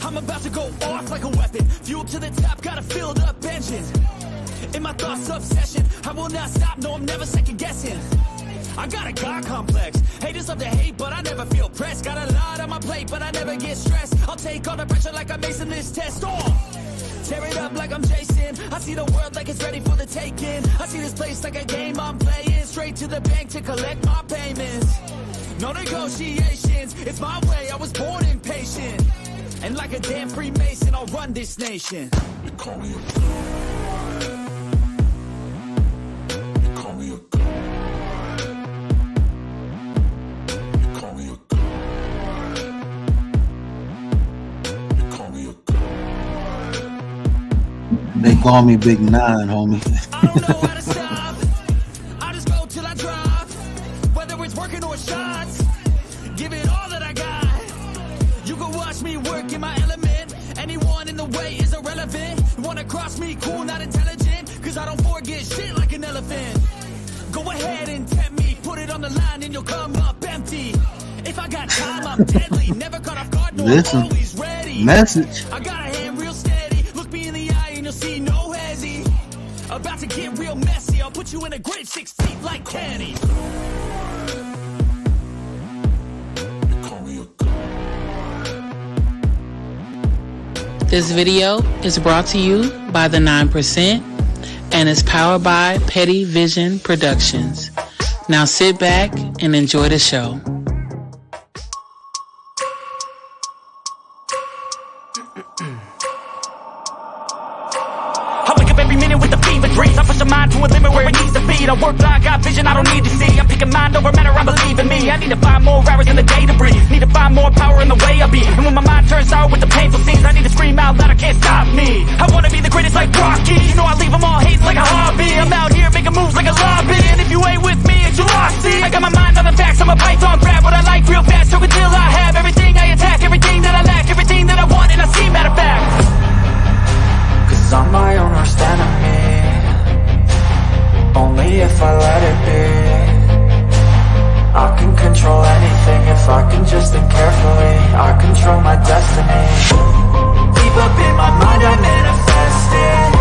I'm about to go off like a weapon. Fuel to the top, got a filled up engine. In my thoughts, obsession. I will not stop, no, I'm never second guessing. I got a God complex. Haters love to hate, but I never feel pressed. Got a lot on my plate, but I never get stressed. I'll take all the pressure like I'm acing this test. Tear it up like I'm Jason. I see the world like it's ready for the taking. I see this place like a game I'm playing. Straight to the bank to collect my payments. No negotiations, it's my way, I was born impatient. And like a damn Freemason, I'll run this nation. They call me a god. They call me a god. They call me a god. They call me a god. They call me Big Nine, homie. I don't know how to stop. I just go till I drop. Whether it's working or shots, give it all that I got. You can watch me work in my element. Anyone in the way is irrelevant. You wanna cross me, cool, not intelligent. Cause I don't forget shit like an elephant. Go ahead and tempt me. Put it on the line and you'll come up empty. If I got time, I'm deadly. Never caught off guard, no, I'm always ready. Message. I got a hand real steady. Look me in the eye and you'll see no hezzy. About to get real messy. I'll put you in a grid 6 feet like Kenny. This video is brought to you by the 9% and is powered by Petty Vision Productions. Now sit back and enjoy the show. I wake up every minute with the fever dreams. I push the mind to a limit where it needs to be. I work blind, got vision I don't need to see. I'm picking mind over matter, I believe in me. I need to find more hours in the day to breathe. Need to find more power in the way I be. And when my mind turns out with the painful scenes, I need to scream out loud, I can't stop me. I wanna be the greatest like Rocky. You know I leave them all hating like a hobby. I'm out here making moves like a lobby. And if you ain't with me, it's your loss. See, I got my mind on the facts, I'm a python, grab what I like real fast. So until I have everything I attack, everything that I lack, everything that I want, and I see matter of fact. Cause I'm my own worst enemy. Only if I let it be. I can control anything if I can just think carefully. I control my destiny. Deep up in my mind I manifest it.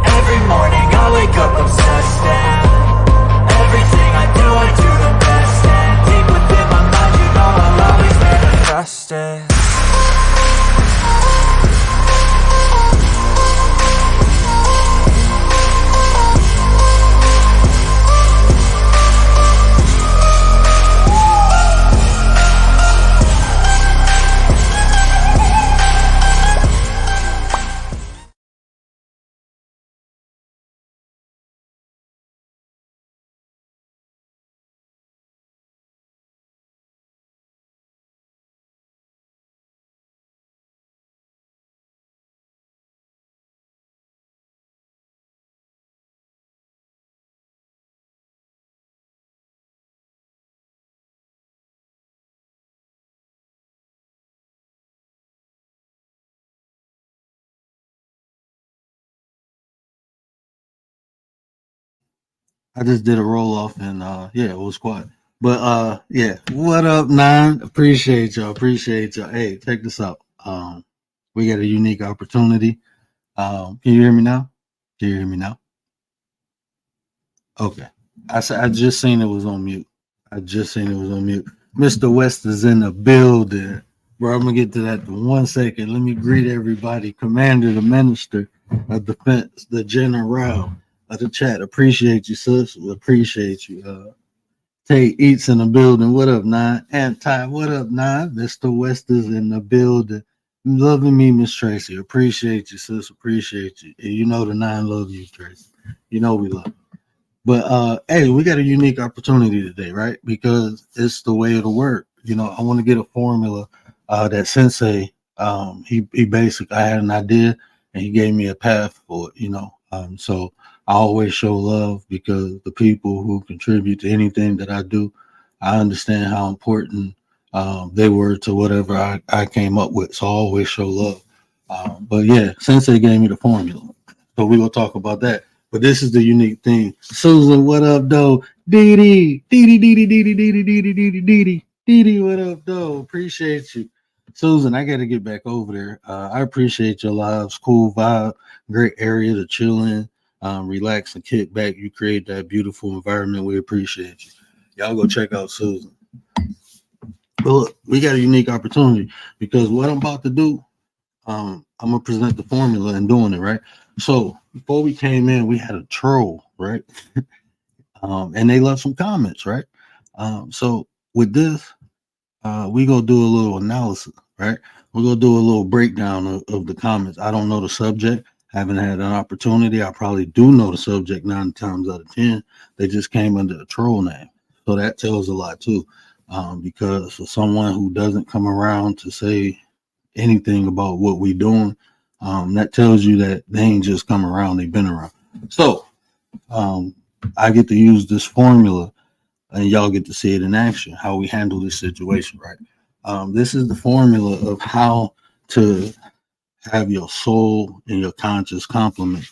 Every morning I wake up obsessed and everything I do the best. And deep within my mind you know I'll always manifest it. I just did a roll off and yeah, it was quiet. But yeah, what up, Nine? Appreciate y'all. Hey, check this out. We got a unique opportunity. Can you hear me now? Okay. I just seen it was on mute. Mr. West is in the building. Bro, I'm gonna get to that in 1 second. Let me greet everybody. Commander, the Minister of Defense, the General of the chat. Appreciate you, sis. We appreciate you. Tate Eats in the building. What up, Nine? Anti, what up, Nine? Mr. West is in the building. Loving me, Miss Tracy. Appreciate you, sis. Appreciate you. You know the Nine love you, Tracy. You know we love you. But hey, we got a unique opportunity today, right? Because it's the way it'll work. You know, I want to get a formula that Sensei, he basically, I had an idea and he gave me a path for it, you know. So I always show love because the people who contribute to anything that I do, I understand how important they were to whatever I came up with. So I always show love. But yeah, Sensei gave me the formula. So we're going to talk about that. But this is the unique thing. Susan, what up, though? Dee, what up, though? Appreciate you. Susan, I got to get back over there. I appreciate your lives. Cool vibe, great area to chill in, relax and kick back. You create that beautiful environment. We appreciate you. Y'all go check out Susan. But look, we got a unique opportunity because what I'm about to do, I'm gonna present the formula and doing it right. So before we came in, we had a troll, right? And they left some comments, right? So with this, we gonna do a little analysis, right? We're gonna do a little breakdown of the comments. I don't know the subject, haven't had an opportunity. I probably do know the subject 9 times out of 10. They just came under a troll name, so that tells a lot too. Because for someone who doesn't come around to say anything about what we doing, that tells you that they ain't just come around, they've been around. So I get to use this formula and y'all get to see it in action, how we handle this situation, right? This is the formula of how to have your soul and your conscious complement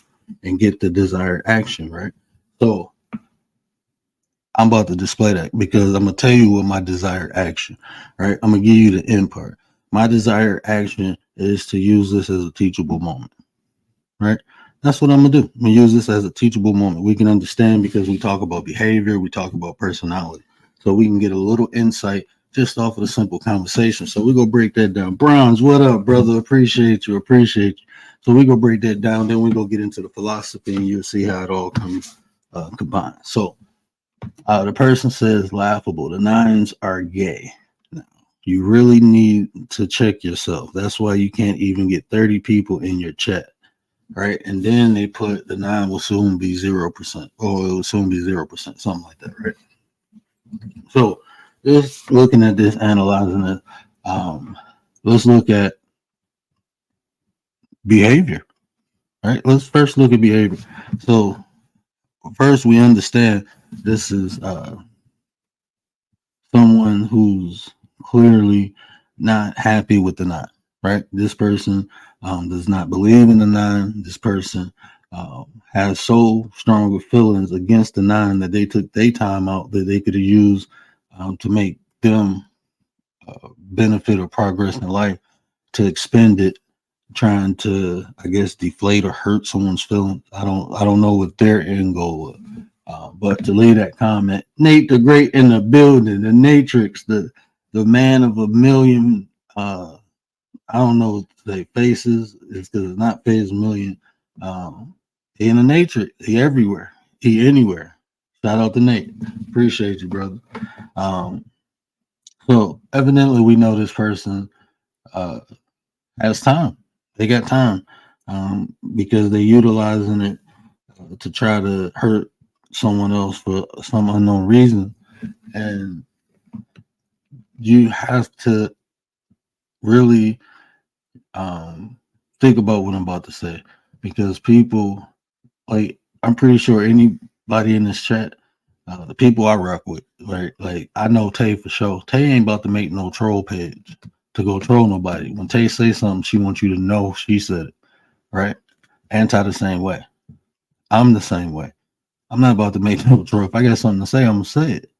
and get the desired action, right? So I'm about to display that because I'm going to tell you what my desired action, right? I'm going to give you the end part. My desired action is to use this as a teachable moment, right? That's what I'm going to do. I'm going to use this as a teachable moment. We can understand because we talk about behavior, we talk about personality. So we can get a little insight just off of the simple conversation. So we're going to break that down. Browns, what up, brother? Appreciate you. So we're going to break that down. Then we're going to get into the philosophy and you'll see how it all comes combined. So the person says laughable. The 9s are gay. Now, you really need to check yourself. That's why you can't even get 30 people in your chat, right? And then they put the 9 will soon be 0%, or it will soon be 0%, something like that, right? So just looking at this, analyzing it, let's look at behavior, right? Let's first look at behavior. So first we understand this is someone who's clearly not happy with the 9, right? This person does not believe in the 9. This person has so strong feelings against the 9 that they took their time out that they could have used to make them benefit or progress in life, to expend it trying to, I guess, deflate or hurt someone's feelings. I don't know what their end goal was. But to leave that comment, Nate the Great in the building, the Natrix, the man of a million, I don't know what to say, faces, it's because it's not phase million. He in the Natrix, he everywhere, he anywhere. Shout out to Nate. Appreciate you, brother. So evidently we know this person has time. They got time because they're utilizing it to try to hurt someone else for some unknown reason. And you have to really think about what I'm about to say, because people, like, I'm pretty sure anybody in this chat, the people I rock with, right? Like, I know Tay for sure. Tay ain't about to make no troll page to go troll nobody. When Tay say something, she wants you to know she said it, right? Anti the same way. I'm the same way. I'm not about to make no troll. If I got something to say, I'm gonna say it,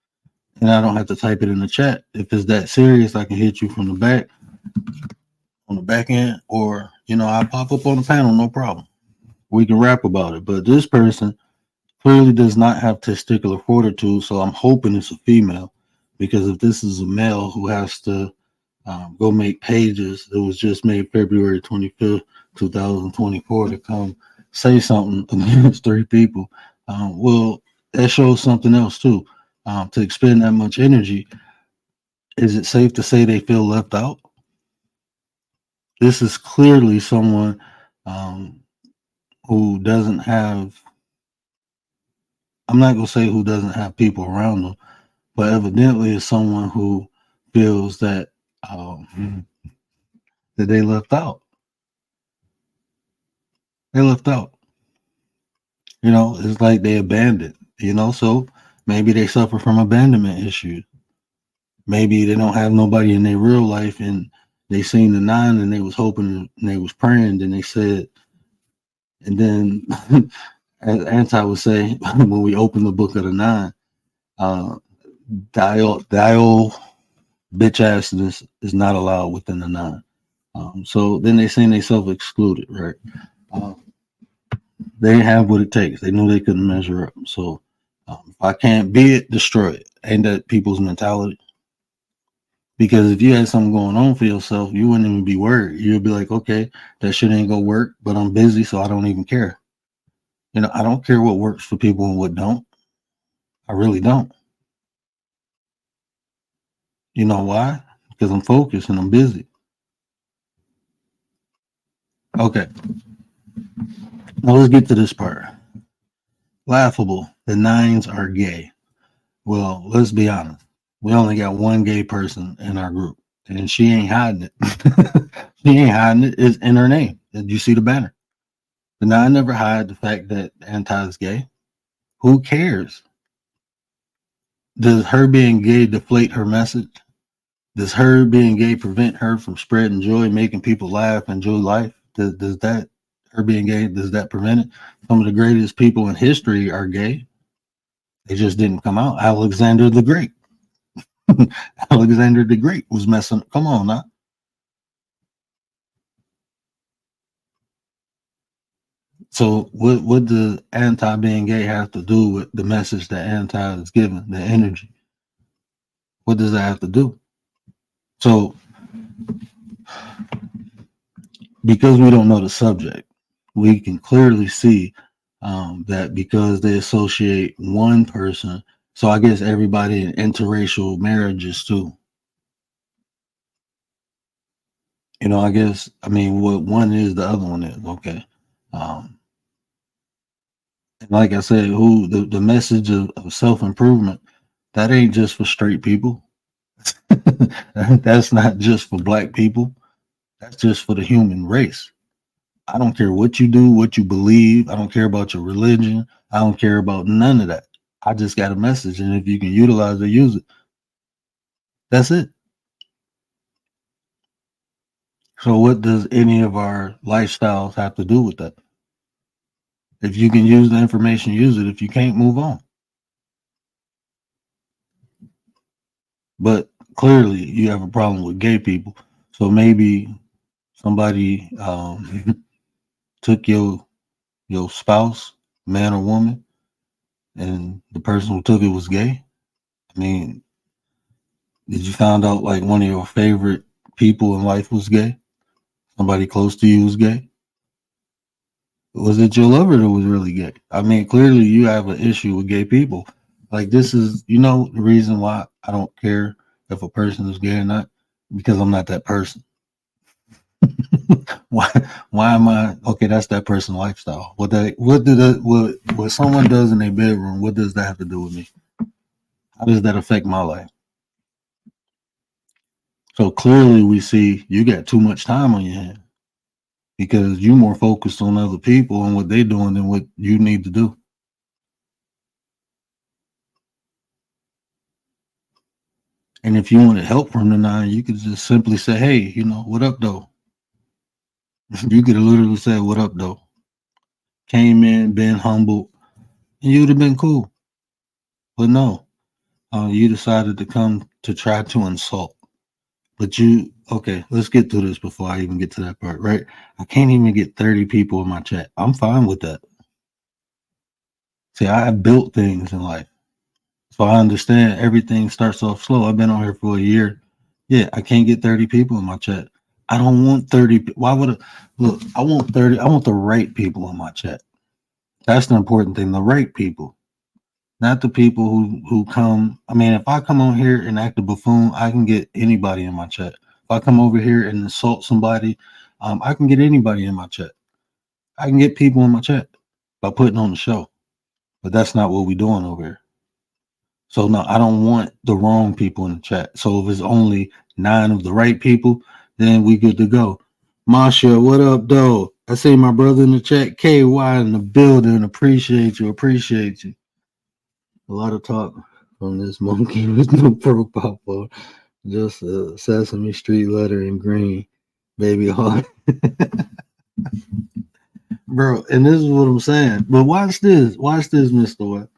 and I don't have to type it in the chat. If it's that serious, I can hit you from the back, on the back end, or I'll pop up on the panel, no problem. We can rap about it. But this person clearly does not have testicular fortitude, so I'm hoping it's a female, because if this is a male who has to go make pages, it was just made February 25th, 2024, to come say something against 3 people. Well, that shows something else too. To expend that much energy, is it safe to say they feel left out? This is clearly someone who doesn't have, I'm not going to say who doesn't have people around them, but evidently is someone who feels that that they left out. They left out. It's like they abandoned, so maybe they suffer from abandonment issues. Maybe they don't have nobody in their real life, and they seen the 9 and they was hoping and they was praying, and they said, and then as Anti would say, when we open the book of the 9, Bitch assness is not allowed within the 9. So then they saying they self-excluded, right? They have what it takes. They knew they couldn't measure up. So if I can't be it, destroy it. Ain't that people's mentality? Because if you had something going on for yourself, you wouldn't even be worried. You'd be like, okay, that shit ain't gonna work, but I'm busy, so I don't even care. I don't care what works for people and what don't. I really don't. You know why? Because I'm focused and I'm busy. Okay. Now let's get to this part. Laughable. The 9s are gay. Well, let's be honest. We only got one gay person in our group, and she ain't hiding it. She ain't hiding it. It's in her name. Did you see the banner? The 9 never hide the fact that Anti is gay. Who cares? Does her being gay deflate her message? Does her being gay prevent her from spreading joy, making people laugh, enjoy life? Does that, her being gay, does that prevent it? Some of the greatest people in history are gay. They just didn't come out. Alexander the Great. Alexander the Great was messing. Come on now. So what does Anti being gay have to do with the message that Anti is giving, the energy? What does that have to do? So because we don't know the subject, we can clearly see that because they associate one person, so I guess everybody in interracial marriages too. I guess, what one is, the other one is, okay. And like I said, the message of self-improvement, that ain't just for straight people. That's not just for black people. That's just for the human race. I don't care what you do, what you believe. I don't care about your religion. I don't care about none of that. I just got a message, and if you can utilize it, use it. That's it. So what does any of our lifestyles have to do with that? If you can use the information, use it. If you can't, move on. But clearly you have a problem with gay people. So maybe somebody took your spouse, man or woman, and the person who took it was gay. Did you find out like one of your favorite people in life was gay? Somebody close to you was gay? Was it your lover that was really gay? Clearly you have an issue with gay people. Like, this is, the reason why I don't care if a person is gay or not, because I'm not that person. why am I okay? That's that person's lifestyle. What someone does in their bedroom, what does that have to do with me? How does that affect my life? So clearly we see you got too much time on your hands because you're more focused on other people and what they're doing than what you need to do. And if you wanted help from the 9, you could just simply say, hey, what up though? You could have literally said, what up though? Came in, been humbled, and you'd have been cool. But no, you decided to come to try to insult. But okay, let's get through this before I even get to that part, right? I can't even get 30 people in my chat. I'm fine with that. See, I have built things in life. So I understand everything starts off slow. I've been on here for a year. Yeah, I can't get 30 people in my chat. I don't want 30. Why would I? Look, I want 30. I want the right people in my chat. That's the important thing. The right people. Not the people who come. If I come on here and act a buffoon, I can get anybody in my chat. If I come over here and insult somebody, I can get anybody in my chat. I can get people in my chat by putting on the show. But that's not what we're doing over here. So no, I don't want the wrong people in the chat. So if it's only 9 of the right people, then we good to go. Masha, what up, though? I see my brother in the chat, KY in the building. Appreciate you. A lot of talk from this monkey with no profile photo. Just a Sesame Street letter in green. Baby heart. Bro, and this is what I'm saying. But watch this. Watch this, Mr. West.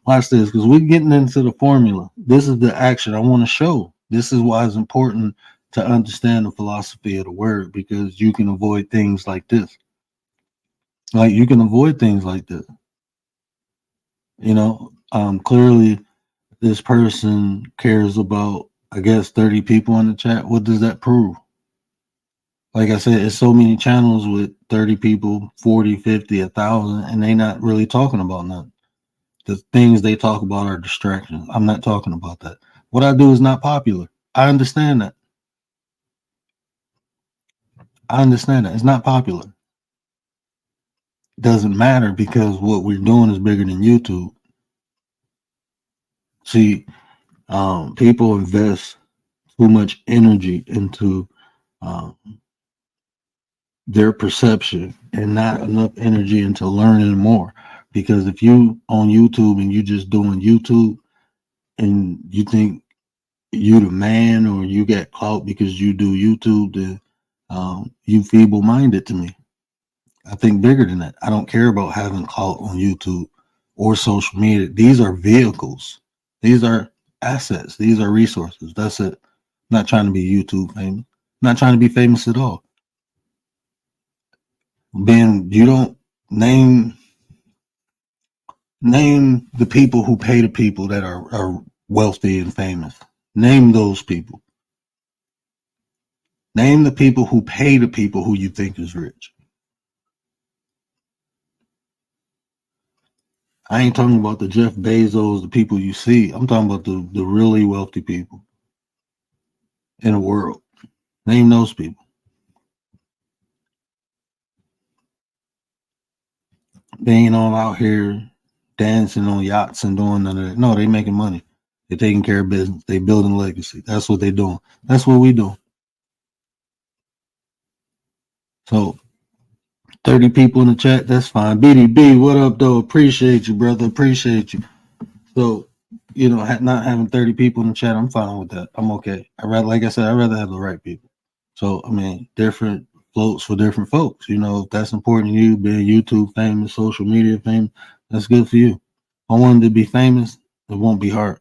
Watch this, because we're getting into the formula. This is the action I want to show. This is why it's important to understand the philosophy of the word, because you can avoid things like this. Like, you can avoid things like this. Clearly this person cares about, I guess, 30 people in the chat. What does that prove? Like I said, it's so many channels with 30 people, 40, 50, 1,000, and they not really talking about nothing. The things they talk about are distractions. I'm not talking about that. What I do is not popular. I understand that. It's not popular. It doesn't matter, because what we're doing is bigger than YouTube. See, people invest too much energy into their perception and not enough energy into learning more. Because if you on YouTube and you just doing YouTube and you think you the man or you get clout because you do YouTube, then you feeble-minded to me. I think bigger than that. I don't care about having clout on YouTube or social media. These are vehicles. These are assets. These are resources. That's it. I'm not trying to be YouTube famous. I'm not trying to be famous at all. Ben, you don't name the people who pay the people that are wealthy and famous. Name those people. Name the people who pay the people who you think is rich. I ain't talking about the Jeff Bezos, the people you see. I'm talking about the really wealthy people in the world. Name those people. They ain't all out here dancing on yachts and doing none of that. No, they making money. They're taking care of business. They building legacy. That's what they doing. That's what we do. So 30 people in the chat, that's fine. BDB, what up though? Appreciate you, brother. Appreciate you. So, not having 30 people in the chat, I'm fine with that. I'm okay. Like I said, I'd rather have the right people. So, I mean, different floats for different folks. If that's important to you, being YouTube famous, social media famous, that's good for you. I wanted to be famous. It won't be hard.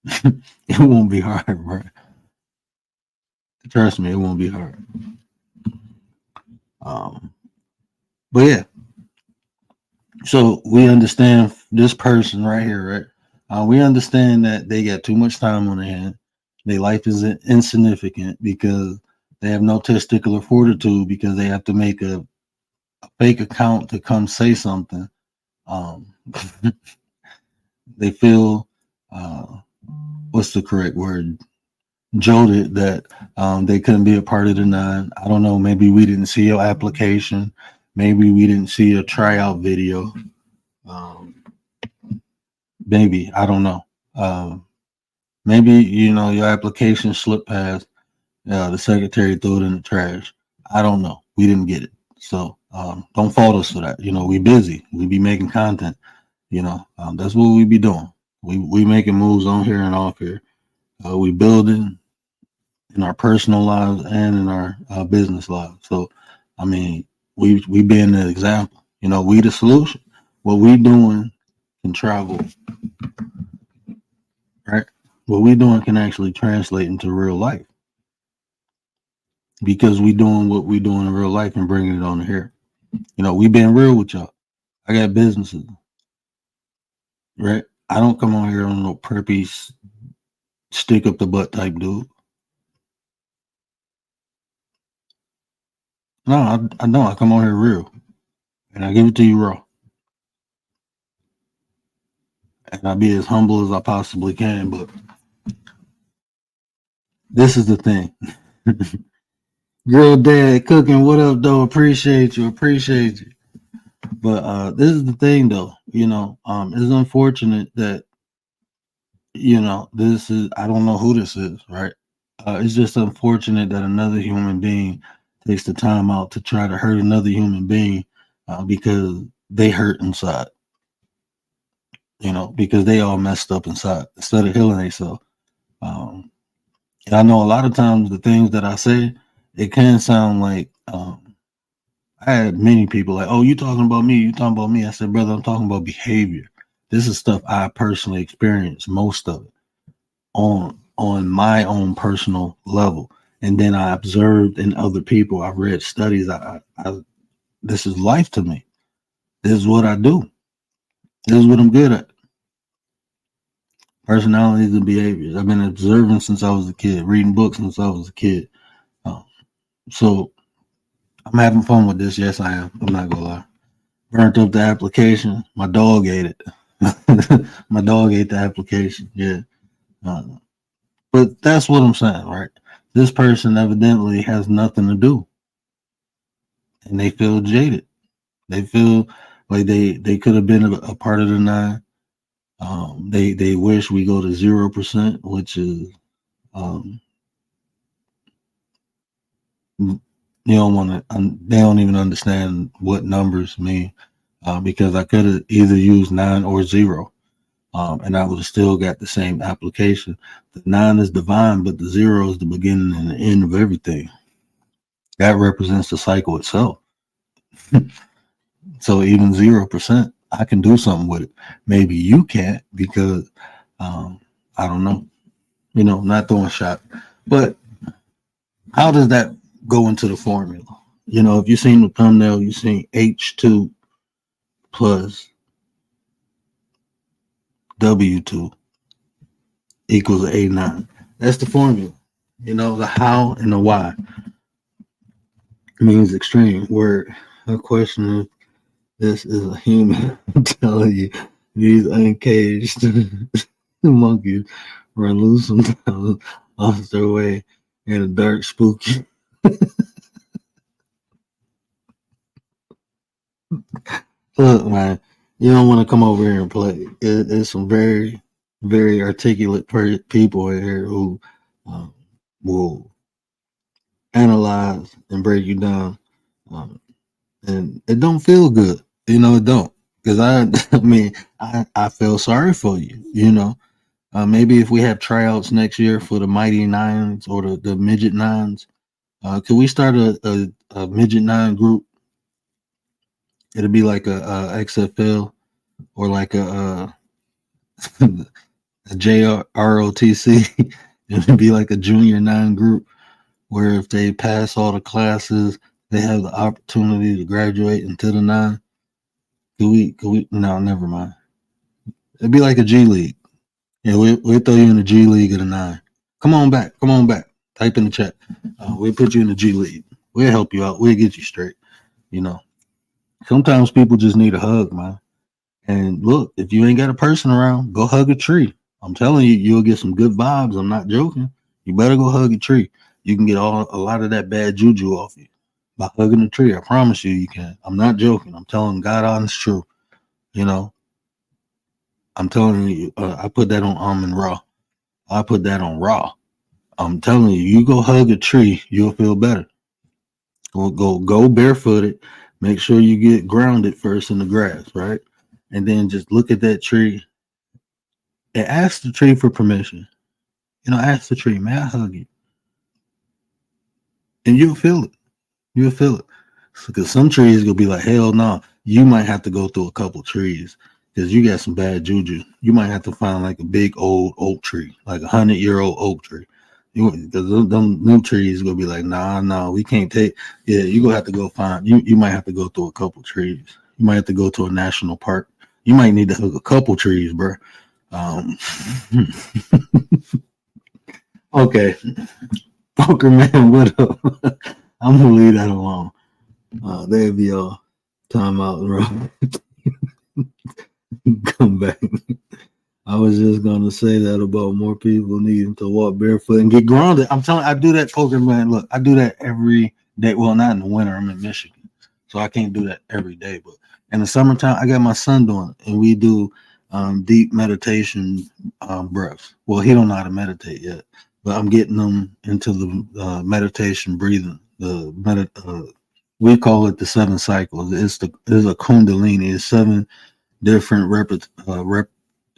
It won't be hard, bro. Trust me, it won't be hard. But yeah. So we understand this person right here, right? We understand that they got too much time on their hand. Their life is insignificant because they have no testicular fortitude, because they have to make a fake account to come say something. They feel, what's the correct word? Jolted that they couldn't be a part of the 9. I don't know. Maybe we didn't see your application. Maybe we didn't see a tryout video. Maybe, I don't know. Maybe, your application slipped past. The secretary threw it in the trash. I don't know. We didn't get it. So don't fault us for that. We busy. We be making content. That's what we be doing. We making moves on here and off here. We building in our personal lives and in our business lives. So, I mean, we being the example. We the solution. What we doing can travel, right? What we doing can actually translate into real life, because we doing what we doing in real life and bringing it on here. We being real with y'all. I got businesses, right? I don't come on here on no preppy, stick up the butt type dude. No, I don't. I come on here real, and I give it to you raw, and I be as humble as I possibly can. But this is the thing. Girl Dad cooking, what up though? Appreciate you. But this is the thing though, it's unfortunate that, this is, I don't know who this is, right? It's just unfortunate that another human being takes the time out to try to hurt another human being because they hurt inside, because they all messed up inside instead of healing themselves. And I know a lot of times the things that I say, it can sound like, I had many people like, oh, you talking about me? You talking about me? I said, brother, I'm talking about behavior. This is stuff I personally experienced, most of it, on on my own personal level. And then I observed in other people. I read studies. This is life to me. This is what I do. This is what I'm good at. Personalities and behaviors. I've been observing since I was a kid, reading books since I was a kid. So I'm having fun with this. Yes, I am. I'm not gonna lie. Burnt up the application. My dog ate it. My dog ate the application. Yeah. But that's what I'm saying, right? This person evidently has nothing to do, and they feel jaded. They feel like they could have been a part of the 9. They wish we go to 0%, which is you don't want to. They don't even understand what numbers mean, because I could have either used 9 or 0, and I would have still got the same application. The 9 is divine, but the 0 is the beginning and the end of everything. That represents the cycle itself. So even 0%, I can do something with it. Maybe you can't, because I don't know. Not throwing a shot, but how does that go into the formula? If you've seen the thumbnail, you've seen H2 plus W2 equals A9. That's the formula. The how and the why means extreme. Where a question of this is a human. I'm telling you, these uncaged monkeys run loose sometimes off their way in a dark, spooky. Look, man, you don't want to come over here and play. It's some very, very articulate people here who will analyze and break you down, and it don't feel good. It don't, because I feel sorry for you. Maybe if we have tryouts next year for the Mighty Nines or the Midget Nines, could we start a Midget 9 group? It'll be like a XFL or like a JROTC. It'll be like a Junior 9 group where if they pass all the classes, they have the opportunity to graduate into the 9. Could we? No, never mind. It'd be like a G League. Yeah, we'll throw you in the G League of the 9. Come on back. Type in the chat. We'll put you in the G League. We'll help you out. We'll get you straight. Sometimes people just need a hug, man. And look, if you ain't got a person around, go hug a tree. I'm telling you, you'll get some good vibes. I'm not joking. You better go hug a tree. You can get a lot of that bad juju off you by hugging a tree. I promise you can. I'm not joking. I'm telling God honest truth. I'm telling you, I put that on almond raw. I put that on raw. I'm telling you, you go hug a tree, you'll feel better. Go barefooted. Make sure you get grounded first in the grass, right? And then just look at that tree and ask the tree for permission. Ask the tree, may I hug you? And you'll feel it. You'll feel it. Because some trees will be like, hell no. You might have to go through a couple trees because you got some bad juju. You might have to find like a big old oak tree, like 100-year-old oak tree. Because them new trees gonna be like, nah, we can't take. Yeah, you gonna have to go find. You might have to go through a couple trees. You might have to go to a national park. You might need to hug a couple trees, bro. Okay, Poker Man, what up? I'm gonna leave that alone. There be all time out, bro. Come back. I was just gonna say that about more people needing to walk barefoot and get grounded. I'm telling you, I do that, Poker Man. Look, I do that every day. Well, not in the winter. I'm in Michigan, so I can't do that every day. But in the summertime, I got my son doing it, and we do deep meditation breaths. Well, he don't know how to meditate yet, but I'm getting them into the meditation breathing. We call it the 7 cycles. It's a Kundalini. It's 7 different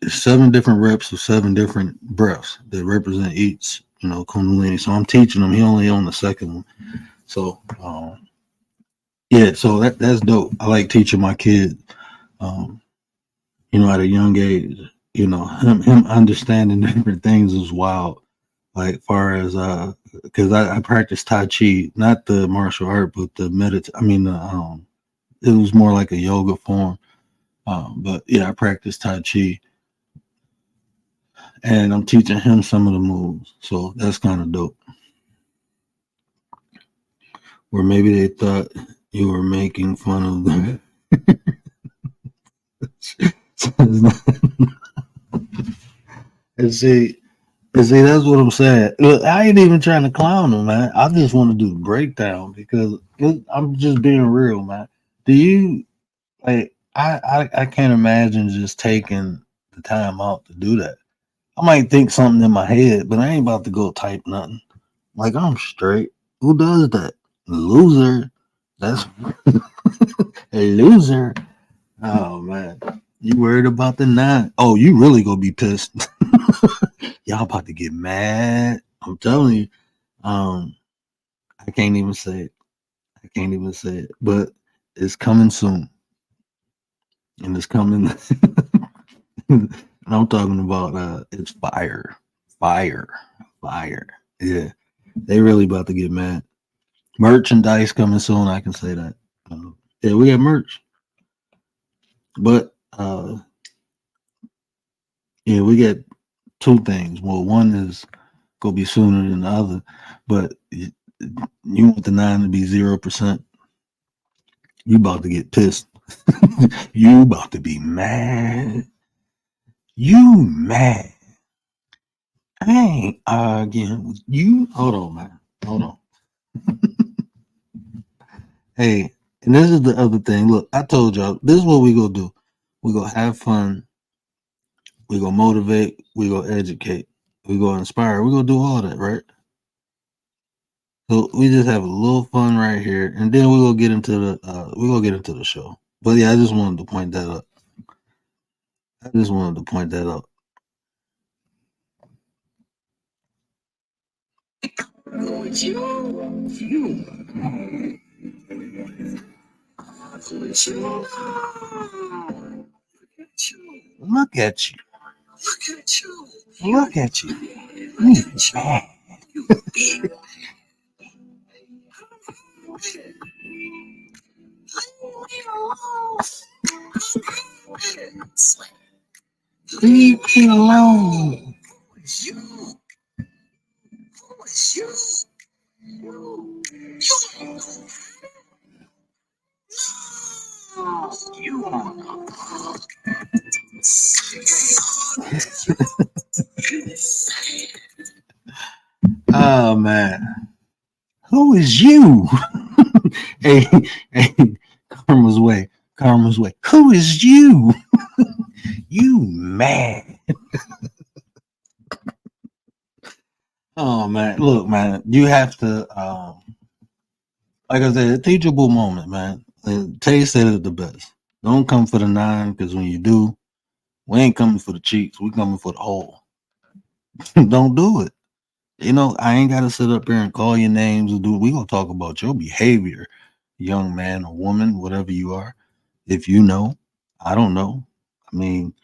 7 different reps of 7 different breaths that represent each, Kundalini. So I'm teaching him. He only on the second one. So, so that's dope. I like teaching my kids, at a young age, him understanding different things is wild. like far as because I practiced Tai Chi, not the martial art, but the it was more like a yoga form. But yeah, I practiced Tai Chi, and I'm teaching him some of the moves, so that's kind of dope. Or maybe they thought you were making fun of them. and see, and see, that's what I'm saying. Look, I ain't even trying to clown them, man. I just want to do the breakdown because I'm just being real, man. Do you like? I can't imagine just taking the time out to do that. I might think something in my head, but I ain't about to go type nothing. Like I'm straight. Who does that? Loser. That's a loser. Oh man. You worried about the 9? Oh, you really gonna be pissed. Y'all about to get mad. I'm telling you. Um, I can't even say it. I can't even say it. But it's coming soon. And it's coming. And I'm talking about it's fire. Fire. Fire. Yeah. They really about to get mad. Merchandise coming soon, I can say that. Yeah, we got merch. But yeah, we get two things. Well, one is gonna be sooner than the other, but you want the 9 to be 0%. You about to get pissed. You about to be mad. You mad. I ain't arguing with you. Hold on, man. Hold on. Hey, and this is the other thing. Look, I told y'all, this is what we gonna do. We gonna have fun. We gonna motivate. We gonna educate. We gonna inspire. We gonna do all that, right? So we just have a little fun right here, and then we gonna get into the show. But yeah, I just wanted to point that out. I just wanted to point that out. Look at you. Look at you. You bad. Leave me alone. Oh man. Who is you? hey, hey, Karma's way. Karma's way. Who is you? You mad. Oh man. Look, man, you have to like I said, a teachable moment, man. And Tay said it the best. Don't come for the 9, because when you do, we ain't coming for the cheeks. We coming for the hole. Don't do it. I ain't gotta sit up here and call your names and do. We gonna talk about your behavior, young man or woman, whatever you are. If you know, I don't know. I mean,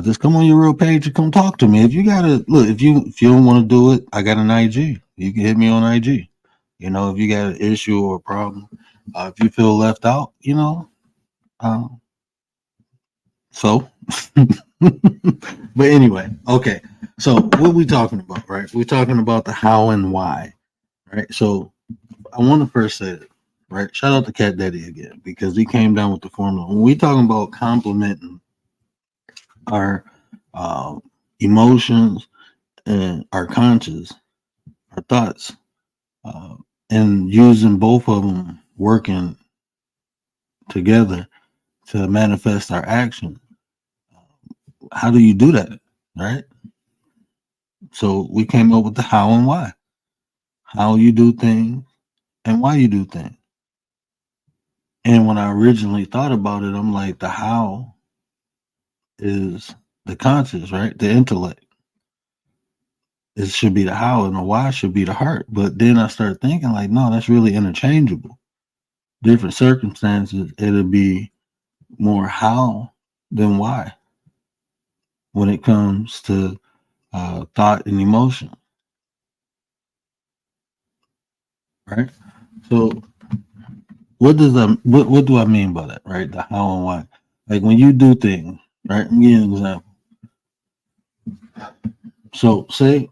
just come on your real page and come talk to me. If you gotta look, if you don't want to do it, I got an IG. You can hit me on IG. If you got an issue or a problem, if you feel left out, uh, so. But anyway, okay. So what we talking about, right? We're talking about the how and why, right? So I want to first say it, right? Shout out to Cat Daddy again because he came down with the formula. When we talking about complimenting our emotions and our conscious, our thoughts, uh, and using both of them working together to manifest our action, how do you do that, right? So we came up with the how and why. How you do things and why you do things. And when I originally thought about it, I'm like, the how is the conscious, right? The intellect. It should be the how, and the why should be the heart. But then I started thinking, like, no, that's really interchangeable. Different circumstances, it'll be more how than why when it comes to thought and emotion. right? So what does what do I mean by that, right? The how and why. Like when you do things, right? Let me give you an example. So say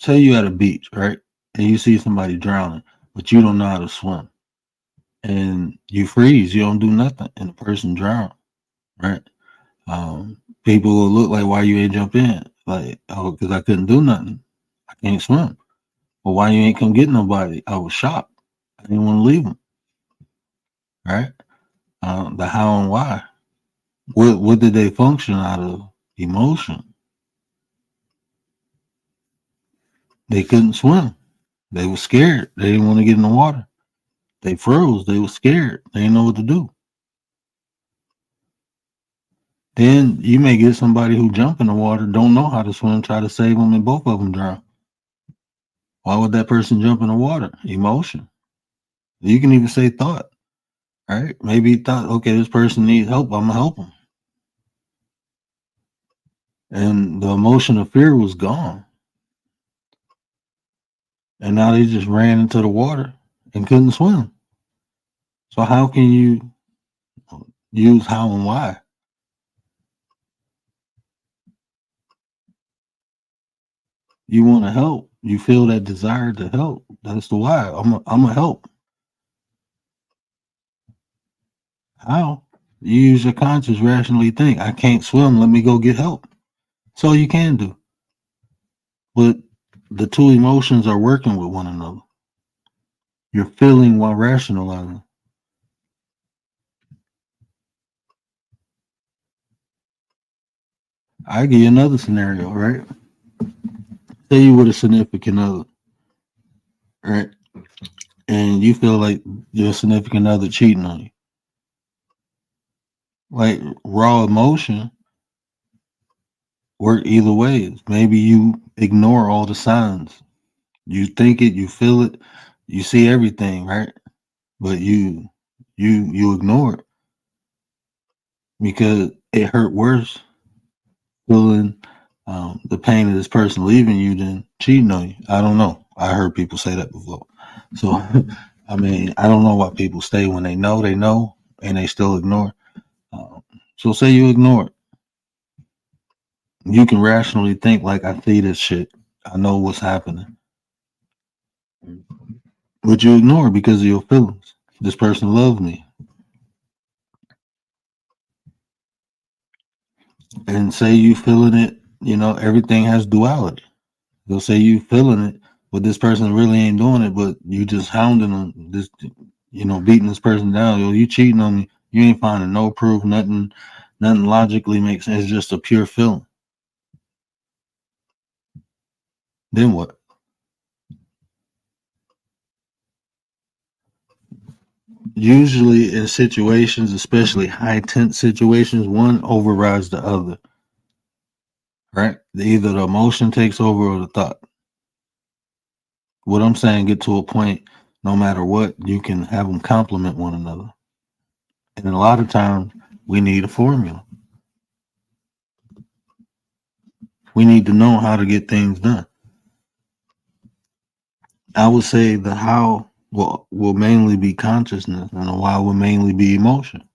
you're at a beach, right? And you see somebody drowning, but you don't know how to swim. And you freeze, you don't do nothing, and the person drown, right? People will look like, why you ain't jump in? Like, oh, because I couldn't do nothing. I can't swim. Well, why you ain't come get nobody? I was shocked. I didn't want to leave them, right? The how and why. What did they function out of? Emotion. They couldn't swim. They were scared. They didn't want to get in the water. They froze. They were scared. They didn't know what to do. Then you may get somebody who jump in the water, don't know how to swim, try to save them, and both of them drown. Why would that person jump in the water? Emotion. You can even say thought, right? Maybe he thought, okay, this person needs help. I'm gonna help him. And the emotion of fear was gone. And now they just ran into the water and couldn't swim. So how can you use how and why? You want to help. You feel that desire to help. That's the why. I'm gonna help. How? You use your conscious, rationally think. I can't swim. Let me go get help. That's all you can do. But the two emotions are working with one another. You're feeling while rationalizing. I give you another scenario, right? Say you with a significant other, right? And you feel like your significant other cheating on you. Like raw emotion work either ways. Maybe you ignore all the signs. You think it, you feel it, you see everything, right? But you ignore it because it hurt worse feeling the pain of this person leaving you than cheating on you. I don't know. I heard people say that before. So I mean, I don't know why people stay when they know, and they still ignore. So say you ignore it. You can rationally think like, I see this shit. I know what's happening. But you ignore it because of your feelings. This person loved me. And say you feeling it, everything has duality. They'll say you feeling it, but this person really ain't doing it, but you just hounding them, this, beating this person down. Yo, you cheating on me. You ain't finding no proof, nothing logically makes sense. It's just a pure feeling. Then what? Usually in situations, especially high tense situations, one overrides the other. Right? Either the emotion takes over or the thought. What I'm saying, get to a point, no matter what, you can have them complement one another. And a lot of times, we need a formula. We need to know how to get things done. I would say the how will mainly be consciousness, and the why will mainly be emotion.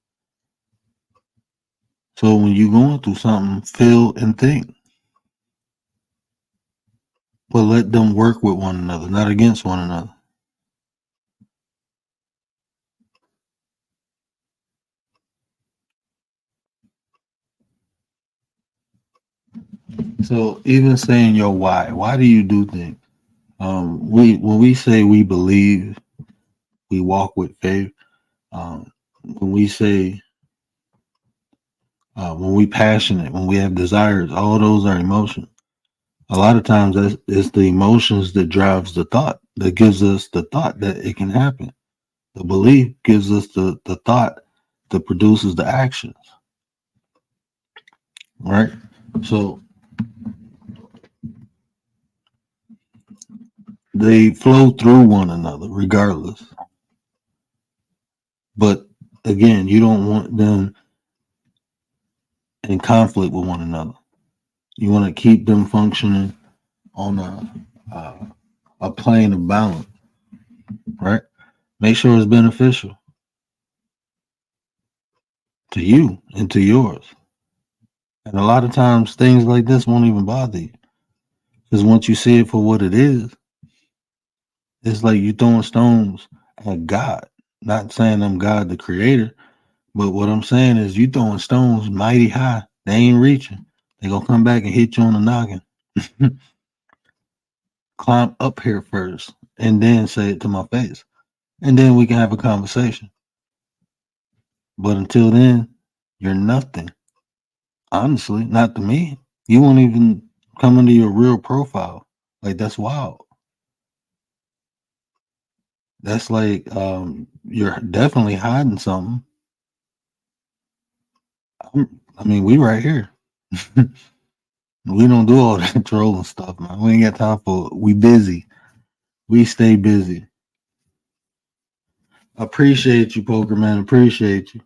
So when you're going through something, feel and think. But let them work with one another, not against one another. So even saying your why do you do things? When we say we believe, we walk with faith. When we say when we passionate, when we have desires, all those are emotions. A lot of times it's the emotions that drives the thought, that gives us the thought that it can happen. The belief gives us the thought that produces the actions. Right? So they flow through one another regardless. But again, you don't want them in conflict with one another. You want to keep them functioning on a plane of balance. right? Make sure it's beneficial to you and to yours. And a lot of times things like this won't even bother you. Because once you see it for what it is, it's like you throwing stones at God. Not saying I'm God the creator, but what I'm saying is you throwing stones mighty high. They ain't reaching. They gonna come back and hit you on the noggin. Climb up here first and then say it to my face. And then we can have a conversation. But until then, you're nothing. Honestly, not to me. You won't even come into your real profile. Like that's wild. That's like you're definitely hiding something. I mean, we right here. We don't do all that trolling stuff, man. We ain't got time for it. We busy. We stay busy. Appreciate you, Poker Man. Appreciate you.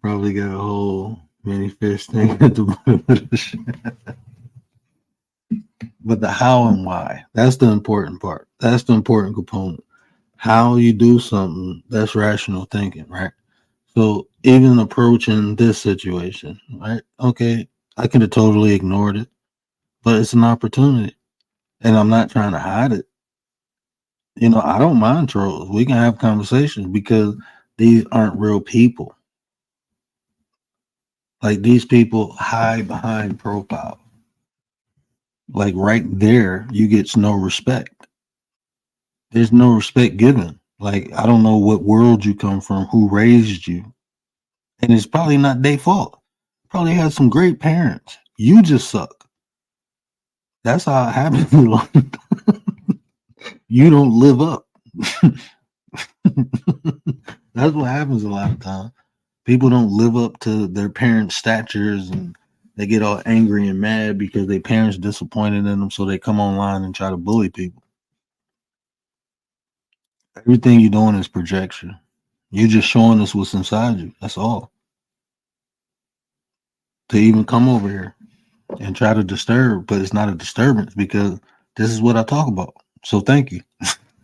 Probably got a whole mini fish thing at the bush. But the how and why, that's the important part. That's the important component. How you do something, that's rational thinking, right? So even approaching this situation, right? Okay, I could have totally ignored it, but it's an opportunity. And I'm not trying to hide it. You know, I don't mind trolls. We can have conversations because these aren't real people. Like these people hide behind profile. Like right there, you get no respect. There's no respect given. Like I don't know what world you come from, who raised you, and it's probably not their fault. Probably had some great parents. You just suck. That's how it happens. You don't live up. That's what happens a lot of times. People don't live up to their parents' statures and they get all angry and mad because their parents disappointed in them, so they come online and try to bully people. Everything you're doing is projection. You're just showing us what's inside you. That's all. To even come over here and try to disturb, but it's not a disturbance because this is what I talk about. So thank you.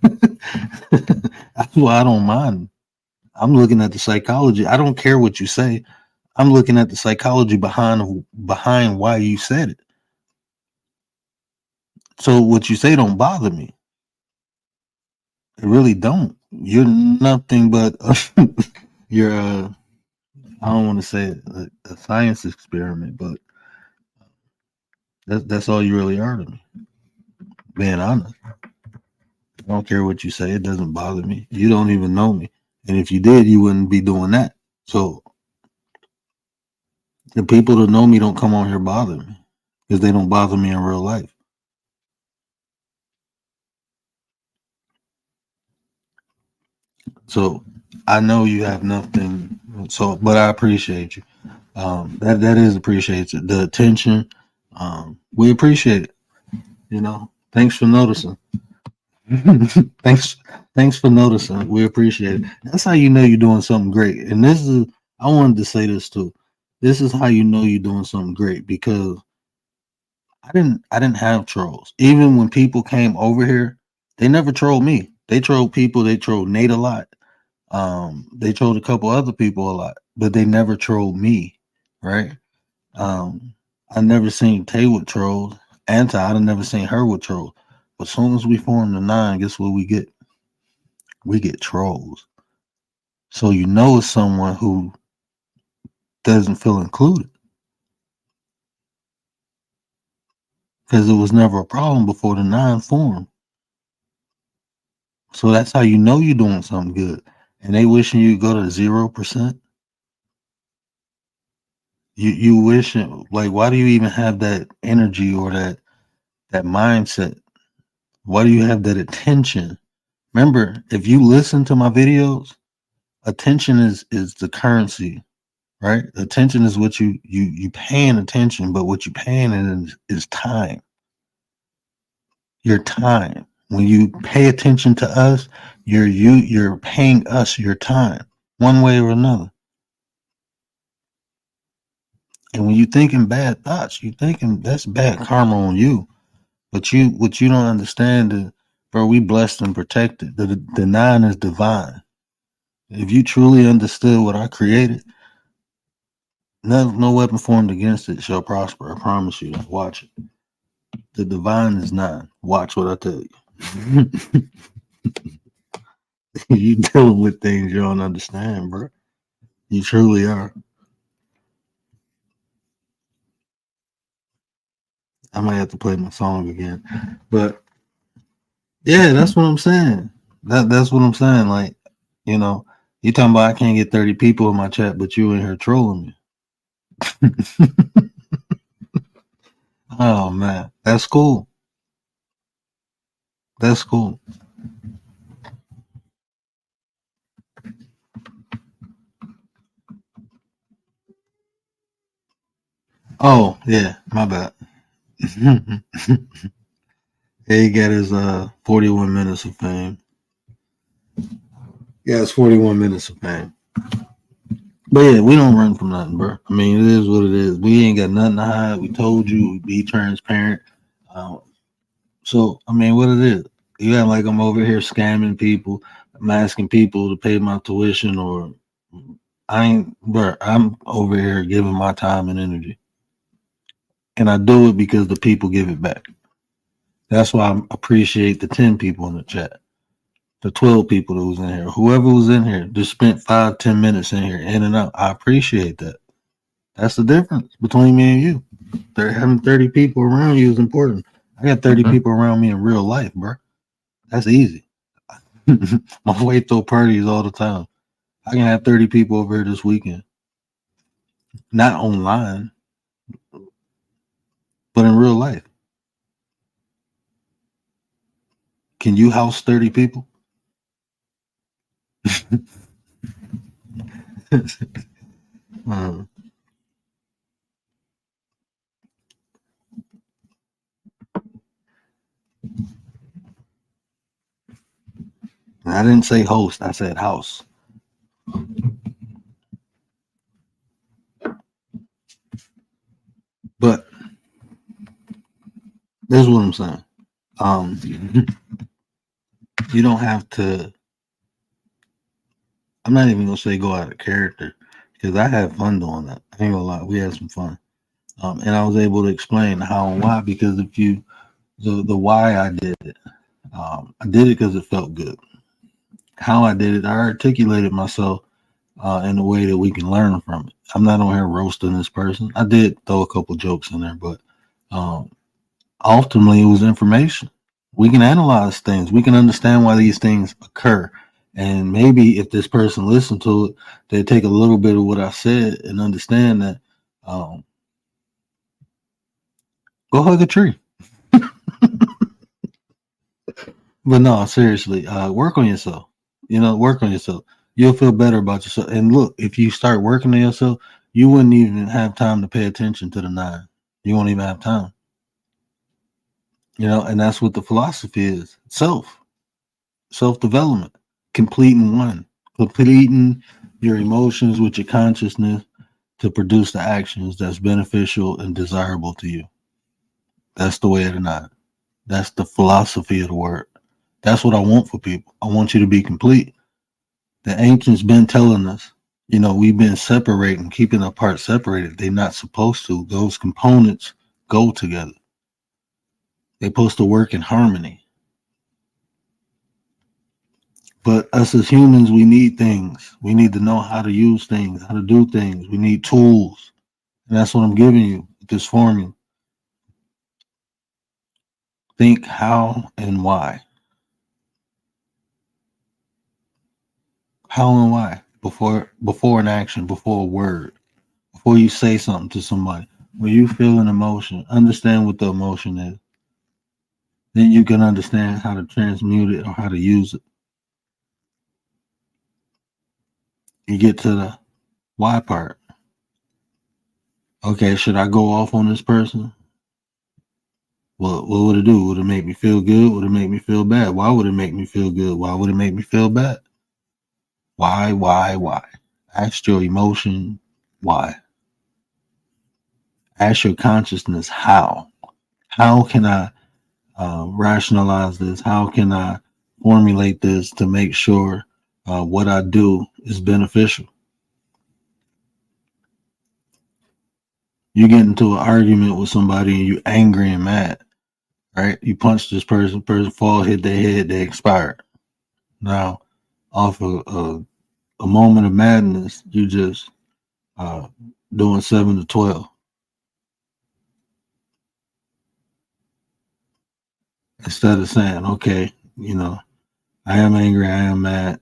That's why I don't mind. I'm looking at the psychology. I don't care what you say. I'm looking at the psychology behind why you said it. So what you say don't bother me. It really don't. You're nothing but you're I don't want to say a science experiment, but that's all you really are to me. Being honest. I don't care what you say. It doesn't bother me. You don't even know me. And if you did, you wouldn't be doing that. So the people that know me don't come on here bother me because they don't bother me in real life. So I know you have nothing. So, but I appreciate you. That is appreciated. The attention, we appreciate it. You know, thanks for noticing. thanks for noticing. We appreciate it. That's how you know you're doing something great. And this is, I wanted to say this too. This is how you know you're doing something great because I didn't have trolls. Even when people came over here, they never trolled me. They trolled people. They trolled Nate a lot. They trolled a couple other people a lot, but they never trolled me, right? I never seen Tay with trolls. I never seen her with trolls. But as soon as we form the nine, guess what we get? We get trolls. So you know it's someone who doesn't feel included because it was never a problem before the nine formed. So that's how you know you're doing something good. And they wishing you go to 0%. You wishing, like, why do you even have that energy or that mindset? Why do you have that attention? Remember, if you listen to my videos, attention is the currency, right? Attention is what you paying attention, but what you paying is time. Your time. When you pay attention to us, you're paying us your time, one way or another. And when you thinking bad thoughts, you thinking that's bad karma on you. But what you don't understand is, bro, we blessed and protected. The nine is divine. If you truly understood what I created, no weapon formed against it shall prosper. I promise you that. Watch it. The divine is nine. Watch what I tell you. You dealing with things you don't understand, bro. You truly are. I might have to play my song again. But yeah, that's what I'm saying. That's what I'm saying. Like, you know, you talking about I can't get 30 people in my chat, but you in here trolling me. Oh man, that's cool. That's cool. Oh yeah, my bad. He got his 41 minutes of fame. Yeah, it's 41 minutes of fame. But yeah, we don't run from nothing, bro. I mean, it is what it is. We ain't got nothing to hide. We told you, be transparent. Uh, so, I mean, what it is, you act like I'm over here scamming people. I'm asking people to pay my tuition, or I ain't, bro. I'm over here giving my time and energy, and I do it because the people give it back. That's why I appreciate the 10 people in the chat, the 12 people that was in here, whoever was in here, just spent 5-10 minutes in here, in and out. I appreciate that. That's the difference between me and you. Having 30 people around you is important. I got 30 people around me in real life, bro. That's easy. My wife throw parties all the time. I can have 30 people over here this weekend. Not online, but in real life. Can you house 30 people? I didn't say host, I said house. But this is what I'm saying. You don't have to. I'm not even gonna say go out of character, because I had fun doing that. I ain't gonna lie, we had some fun. And I was able to explain how and why, because if you the why I did it, I did it because it felt good. How I did it, I articulated myself in a way that we can learn from it. I'm not on here roasting this person. I did throw a couple jokes in there, but ultimately it was information. We can analyze things. We can understand why these things occur. And maybe if this person listened to it, they take a little bit of what I said and understand that. Go hug a tree. But no, seriously, work on yourself. Work on yourself. You'll feel better about yourself. And look, if you start working on yourself, you wouldn't even have time to pay attention to the nine. You won't even have time. And that's what the philosophy is. Self-development, completing your emotions with your consciousness to produce the actions that's beneficial and desirable to you. That's the way of the nine. That's the philosophy of the word. That's what I want for people. I want you to be complete. The ancients been telling us, we've been separating, keeping our parts separated. They're not supposed to. Those components go together. They're supposed to work in harmony. But us as humans, we need things. We need to know how to use things, how to do things. We need tools. And that's what I'm giving you, this formula. Think how and why. How and why before an action, before a word, before you say something to somebody. When you feel an emotion, understand what the emotion is. Then you can understand how to transmute it or how to use it. You get to the why part. Okay, should I go off on this person? Well, what would it do? Would it make me feel good? Would it make me feel bad? Why would it make me feel good? Why would it make me feel bad? Why? Ask your emotion why. Ask your consciousness how. How can I rationalize this? How can I formulate this to make sure what I do is beneficial? You get into an argument with somebody and you're angry and mad, right? You punch this person fall, hit their head, they expired. Now, off of a moment of madness, you just doing 7 to 12. Instead of saying, okay, I am angry, I am mad,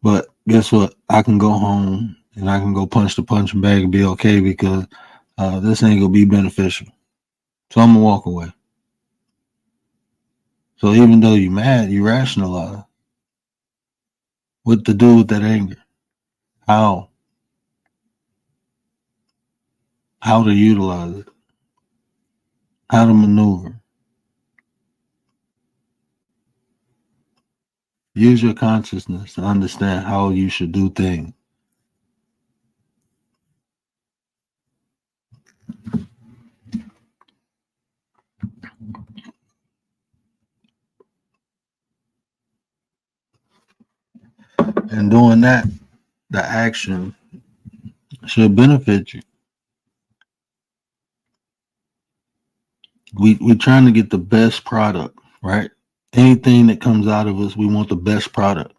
but guess what? I can go home and I can go punch the punching bag and be okay because this ain't gonna be beneficial. So I'm gonna walk away. So even though you're mad, you rationalize what to do with that anger, how to utilize it, how to maneuver. Use your consciousness to understand how you should do things. And doing that, the action should benefit you. We're trying to get the best product, right? Anything that comes out of us, we want the best product.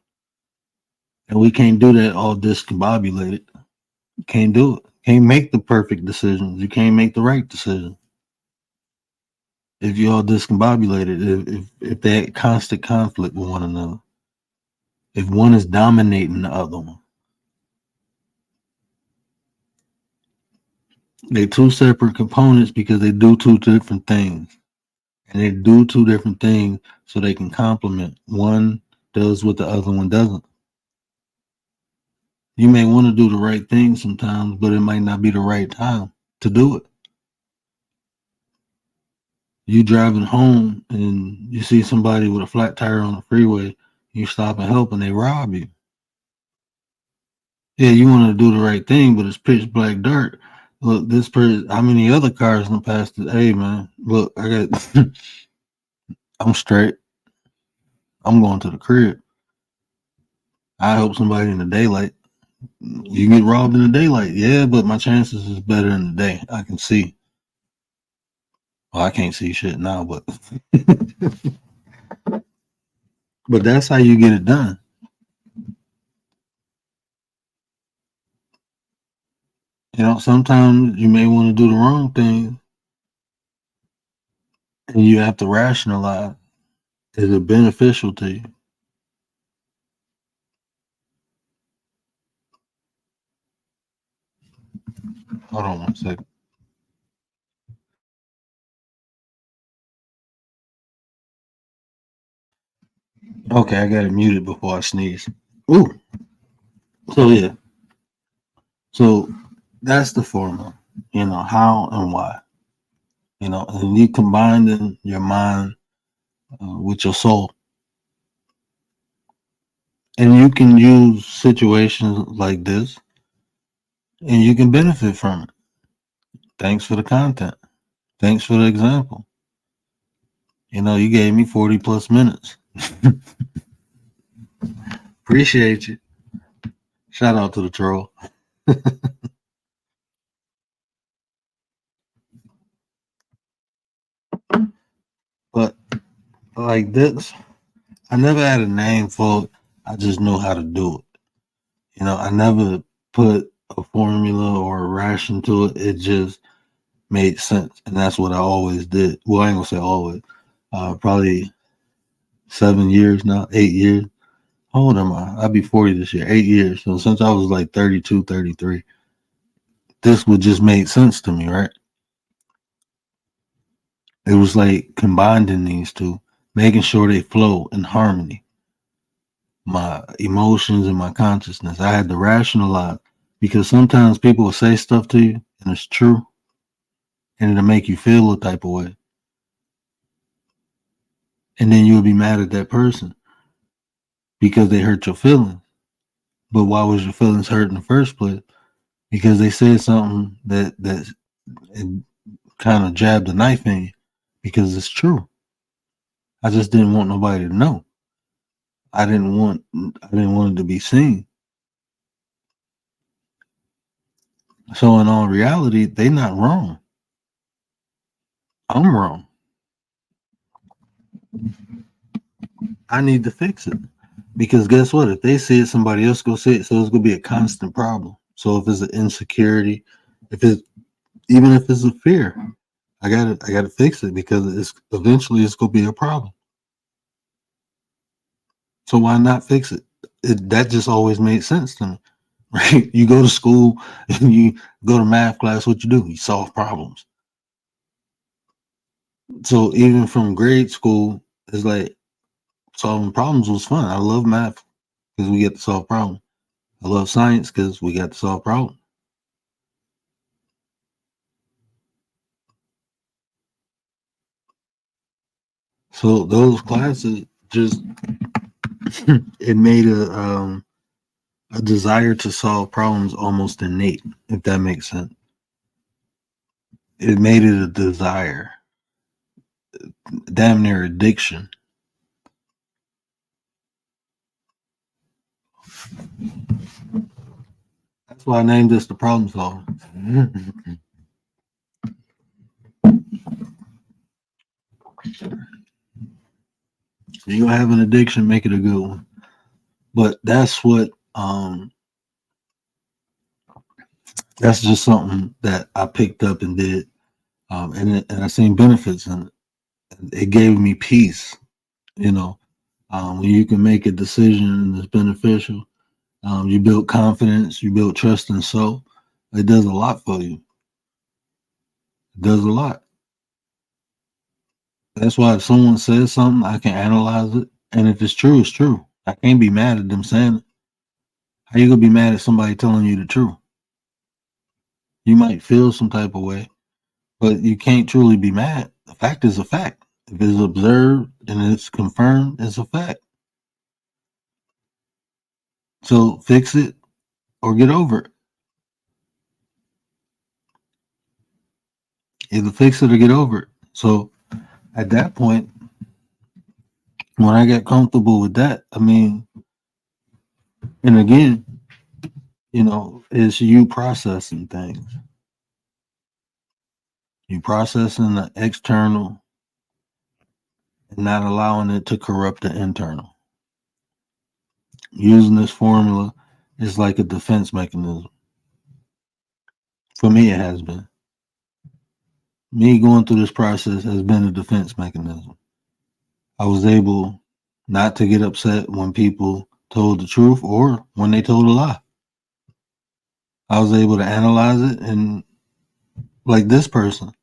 And we can't do that all discombobulated. Can't do it. Can't make the perfect decisions. You can't make the right decision. If you're all discombobulated, if they had constant conflict with one another, if one is dominating the other one. They're two separate components because they do two different things. And they do two different things so they can complement. One does what the other one doesn't. You may want to do the right thing sometimes, but it might not be the right time to do it. You driving home and you see somebody with a flat tire on the freeway, you stop and help and they rob you. Yeah, you want to do the right thing, but it's pitch black dark. Look, this person, how many other cars in the past? Hey, man, look, I got, I'm straight. I'm going to the crib. I help somebody in the daylight. You get robbed in the daylight, yeah, but my chances is better in the day. I can see. Well, I can't see shit now, but but that's how you get it done. Sometimes you may want to do the wrong thing, and you have to rationalize. Is it beneficial to you? Hold on one second. Okay, I got it muted before I sneeze. Ooh. So yeah. So that's the formula. How and why. And you combining your mind with your soul. And you can use situations like this and you can benefit from it. Thanks for the content. Thanks for the example. You gave me 40 plus minutes. Appreciate you. Shout out to the troll. But like this, I never had a name for it. I just knew how to do it. I never put a formula or a ration to it. It just made sense. And that's what I always did. Well, I ain't gonna say always. Probably 7 years now, 8 years. How old am I? I'll be 40 this year, 8 years. So since I was like 32, 33, this would just make sense to me, right? It was like combining these two, making sure they flow in harmony. My emotions and my consciousness. I had to rationalize because sometimes people will say stuff to you and it's true and it'll make you feel a type of way. And then you'll be mad at that person because they hurt your feelings. But why was your feelings hurt in the first place? because they said something that kind of jabbed a knife in you, because it's true. I just didn't want nobody to know. I didn't want it to be seen. So in all reality, they not wrong. I'm wrong. I need to fix it. Because guess what? If they see it, somebody else go see it. So it's gonna be a constant problem. So if it's an insecurity, even if it's a fear, I gotta fix it, because it's gonna be a problem. So why not fix it? That just always made sense to me. Right? You go to school and you go to math class, what you do? You solve problems. So even from grade school, it's like solving problems was fun. I love math because we get to solve problems. I love science because we got to solve problems. So those classes just it made a desire to solve problems almost innate, if that makes sense. It made it a desire, damn near addiction. That's why I named this the problem solver. You have an addiction, make it a good one. But that's just something that I picked up and did, and I seen benefits in it. It gave me peace, when you can make a decision that's beneficial. You build confidence, you build trust and soul. It does a lot for you. It does a lot. That's why if someone says something, I can analyze it, and if it's true, it's true. I can't be mad at them saying it. How you gonna be mad at somebody telling you the truth? You might feel some type of way, but you can't truly be mad. The fact is a fact. If it's observed and it's confirmed, it's a fact. So fix it or get over it. Either fix it or get over it. So at that point, when I got comfortable with that, and again, it's you processing things. You processing the external and not allowing it to corrupt the internal. Using this formula is like a defense mechanism. For me, it has been. Me going through this process has been a defense mechanism. I was able not to get upset when people told the truth or when they told a lie. I was able to analyze it, and like this person,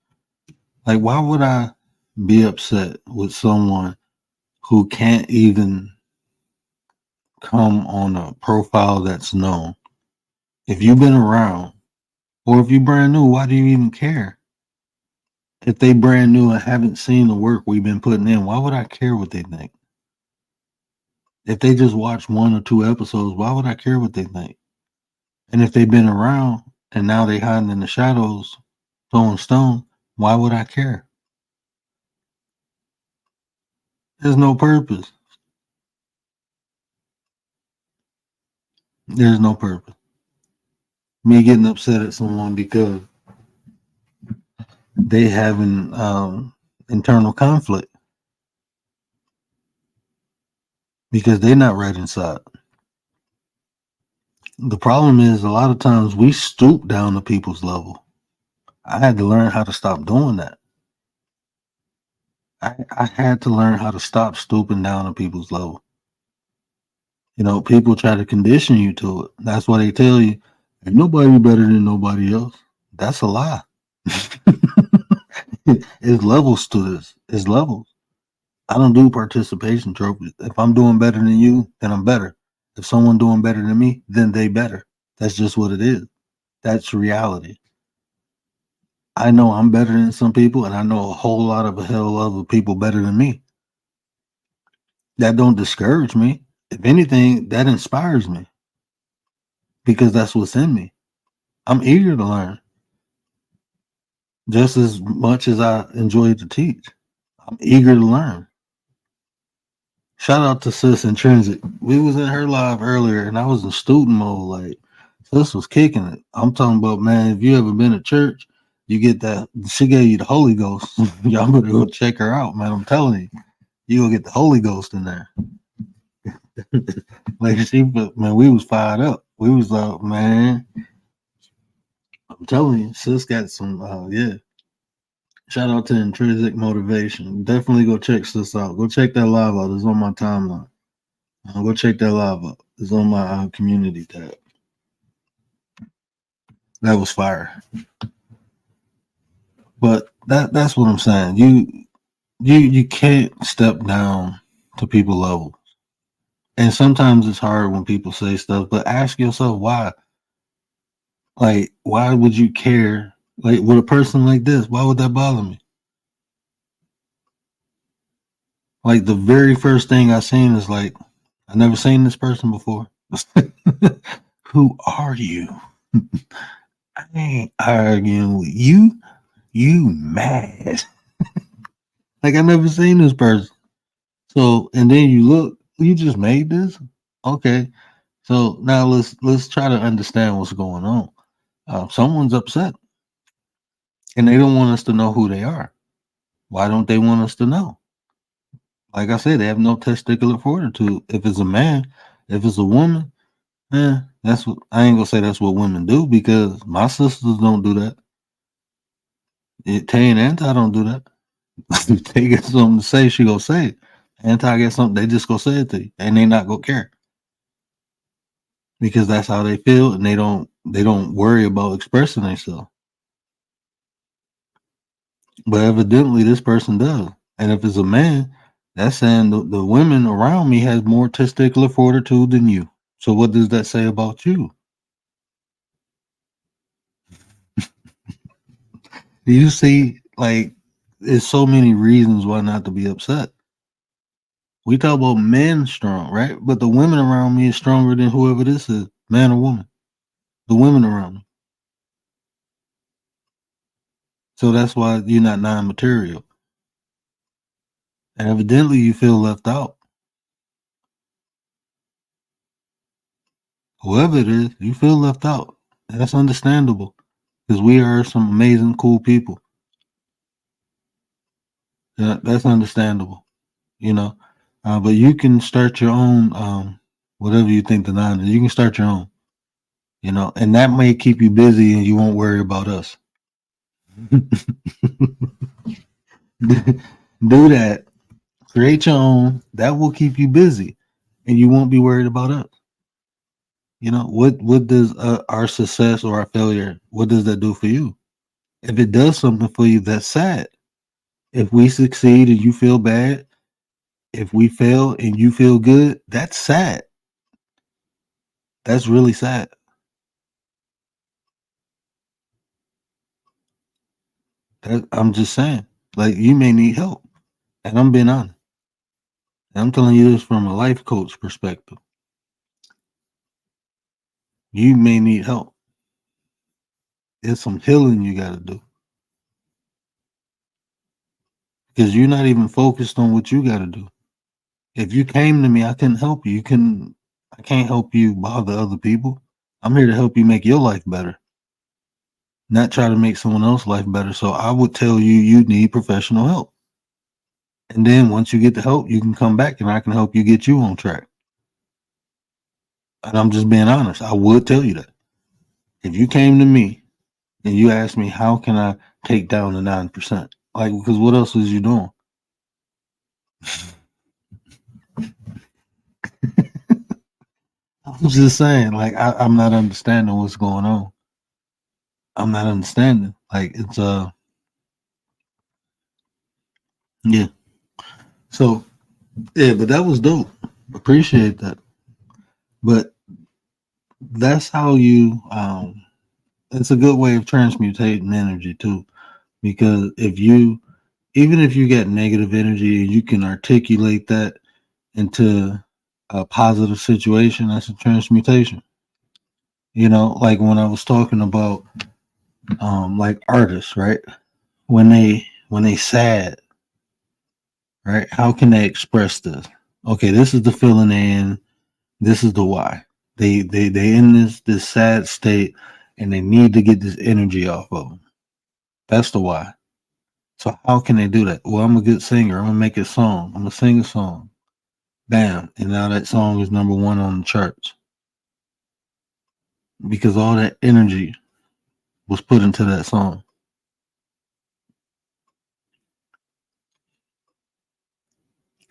like why would I be upset with someone who can't even come on a profile that's known? If you've been around, or if you're brand new, why do you even care? If they brand new and haven't seen the work we've been putting in, why would I care what they think? If they just watch 1 or 2 episodes, why would I care what they think? And if they've been around and now they hiding in the shadows, throwing stone, why would I care? There's no purpose. There's no purpose. Me getting upset at someone because they having internal conflict because they're not right inside. The problem is a lot of times we stoop down to people's level. I had to learn how to stop doing that. I had to learn how to stop stooping down to people's level. People try to condition you to it. That's why they tell you, ain't nobody better than nobody else. That's a lie. It's levels to this. It's levels. I don't do participation trophies. If I'm doing better than you, then I'm better. If someone doing better than me, then they better. That's just what it is. That's reality. I know I'm better than some people, and I know a whole lot of a hell of people better than me. That don't discourage me. If anything, that inspires me because that's what's in me. I'm eager to learn just as much as I enjoy to teach. I'm eager to learn. Shout out to Sis Intrinsic. We was in her live earlier, and I was in student mode. Like, Sis was kicking it. I'm talking about, man, if you ever been to church, you get that. She gave you the Holy Ghost. Y'all better go check her out, man. I'm telling you, you gonna get the Holy Ghost in there. Like man, we was fired up. We was like, man, I'm telling you, Sis got some. Yeah. Shout out to Intrinsic Motivation. Definitely go check Sis out. Go check that live out. It's on my timeline. Go check that live out. It's on my community tab. That was fire. But that's what I'm saying. You can't step down to people level. And sometimes it's hard when people say stuff, but ask yourself why. Like, why would you care? Like, with a person like this, why would that bother me? Like, the very first thing I seen is like, I never seen this person before. Who are you? I ain't arguing with you. You mad. Like, I never seen this person. So, and then you look, you just made this? Okay. So now let's try to understand what's going on. Someone's upset and they don't want us to know who they are. Why don't they want us to know? Like I said, they have no testicular fortitude. If it's a man, if it's a woman, that's what I ain't gonna say that's what women do, because my sisters don't do that. Tay and Anti don't do that. If they get something to say, she gonna say it. Anti get something, they just gonna say it to you, and they not gonna care, because that's how they feel, and they don't worry about expressing themselves. But evidently, this person does, and if it's a man, that's saying the women around me has more testicular fortitude than you. So what does that say about you? Do you see, like, there's so many reasons why not to be upset. We talk about men strong, right? But the women around me is stronger than whoever this is, man or woman. The women around me. So that's why you're not non-material. And evidently you feel left out. Whoever it is, you feel left out. And that's understandable, because we are some amazing, cool people. Yeah, that's understandable, you know. But you can start your own, whatever you think the nine is. You can start your own, you know, and that may keep you busy and you won't worry about us. Do that. Create your own. That will keep you busy, and you won't be worried about us. You know, what does our success or our failure, what does that do for you? If it does something for you, that's sad. If we succeed and you feel bad, if we fail and you feel good, that's sad. That's really sad. I'm just saying, like, you may need help, and I'm being honest. And I'm telling you this from a life coach perspective. You may need help. There's some healing you got to do, because you're not even focused on what you got to do. If you came to me, I couldn't help you. I can't help you bother other people. I'm here to help you make your life better, not try to make someone else's life better. So I would tell you, you need professional help. And then once you get the help, you can come back and I can help you get you on track. And I'm just being honest. I would tell you that. If you came to me and you asked me, how can I take down the 9%? Like, because what else is you doing? I'm just saying, like, I'm not understanding what's going on. I'm not understanding. Like, it's yeah. So yeah, but that was dope. Appreciate that. But that's how you it's a good way of transmutating energy too. Because even if you get negative energy and you can articulate that into a positive situation, that's a transmutation. You know, like when I was talking about like artists, right? When they sad, right? How can they express this? Okay, this is the feeling they in. This is the why. They in this sad state, and they need to get this energy off of them. That's the why. So how can they do that? Well, I'm a good singer. I'm gonna make a song. I'm gonna sing a song. Bam, and now that song is number one on the charts because all that energy was put into that song.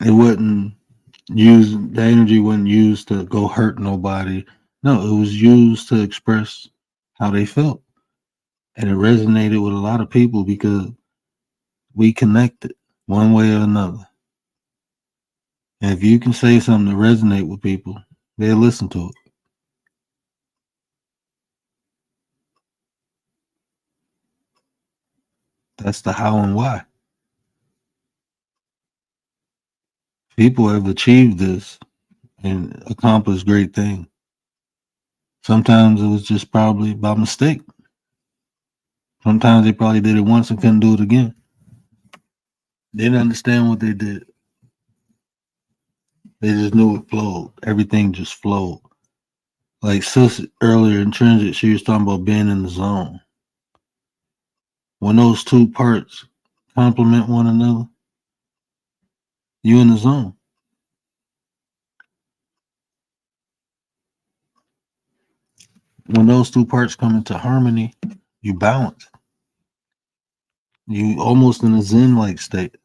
It wasn't used. The energy wasn't used to go hurt nobody. No, it was used to express how they felt, and it resonated with a lot of people because we connected one way or another. And if you can say something to resonate with people, they'll listen to it. That's the how and why. People have achieved this and accomplished great things. Sometimes it was just probably by mistake. Sometimes they probably did it once and couldn't do it again. They didn't understand what they did. They just knew it flowed. Everything just flowed. Like Sis earlier in Transit, she was talking about being in the zone. When those two parts complement one another, you in the zone. When those two parts come into harmony, you balance. You almost in a zen-like state.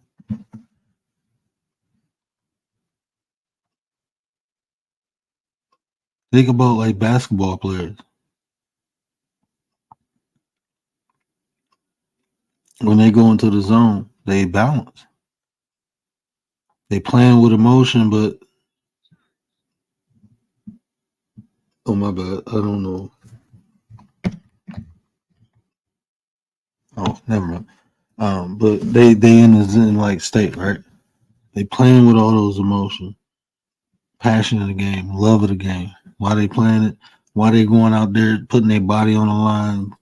Think about like basketball players. When they go into the zone, they balance. They playing with emotion, but oh my bad, I don't know. Oh, never mind. But they in a zen like state, right? They playing with all those emotions, passion of the game, love of the game. Why they playing it? Why they going out there putting their body on the line?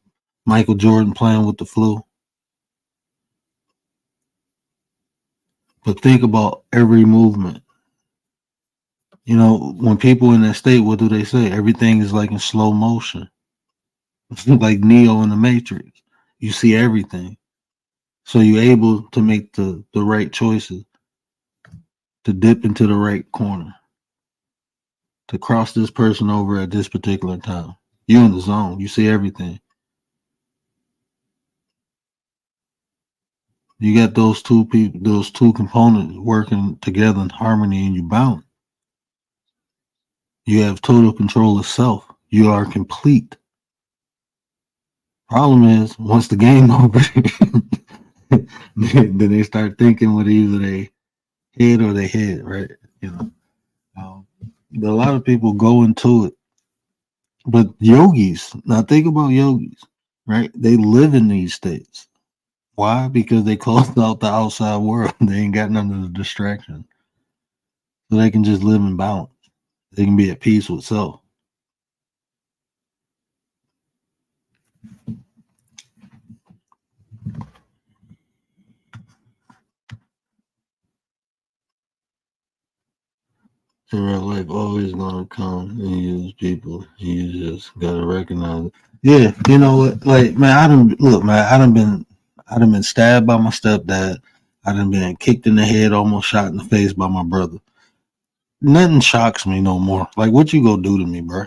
Michael Jordan playing with the flu. But think about every movement. You know, when people in that state, what do they say? Everything is like in slow motion, like Neo in the Matrix. You see everything, so you're able to make the right choices, to dip into the right corner, to cross this person over at this particular time. You're in the zone. You see everything. You got those two people, those two components working together in harmony, and you balance. You have total control of self. You are complete. Problem is, once the game over, then they start thinking with either they head or they head, right? You know, um, a lot of people go into it, but yogis. Now think about yogis, right? They live in these states. Why? Because they closed out the outside world. They ain't got none of the distractions, so they can just live in balance. They can be at peace with self. In real life, always gonna come and use people. You just gotta recognize it. Yeah, you know what? Like, man, I done been stabbed by my stepdad. I done been kicked in the head, almost shot in the face by my brother. Nothing shocks me no more. Like, what you gonna do to me, bro?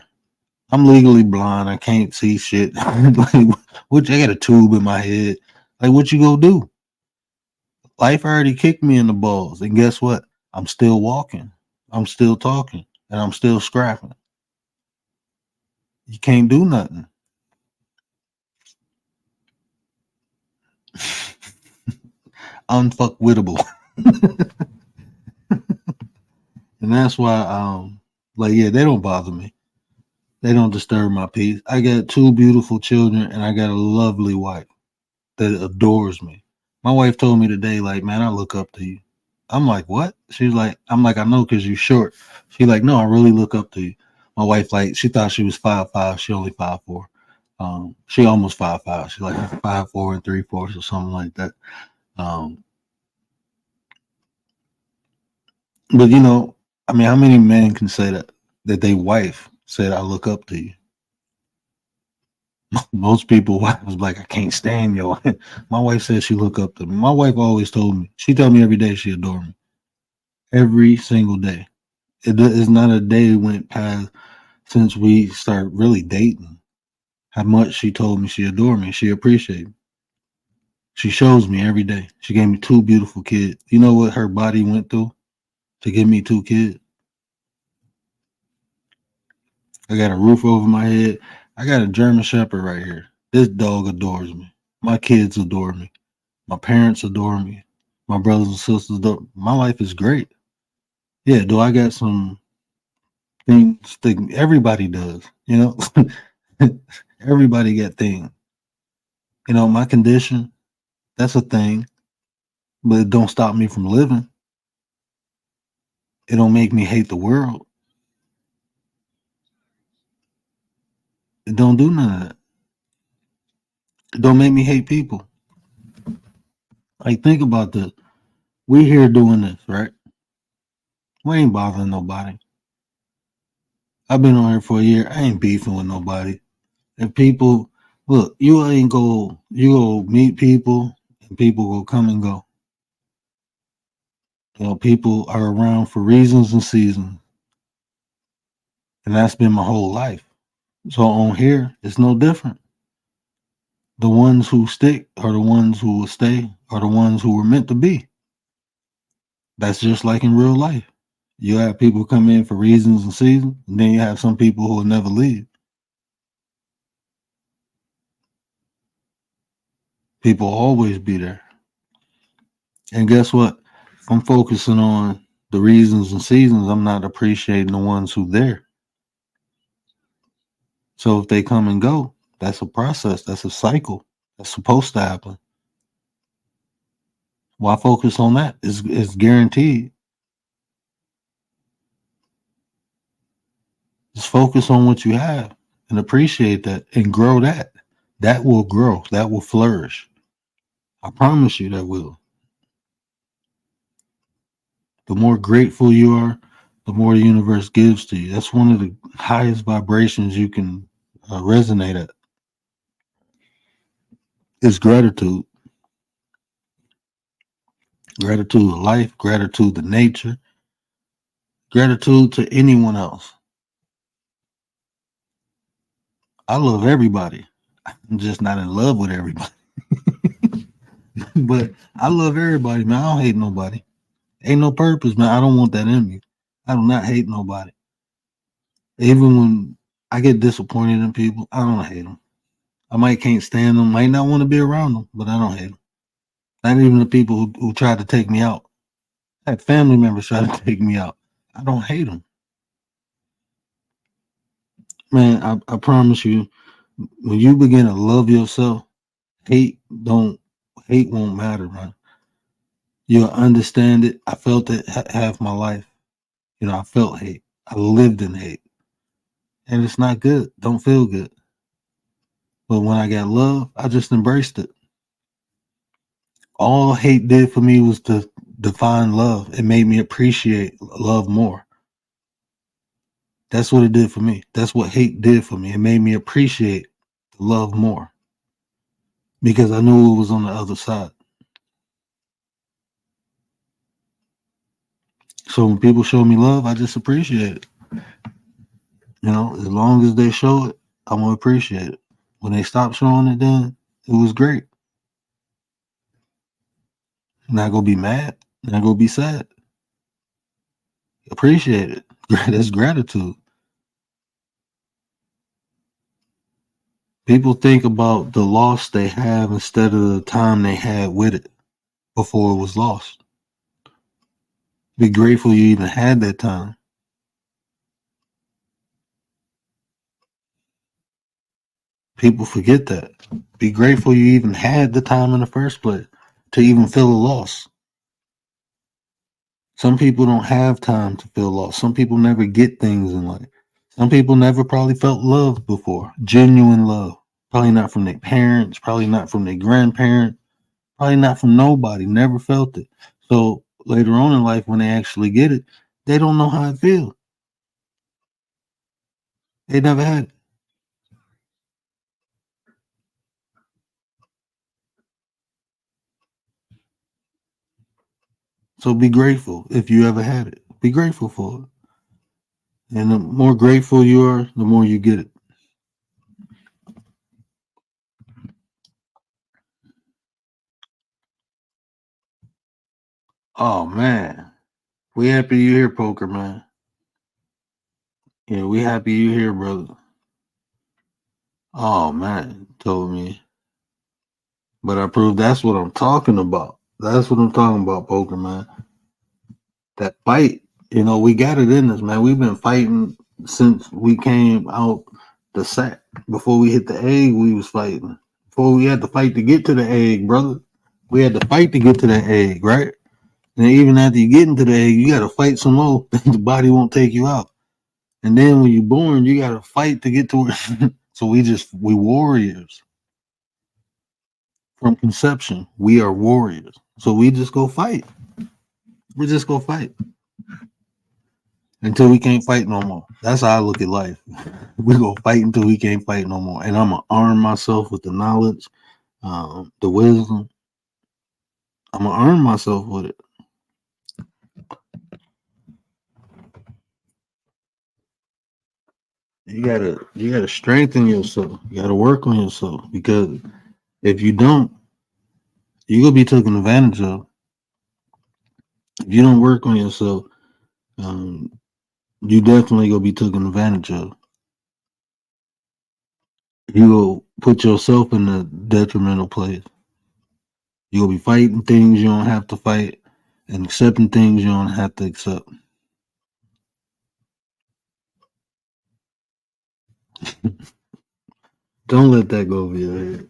I'm legally blind. I can't see shit. Like, what? I got a tube in my head. Like, what you gonna do? Life already kicked me in the balls, and guess what? I'm still walking. I'm still talking, and I'm still scrapping. You can't do nothing. Unfuckwittable. And that's why like yeah, they don't bother me. They don't disturb my peace. I got two beautiful children and I got a lovely wife that adores me. My wife told me today, like, man, I look up to you. I'm like, what? She's like, I'm like, I know because you're short. She's like, no, I really look up to you. My wife, like, she thought she was 5'5". She only 5'4". She almost 5'5". She like 5'4" and 3/4 or something like that. But I mean, how many men can say that they wife said, "I look up to you"? Most people, wife was like, "I can't stand you." My wife said she look up to me. My wife always told me. She told me every day she adored me. Every single day. It is not a day went past since we started really dating. How much she told me she adored me. She appreciated me. She shows me every day. She gave me 2 beautiful kids. You know what her body went through to give me 2 kids? I got a roof over my head. I got a German Shepherd right here. This dog adores me. My kids adore me. My parents adore me. My brothers and sisters adore me. My life is great. Yeah, do I got some things that everybody does, Everybody got things. My condition, that's a thing, but it don't stop me from living. It don't make me hate the world. It don't do none of that. It don't make me hate people. Like, think about this. We here doing this, right? We ain't bothering nobody. I've been on here for a year. I ain't beefing with nobody. If people look, you go meet people and people will come and go. People are around for reasons and seasons. And that's been my whole life. So on here, it's no different. The ones who stick are the ones who will stay, are the ones who were meant to be. That's just like in real life. You have people come in for reasons and seasons, and then you have some people who will never leave. People will always be there. And guess what? If I'm focusing on the reasons and seasons, I'm not appreciating the ones who there. So if they come and go, that's a process. That's a cycle. That's supposed to happen. Why focus on that? It's guaranteed. Just focus on what you have and appreciate that and grow that. That will grow. That will flourish. I promise you that will. The more grateful you are, the more the universe gives to you. That's one of the highest vibrations you can resonate at. It's gratitude. Gratitude to life, gratitude to nature, gratitude to anyone else. I love everybody. I'm just not in love with everybody. But I love everybody, man. I don't hate nobody. Ain't no purpose, man. I don't want that in me. I do not hate nobody. Even when I get disappointed in people, I don't hate them. I might can't stand them, might not want to be around them, but I don't hate them. Not even the people who tried to take me out. I had family members try to take me out. I don't hate them. Man, I promise you, when you begin to love yourself, hate won't matter, man. You'll understand it. I felt it half my life. I felt hate. I lived in hate. And it's not good. Don't feel good. But when I got love, I just embraced it. All hate did for me was to define love. It made me appreciate love more. That's what it did for me. That's what hate did for me. It made me appreciate love more because I knew it was on the other side. So when people show me love, I just appreciate it. As long as they show it, I'm going to appreciate it. When they stop showing it, then it was great. Not going to be mad. Not going to be sad. Appreciate it. That's gratitude. People think about the loss they have instead of the time they had with it before it was lost. Be grateful you even had that time. People forget that. Be grateful you even had the time in the first place to even feel a loss. Some people don't have time to feel lost. Some people never get things in life. Some people never probably felt love before, genuine love. Probably not from their parents, probably not from their grandparents, probably not from nobody, never felt it. So later on in life, when they actually get it, they don't know how it feels. They never had it. So be grateful if you ever had it. Be grateful for it. And the more grateful you are, the more you get it. Oh man. We happy you here, poker man. Yeah, we happy you here, brother. Oh man, told me. But I proved that's what I'm talking about. That's what I'm talking about, poker man. That fight. We got it in us, man. We've been fighting since we came out the sack. Before we hit the egg, we was fighting. Before we had to fight to get to the egg, brother. We had to fight to get to the egg, right? And even after you get into the egg, you gotta fight some more. The body won't take you out. And then when you're born, you gotta fight to get to it. So we warriors from conception. We are warriors. So we just go fight. We just go fight until we can't fight no more. That's how I look at life. We go fight until we can't fight no more. And I'm gonna arm myself with the knowledge, the wisdom. I'm gonna arm myself with it. You gotta strengthen yourself. You gotta work on yourself because if you don't, you're gonna be taken advantage of. If you don't work on yourself, um, you definitely gonna be taken advantage of. You go put yourself in a detrimental place. You gonna be fighting things you don't have to fight and accepting things you don't have to accept. Don't let that go over your head.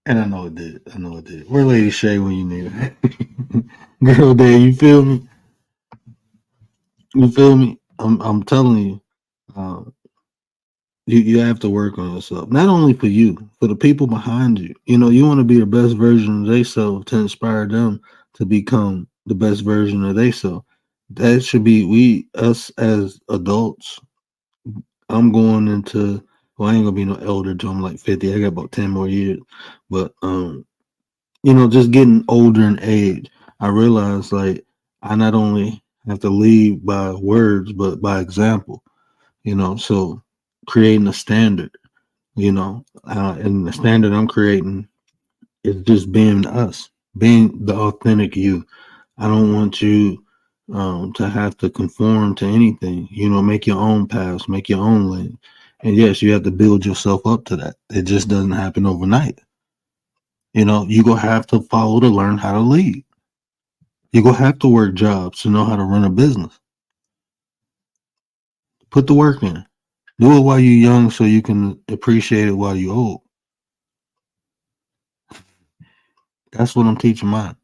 And I know it did. I know it did. Where Lady Shay when you need her? Girl day, you feel me? You feel me? I'm telling you, uh, you have to work on yourself. Not only for you, for the people behind you. You want to be the best version of themselves to inspire them to become the best version of themselves. That should be us as adults. I'm going into well, I ain't gonna be no elder till I'm like 50. I got about 10 more years. But just getting older in age, I realized like I not only have to lead by words but by example. So creating a standard, and the standard I'm creating is just being us, being the authentic you. I don't want you to have to conform to anything. Make your own paths, make your own lane. And yes, you have to build yourself up to that. It just doesn't happen overnight. You gonna have to follow to learn how to lead. You gonna have to work jobs to know how to run a business. Put the work in. Do it while you're young so you can appreciate it while you're old. That's what I'm teaching mine.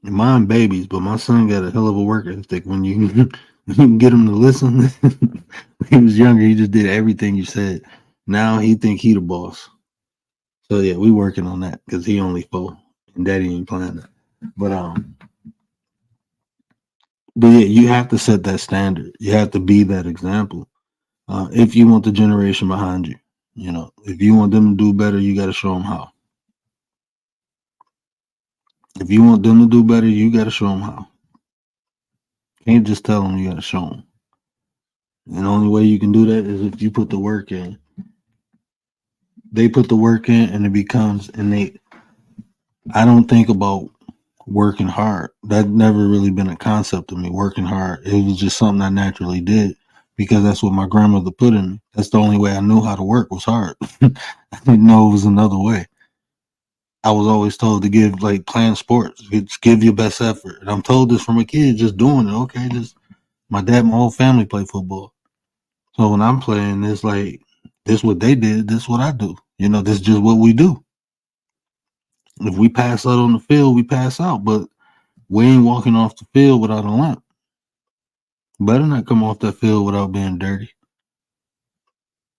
And mine babies, but my son got a hell of a work ethic. When you you can get him to listen. When he was younger, he just did everything you said. Now he think he the boss. So yeah, we working on that because he only 4 and daddy ain't playing that. But yeah, you have to set that standard. You have to be that example. If you want the generation behind you, if you want them to do better, you got to show them how. If you want them to do better, you got to show them how. Can't just tell them, you got to show them. And the only way you can do that is if you put the work in. They put the work in and it becomes innate. I don't think about working hard. That never really been a concept of me, working hard. It was just something I naturally did because that's what my grandmother put in me. That's the only way I knew how to work was hard. I didn't know it was another way. I was always told to playing sports, just give your best effort. And I'm told this from a kid, just doing it. Okay, my dad, my whole family played football. So when I'm playing, it's like, this what they did, this what I do. This is just what we do. If we pass out on the field, we pass out, but we ain't walking off the field without a limp. Better not come off that field without being dirty.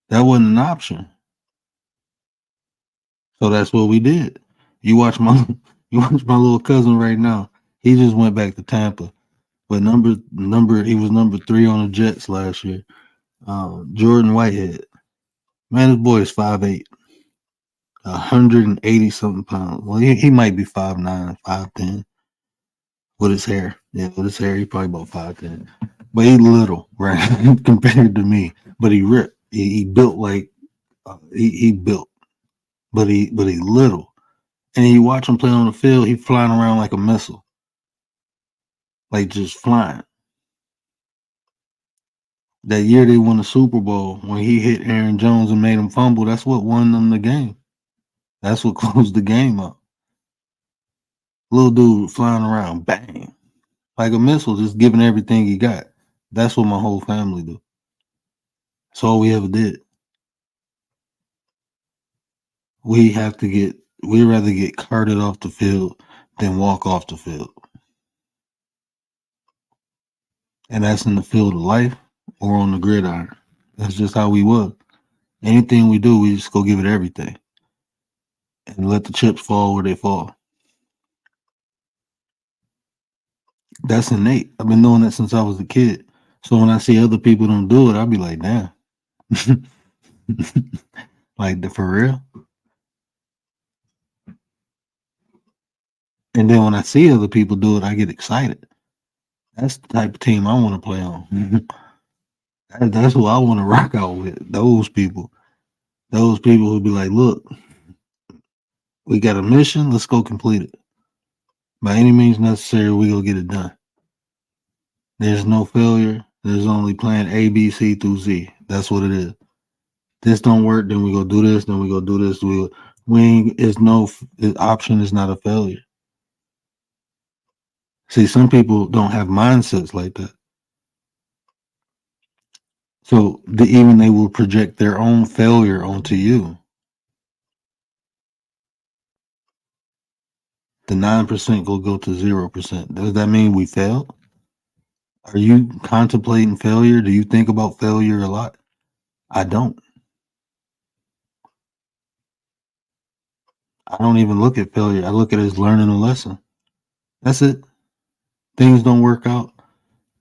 That wasn't an option. So that's what we did. You watch my you watch my little cousin right now. He just went back to Tampa. But he was number 3 on the Jets last year. Jordan Whitehead. Man, this boy is 5'8", 180 something pounds. Well, he might be 5'9", 5'10". With his hair. Yeah, with his hair, he probably about 5'10". But he little, right? Compared to me. But he ripped. He built like he built. But he little. And you watch him play on the field, he flying around like a missile. Like just flying. That year they won the Super Bowl when he hit Aaron Jones and made him fumble, that's what won them the game. That's what closed the game up. Little dude flying around, bang. Like a missile, just giving everything he got. That's what my whole family do. That's all we ever did. We'd rather get carted off the field than walk off the field. And that's in the field of life or on the gridiron. That's just how we was. Anything we do, we just go give it everything. And let the chips fall where they fall. That's innate. I've been doing that since I was a kid. So when I see other people don't do it, I'll be like, damn. Like, for real? And then when I see other people do it, I get excited. That's the type of team I want to play on. That's who I want to rock out with. Those people. Those people who be like, look, we got a mission. Let's go complete it. By any means necessary, we go get it done. There's no failure. There's only plan A, B, C through Z. That's what it is. This don't work, then we go do this, then we go do this. The option is not a failure. See, some people don't have mindsets like that. So even they will project their own failure onto you. The 9% will go to 0%. Does that mean we failed? Are you contemplating failure? Do you think about failure a lot? I don't. I don't even look at failure. I look at it as learning a lesson. That's it. Things don't work out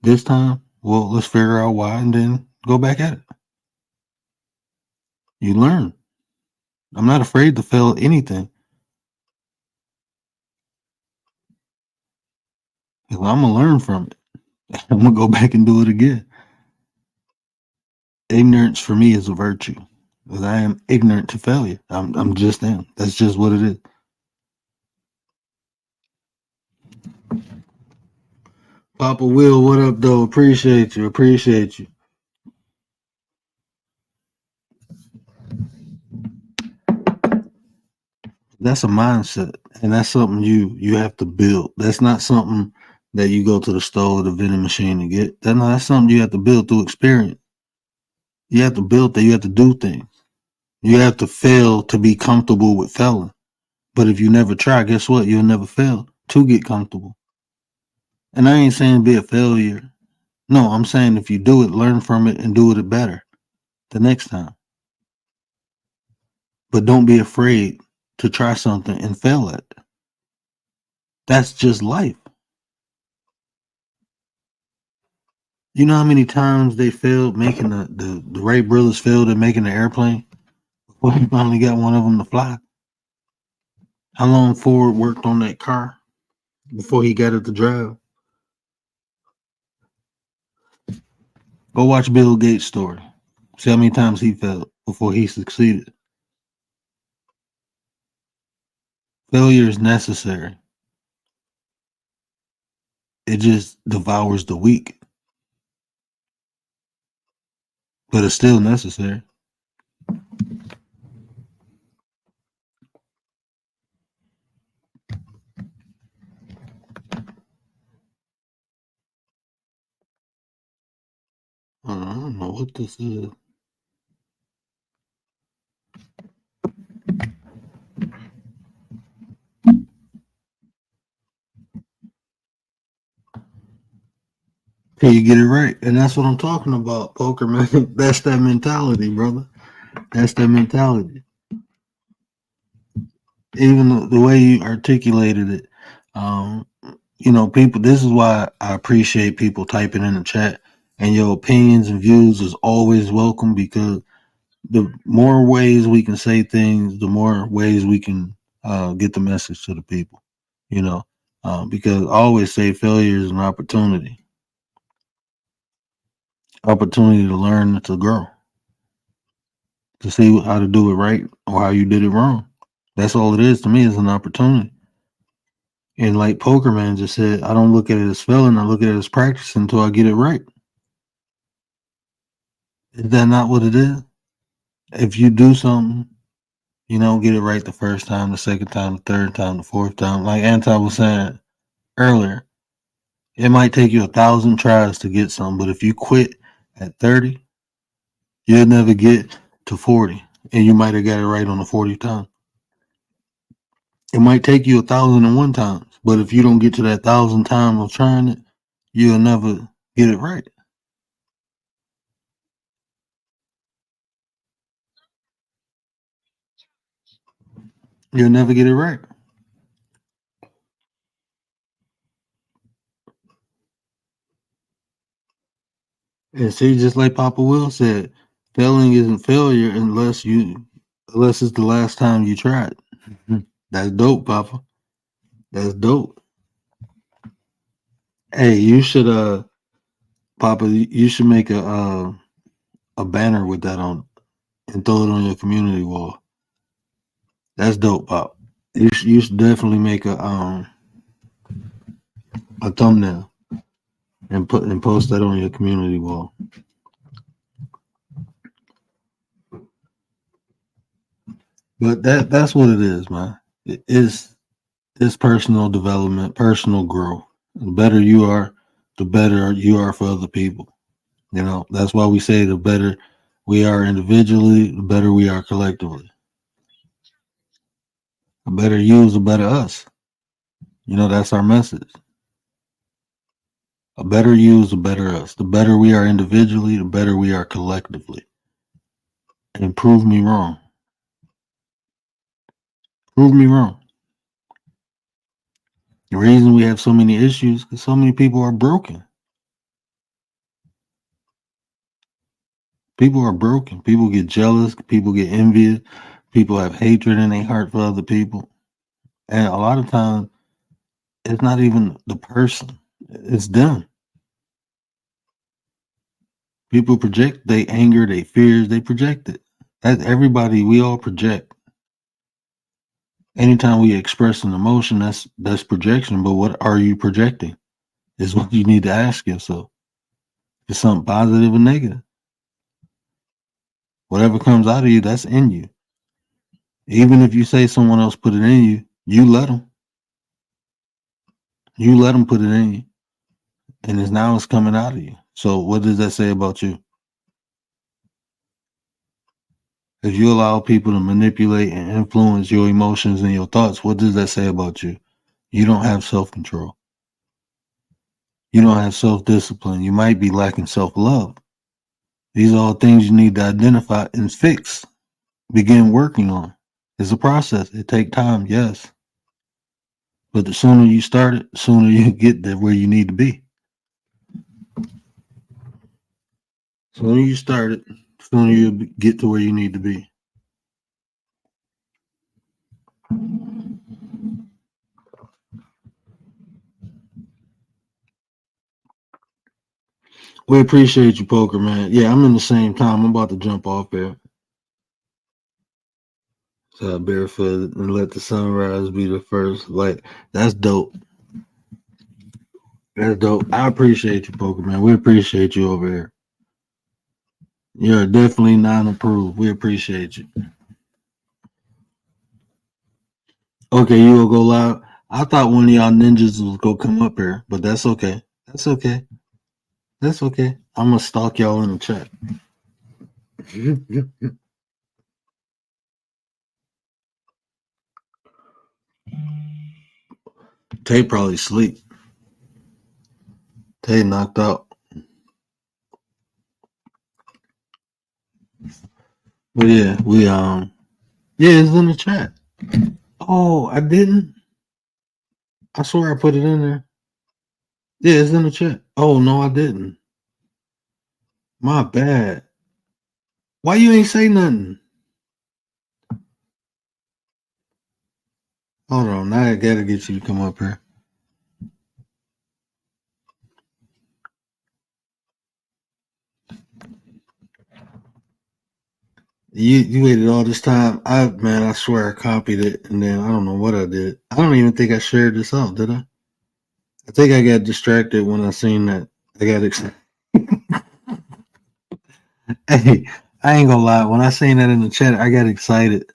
this time. Well, let's figure out why and then go back at it. You learn. I'm not afraid to fail at anything. I'm going to learn from it. I'm going to go back and do it again. Ignorance for me is a virtue. Because I am ignorant to failure. I'm just am. That's just what it is. Papa Will, what up, though? Appreciate you. That's a mindset, and that's something you have to build. That's not something that you go to the store or the vending machine to get. That's something you have to build through experience. You have to build that. You have to do things. You have to fail to be comfortable with failing. But if you never try, guess what? You'll never fail to get comfortable. And I ain't saying be a failure. No, I'm saying if you do it, learn from it and do it better the next time. But don't be afraid to try something and fail at it. That's just life. You know how many times they failed making the Wright brothers failed at making the airplane before he finally got one of them to fly? How long Ford worked on that car before he got it to drive? Go watch Bill Gates' story. See how many times he failed before he succeeded. Failure is necessary. It just devours the weak. But it's still necessary. I don't know what this is. till you get it right. And that's what I'm talking about, poker man. That's that mentality, brother. That's that mentality. Even the way you articulated it, um, people. This is why I appreciate people typing in the chat, and your opinions and views is always welcome, because the more ways we can say things, the more ways we can get the message to the people. Because I always say failure is an opportunity to learn, to grow, to see how to do it right or how you did it wrong. That's all it is to me, is an opportunity. And like Poker Man just said, I don't look at it as failing, I look at it as practice until I get it right. Is that not what it is? If you do something, you don't get it right the first time, the second time, the third time, the fourth time. Like Anti was saying earlier, it might take you 1,000 tries to get something, but if you quit at 30, you'll never get to 40, and you might have got it right on the 40th time. It might take you 1,001 times, but if you don't get to that 1,000 time of trying it, you'll never get it right. You'll never get it right. And see, just like Papa Will said, failing isn't failure unless it's the last time you tried. That's dope, Papa. That's dope. Hey, you should Papa, you should make a banner with that on and throw it on your community wall. That's dope, Pop. You should definitely make a thumbnail and post that on your community wall. But that's what it is, man. It's personal development, personal growth. The better you are, the better you are for other people. That's why we say the better we are individually, the better we are collectively. The better you is the better us. That's our message. A better you is a better us. The better we are individually, the better we are collectively. And prove me wrong. Prove me wrong. The reason we have so many issues is because so many people are broken. People are broken. People get jealous. People get envious. People have hatred in their heart for other people. And a lot of times, it's not even the person. It's them. People project their anger, their fears. They project it. That's everybody. We all project. Anytime we express an emotion, that's projection. But what are you projecting? Is what you need to ask yourself. Is something positive or negative? Whatever comes out of you, that's in you. Even if you say someone else put it in you, you let them. You let them put it in you, and it's coming out of you. So what does that say about you? If you allow people to manipulate and influence your emotions and your thoughts, what does that say about you? You don't have self-control. You don't have self-discipline. You might be lacking self-love. These are all things you need to identify and fix. Begin working on. It's a process. It takes time, yes. But the sooner you start it, the sooner you get there where you need to be. The sooner you start it, the sooner you get to where you need to be. We appreciate you, Poker, man. Yeah, I'm in the same time. I'm about to jump off there. So barefoot and let the sunrise be the first light. That's dope. That's dope. I appreciate you, Poker, man. We appreciate you over here. You're definitely non-approved. We appreciate you. Okay, you will go live. I thought one of y'all ninjas was gonna come up here, but that's okay. That's okay. That's okay. I'm gonna stalk y'all in the chat. Tay probably sleep. Tay knocked out. But yeah, yeah, it's in the chat. Oh, I didn't. I swear I put it in there. Yeah, it's in the chat. Oh no, I didn't. My bad. Why you ain't say nothing? Hold on, now I gotta get you to come up here. You waited all this time. I swear I copied it and then I don't know what I did. I don't even think I shared this out, did I? I think I got distracted when I seen that. I got excited. Hey, I ain't gonna lie. When I seen that in the chat, I got excited.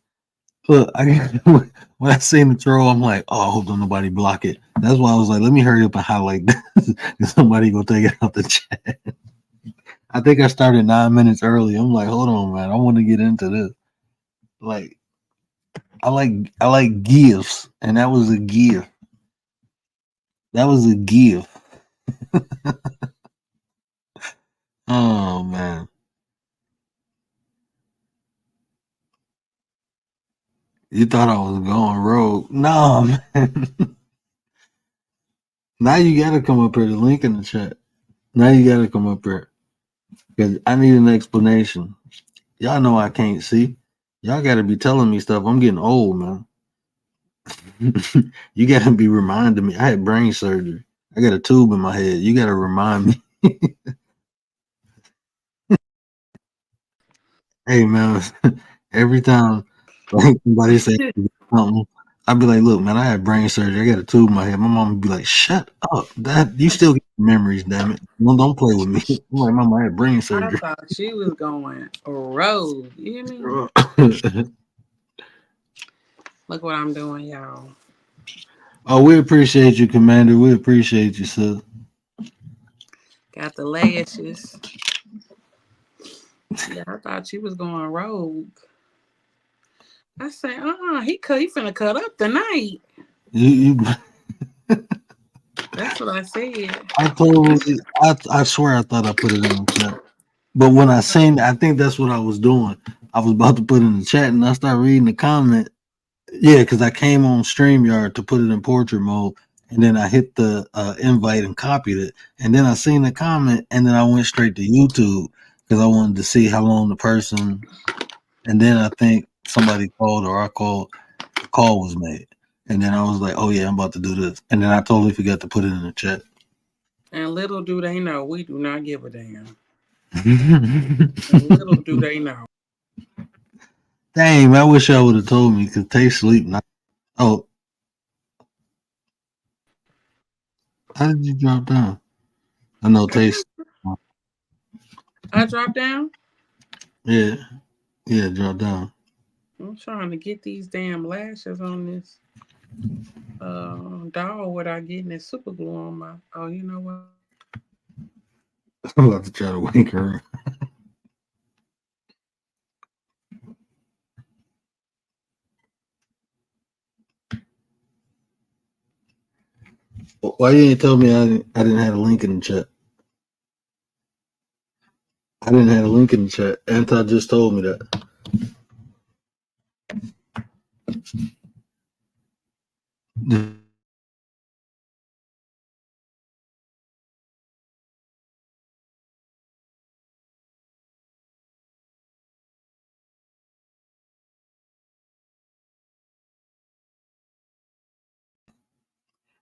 Look, when I seen the troll, I'm like, oh, I hope don't nobody block it. That's why I was like, let me hurry up and highlight this. Somebody gonna take it out the chat. I think I started 9 minutes early. I'm like, hold on, man. I want to get into this. Like, I like gifts, and that was a gift. That was a gift. Oh man, you thought I was going rogue? No, man. Now you gotta come up here. The link in the chat. Now you gotta come up here because I need an explanation. Y'all know I can't see. Y'all gotta be telling me stuff. I'm getting old, man. You gotta be reminding me. I had brain surgery. I got a tube in my head. You gotta remind me. Hey man, every time like somebody say something, I'd be like, "Look, man, I had brain surgery. I got a tube in my head." My mom would be like, "Shut up! That you still get memories, damn it! Don't play with me." I'm like, "Mama, I had brain I surgery." thought she was going rogue. You hear me? Look what I'm doing, y'all. Oh, we appreciate you, Commander. We appreciate you, sir. Got the lashes. Yeah, I thought she was going rogue. I said, he finna cut up tonight. You That's what I said. I swear I thought I put it in the chat. But when I seen, I think that's what I was doing. I was about to put it in the chat, and I started reading the comment. Yeah, because I came on StreamYard to put it in portrait mode, and then I hit the invite and copied it, and then I seen the comment, and then I went straight to YouTube because I wanted to see how long the person. And then I think somebody called or I called. The call was made, and then I was like, "Oh yeah, I'm about to do this," and then I totally forgot to put it in the chat. And little do they know, we do not give a damn. And little do they know. Dang, man, I wish I would have told me because Tay sleep now. Oh, how did you drop down? I know Tay. I dropped down. Yeah, yeah, drop down. I'm trying to get these damn lashes on this doll without getting this super glue on my. Oh, you know what? I'm about to try to wake her. Why you ain't tell me I didn't have a link in the chat? I didn't have a link in the chat. Anti just told me that.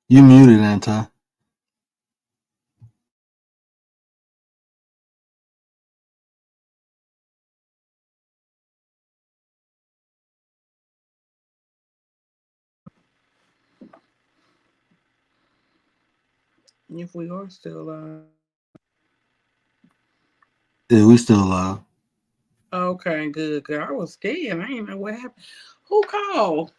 You muted, Anti. If we are still Yeah, we still alive. okay, good. Good. I was scared. I didn't know what happened. Who called?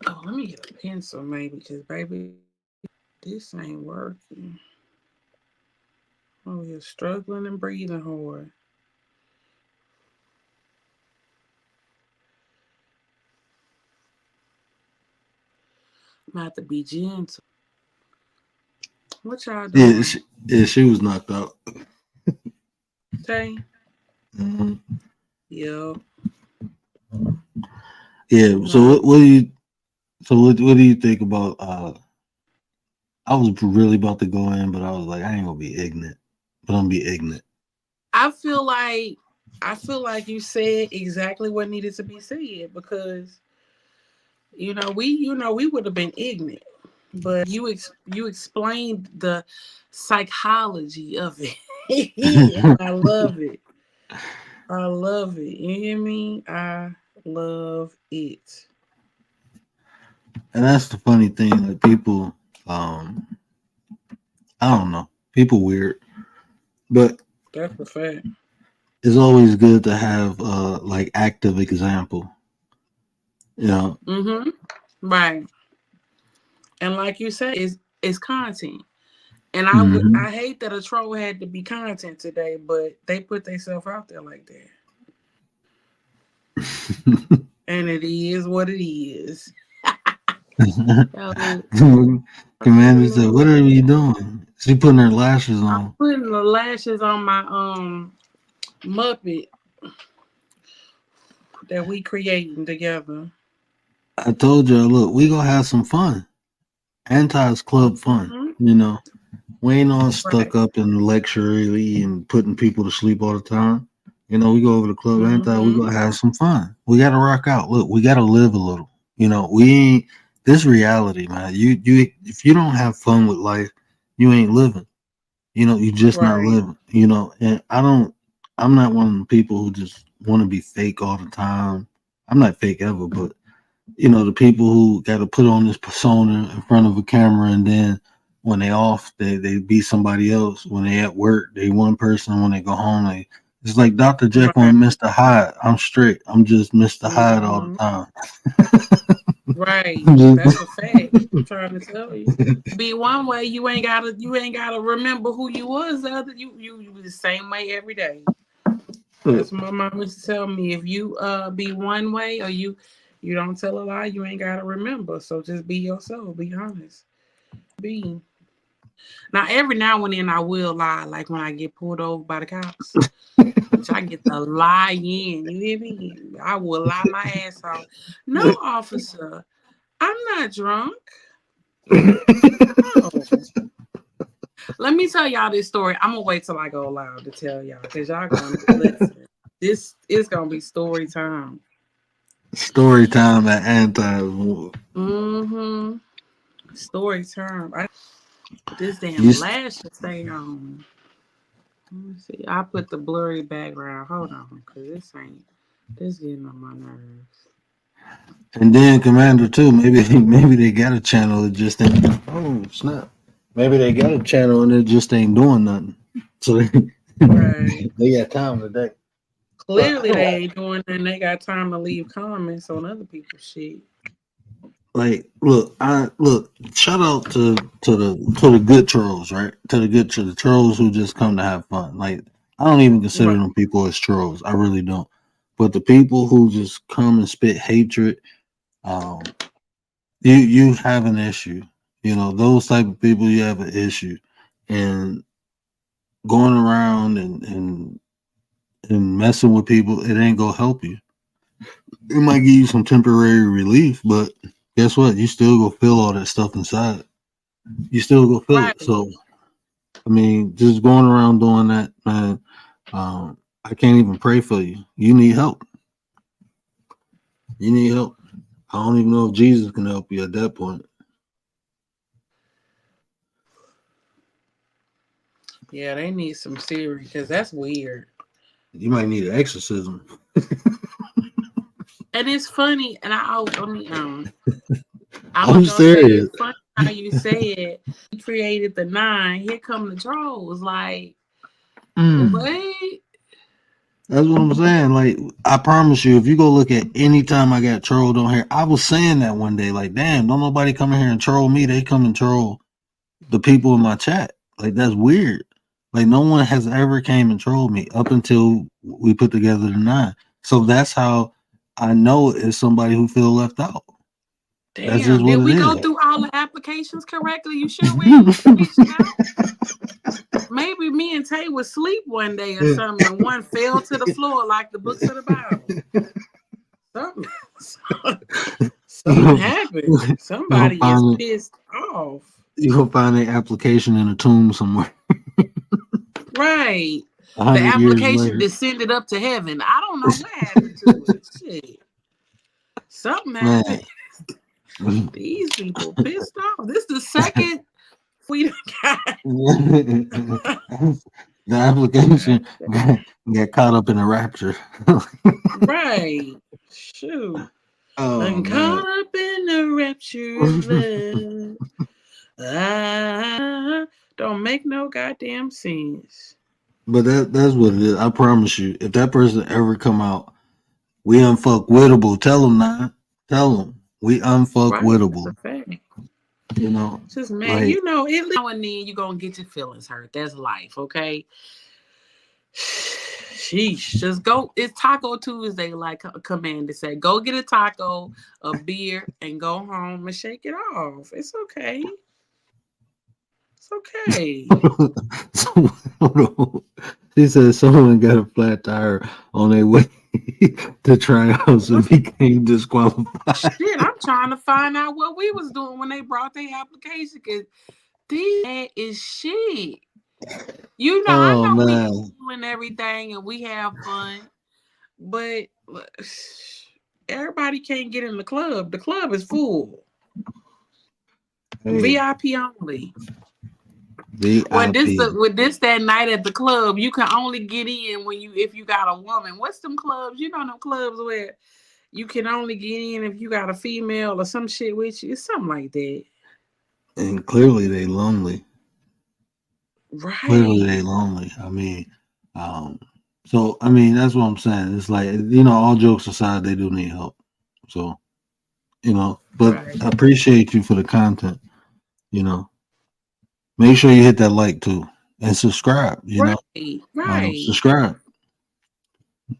Oh, let me get a pencil, maybe, because baby, this ain't working. Oh, you're struggling and breathing hard. I'm gonna have to be gentle. What y'all Yeah, doing? she was knocked out. Okay. Mhm. Yep. Yeah. So No. what do you? So what do you think about? I was really about to go in, but I was like, I ain't gonna be ignorant. But I'm gonna be ignorant. I feel like you said exactly what needed to be said because we would have been ignorant, but you explained the psychology of it. And I love it. I love it. You hear me? I love it. And that's the funny thing. Like people, I don't know, people weird, but That's a fact. it's always good to have like active example. You know. Mm-hmm. Right. And like you said, it's content. And Mhm. I hate that a troll had to be content today, but they put themselves out there like that. And it is what it is. So, Commander said, "What are you doing?" She putting her lashes I'm on. putting the lashes on my Muppet that we creating together. I told you, look, we gonna have some fun. Anti's club fun. Mm-hmm. You know, we ain't all Right. stuck up and lectury and putting people to sleep all the time. You know, we go over to Club Anti, we Mm-hmm. gonna have some fun. We gotta rock out. Look, we gotta live a little. You know, we ain't this reality, man. You if you don't have fun with life, you ain't living. You know, you just not Right. living. You know, and I'm not one of the people who just want to be fake all the time. I'm not fake ever, but you know, the people who got to put on this persona in front of a camera and then when they off, they be somebody else. When they at work, they one person. When they go home, it's like Dr. Jekyll Right. and Mr. Hyde. I'm straight. I'm just Mr. Hyde all the Mm-hmm. time. Right. I'm That's a just- fact. I'm trying to tell you. Be one way, you ain't gotta remember who you was. The other, you the same way every day. That's what my mom used to tell me. If you be one way or you don't tell a lie, you ain't gotta remember. So just be yourself. Be honest. Be now every now and then I will lie, like when I get pulled over by the cops, which I get to lie in. You hear me? I will lie my ass off. No, officer, I'm not drunk. No. Let me tell y'all this story. I'm gonna wait till I go loud to tell y'all because y'all gonna listen. This is gonna be story time. Story time at Anti. Mm-hmm. Story time. I this damn You, lash stay on. Let me see. I put the blurry background. Hold on, cause this getting on my nerves. and then Commander too. Maybe they got a channel that just ain't. Oh snap! Maybe they got a channel and it just ain't doing nothing. So Right. they got time today. But I Clearly don't they ain't doing nothing. They got time to leave comments on other people's shit. like look. I look. Shout out to the good trolls, right? To the trolls who just come to have fun. Like I don't even consider Right. them people as trolls. I really don't. But the people who just come and spit hatred, um, you have an issue. You know those type of people. You have an issue, and going around and messing with people, it ain't gonna help you. It might give you some temporary relief, but guess what? You still go feel all that stuff inside. You still go feel it. Right. So I mean, just going around doing that, man. I can't even pray for you. You need help. You need help. I don't even know if Jesus can help you at that point. Yeah, they need some serious because that's weird. You might need an exorcism. And it's funny, and I'm I'm gonna say serious. it's funny how you said you created the nine. Here come the trolls. Like, Mm. what? That's what I'm saying. Like, I promise you, if you go look at any time I got trolled on here, I was saying that one day, like, damn, don't nobody come in here and troll me. They come and troll the people in my chat. Like, that's weird. Like, no one has ever came and trolled me up until we put together the nine. So that's how I know it's somebody who feel left out. That's just Damn, what did it we go is. through all the applications correctly? You sure we ain't reached out? maybe me and Tay would sleep one day or something, and one fell to the floor like the books of the Bible. Something happened. Somebody is pissed off. You gonna find an application in a tomb somewhere. Right. The 100 years application later. descended up to heaven. I don't know what happened to it. Shit. Something happened. These people pissed off. This is the second we got. The application got caught up in a rapture. Right. Shoot. I'm Man. caught up in the rapture of love. Don't make no goddamn sense. But that's what it is. I promise you, if that person ever come out, we unfuckwittable. Tell them now. Tell them we unfuckwittable. Right, that's a fact. You know, just man, like, now and then you're gonna get your feelings hurt. That's life, okay? Sheesh, just go. It's Taco Tuesday, like Commander said. Go get a taco, a beer, and go home and shake it off. It's okay. It's okay. She said someone got a flat tire on their way to tryouts and became disqualified. Shit, I'm trying to find out what we was doing when they brought their application, because that is shit. You know, I know we doing everything and we have fun, but everybody can't get in the club. The club is full. VIP only. With this that night at the club, you can only get in if you got a woman. What's them clubs? You know them clubs where you can only get in if you got a female or some shit with you. It's something like that. And clearly they lonely. Right. Clearly they lonely. I mean, so I mean that's what I'm saying. It's like, you know, all jokes aside, they do need help. So, you know, but I appreciate you for the content. You know, make sure you hit that like too and subscribe. You know, subscribe.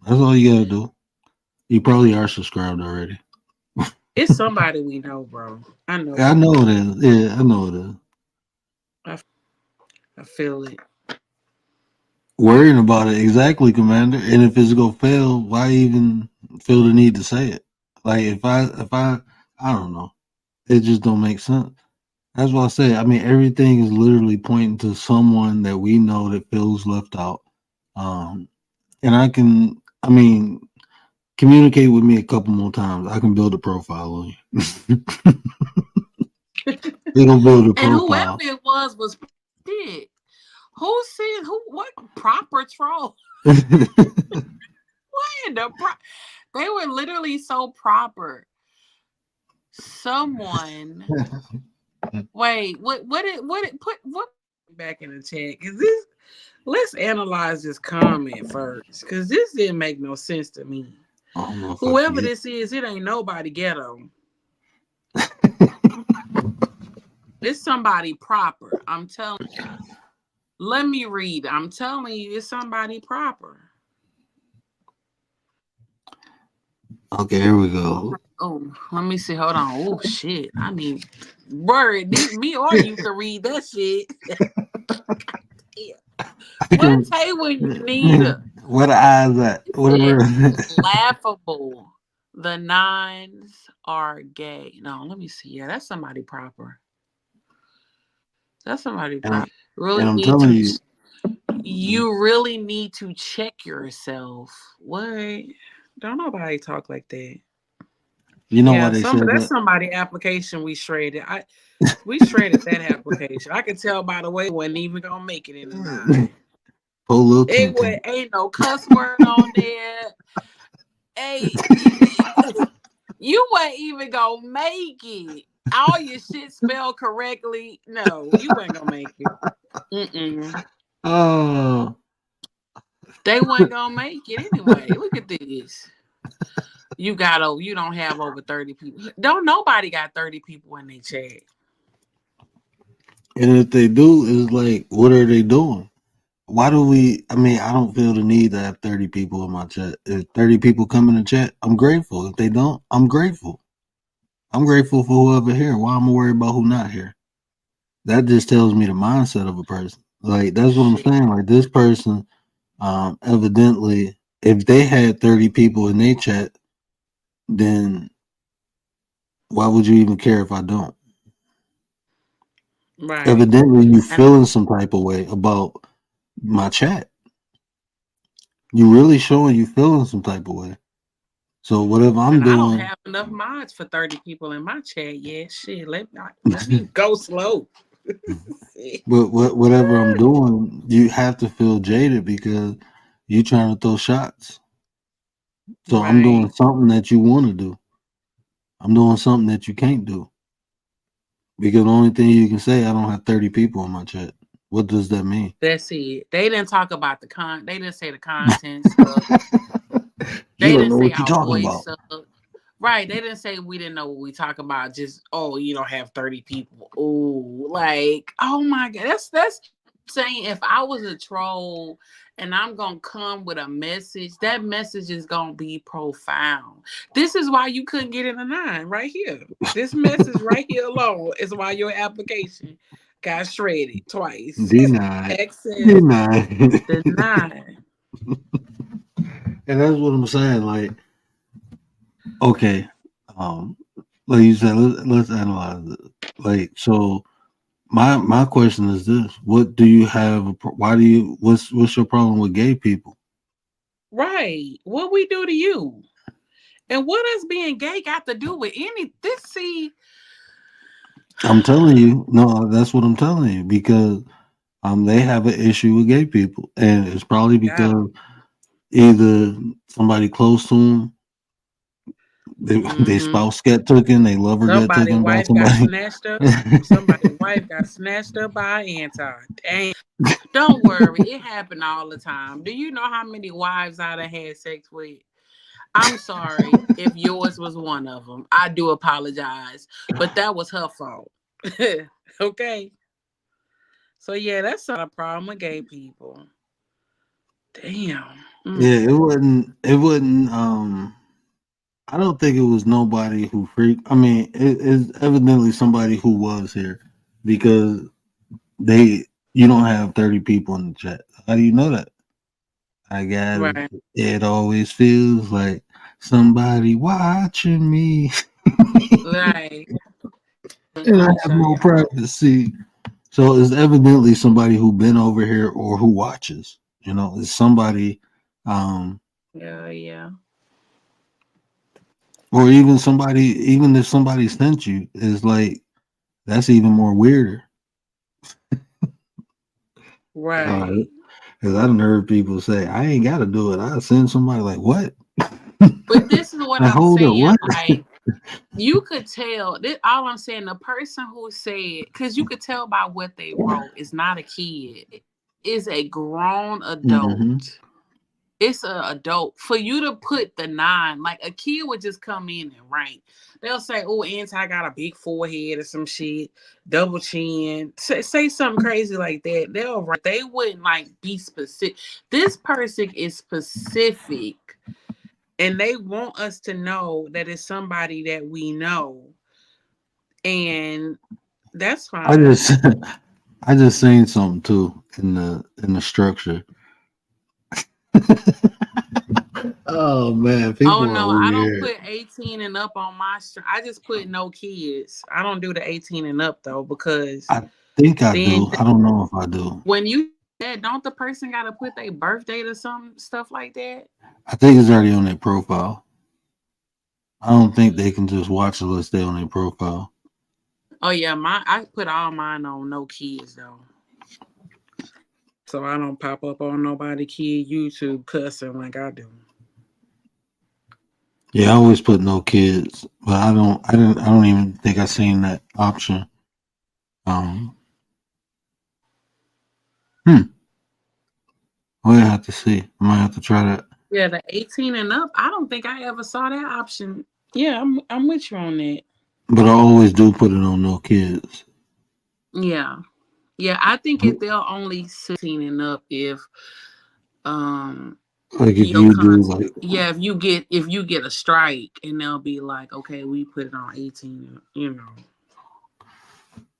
That's all you gotta do. You probably are subscribed already. It's somebody we know, bro. I know. I know it is. Yeah, I know it is. I feel it. Worrying about it, exactly, Commander. And if it's gonna fail, why even feel the need to say it? Like if I don't know, it just don't make sense. That's what I say. I mean, everything is literally pointing to someone that we know that feels left out. And communicate with me a couple more times. I can build a profile on you. We're gonna build a profile. And whoever it was did. Who said what proper troll? What in the they were literally so proper. Someone wait, what back in the chat? Cause let's analyze this comment first, because this didn't make no sense to me. Whoever this is, it ain't nobody ghetto. It's somebody proper. I'm telling you. Let me read. I'm telling you, it's somebody proper. Okay, here we go. Oh, let me see. Hold on. Oh shit. I mean, word. Me or you can read that shit. What say when you need her? Where the eyes at? Whatever. Laughable. The nines are gay. No, let me see. Yeah, that's somebody proper. That's somebody proper. Really, I'm telling you really need to check yourself. What? Don't nobody talk like that. You know what they said? That's somebody application we shredded. We shredded that application. I could tell by the way it wasn't even gonna make it in the nine. Ain't no cuss word on there. Hey, you wasn't even gonna make it. All your shit spelled correctly. No, you ain't gonna make it. Oh, they weren't gonna make it anyway. Look at this. You don't have over 30 people. Don't nobody got 30 people in their chat. And if they do, it's like, what are they doing? Why do we? I mean, I don't feel the need to have 30 people in my chat. If 30 people come in the chat, I'm grateful. If they don't, I'm grateful. I'm grateful for whoever here. Why am I worried about who not here? That just tells me the mindset of a person. Like that's what I'm Shit. saying. Like this person, evidently, if they had 30 people in their chat, then why would you even care if I don't? Right. Evidently, you And feeling some type of way about my chat. You really showing you feeling some type of way. So whatever I'm and I don't doing, have enough mods for 30 people in my chat yet. Shit, let me go slow. but whatever I'm doing, you have to feel jaded because you trying to throw shots. So I'm doing Right. something that you want to do. I'm doing something that you can't do because the only thing you can say, I don't have 30 people in my chat. What does that mean? That's it. They didn't talk about they didn't say the content stuff. You They don't didn't know say what you're our talking voice about. stuff. Right. They didn't say we didn't know what we talk about. Just, oh, you don't have 30 people. Oh, like, oh my God. That's saying if I was a troll and I'm gonna come with a message, that message is gonna be profound. This is why you couldn't get in a 9 right here. This message right here alone is why your application got shredded twice. Denied. Access Denied. denied. And that's what I'm saying. Like, okay, um, like you said, let's analyze it. Like, so my question is this: what do you have? Why do you? What's your problem with gay people? Right. What we do to you? And what does being gay got to do with any this? See, I'm telling you, no, that's what I'm telling you because they have an issue with gay people, and it's probably got because either somebody close to them, they mm-hmm. spouse got taken, they lover got Somebody taken by wife got somebody. snatched up. Somebody wife got snatched up by an anti. Dang. Don't worry, it happened all the time. Do you know how many wives I done had sex with? I'm sorry if yours was one of them. I do apologize, but that was her fault. Okay. So yeah, that's not a problem with gay people. Damn. Mm. Yeah, it wasn't. It wasn't. I don't think it was nobody who freaked. I mean, it's evidently somebody who was here because they. You don't have 30 people in the chat. How do you know that? I got it. Right. It always feels like somebody watching me, Right. and I Let me have show no y'all. privacy. So it's evidently somebody who been over here or who watches. You know, it's somebody, um, Yeah, yeah. or even somebody. Even if somebody sent you, is like that's even more weirder. Right. Because I done heard people say, I ain't got to do it. I send somebody like, what? But this is what Like, I'm hold up, saying. what? Like, you could tell this all I'm saying, the person who said, because you could tell by what they wrote, it's not a kid, it's a grown adult. Mm-hmm. It's an adult. For you to put the 9, like a kid would just come in and rank. They'll say, oh, anti got a big forehead or some shit, double chin. Say something crazy like that. They wouldn't like be specific. This person is specific. And they want us to know that it's somebody that we know. And that's I fine. just I just seen something too in the structure. Oh man, Oh people are no, I don't weird. put 18 and up on my I just put no kids. I don't do the 18 and up though, because I think I then do. I don't know if I do. when you that don't the person gotta put their birth date or some stuff like that? I think it's already on their profile. I don't think they can just watch unless they on their profile. Oh yeah, I put all mine on no kids though. So I don't pop up on nobody kid YouTube cussing like I do. Yeah, I always put no kids, but I don't. I didn't. I don't even think I seen that option. Um, hmm. I might have to see. I might have to try that. Yeah, the 18 and up, I don't think I ever saw that option. Yeah, I'm with you on that. But I always do put it on no kids. Yeah. Yeah, I think if they'll only 16 and up if um Like if your you do content, like, yeah, if you get a strike and they'll be like, okay, we put it on 18, you know.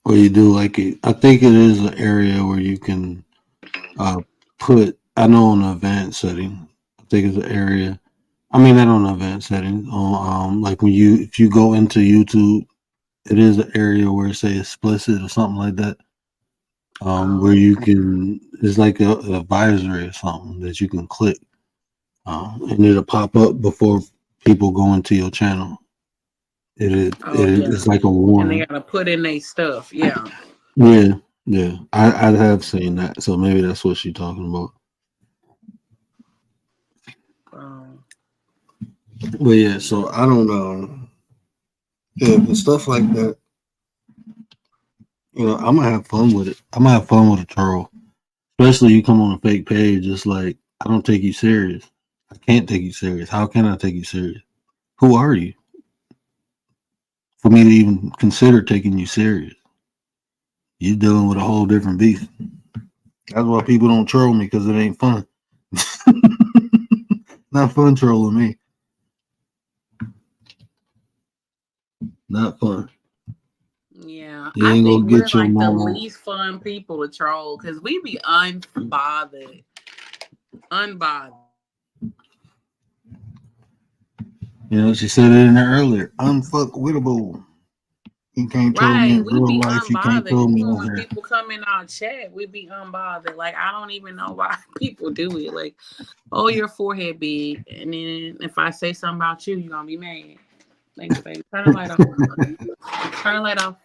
or you do like it. I think it is an area where you can. Put, I know on the advanced setting, I think it's an area. I mean, not on the advanced setting. On like when if you go into YouTube, it is an area where it say explicit or something like that. Where you can, it's like a advisory or something that you can click, and it'll pop up before people go into your channel. It's like a And they warning. gotta put in their stuff. Yeah. Yeah, yeah. I have seen that, so maybe that's what she's talking about. But yeah, so I don't know. Yeah, but stuff like that. You know, I'm gonna have fun with it. I'm gonna have fun with a troll. Especially you come on a fake page, it's like I don't take you serious. I can't take you serious. How can I take you serious? Who are you for me to even consider taking you serious? You're dealing with a whole different beast. That's why people don't troll me, because it ain't fun. Not fun trolling me. Not fun. Yeah, You I ain't think gonna we're get your like the mama. least fun people to troll because we be unbothered. You know, she said it in there earlier. Unfuckwittable. You can't troll me Right, in we real be life. You can't unbothered. troll me Even on when here. people come in our chat, we be unbothered. Like, I don't even know why people do it. Like, oh, your forehead big. And then if I say something about you, you're going to be mad. Thanks, baby. Turn the light off. Turn the light off.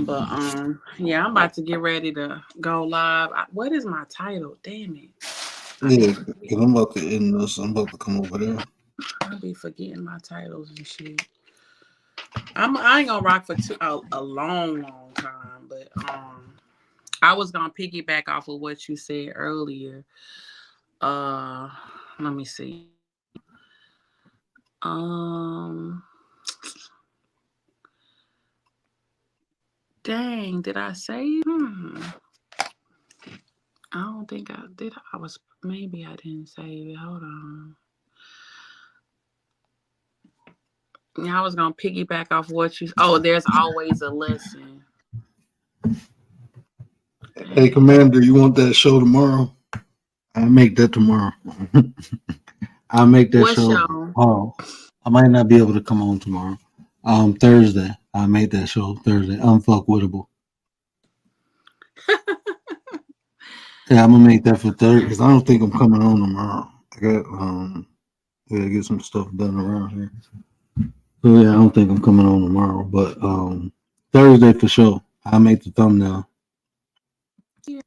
But, yeah, I'm about to get ready to go live. What is my title? Damn it. Yeah, because I'm about to end this. I'm about to come over there. I'll be forgetting my titles and shit. I ain't gonna rock for a long time, but I was gonna piggyback off of what you said earlier. Let me see. Dang, did I say? I don't think I did. Maybe I didn't save it. Hold on. Yeah, I was gonna piggyback off what you. Oh, there's always a lesson. Hey, Commander, you want that show tomorrow? I'll make that tomorrow. I'll make that What show. show? Oh, I might not be able to come on tomorrow. Thursday. I made that show Thursday. Unfuckwittable. Yeah, I'm gonna make that for Thursday because I don't think I'm coming on tomorrow. I gotta get some stuff done around here. So yeah, I don't think I'm coming on tomorrow, but Thursday for sure. I'll make the thumbnail. Yeah.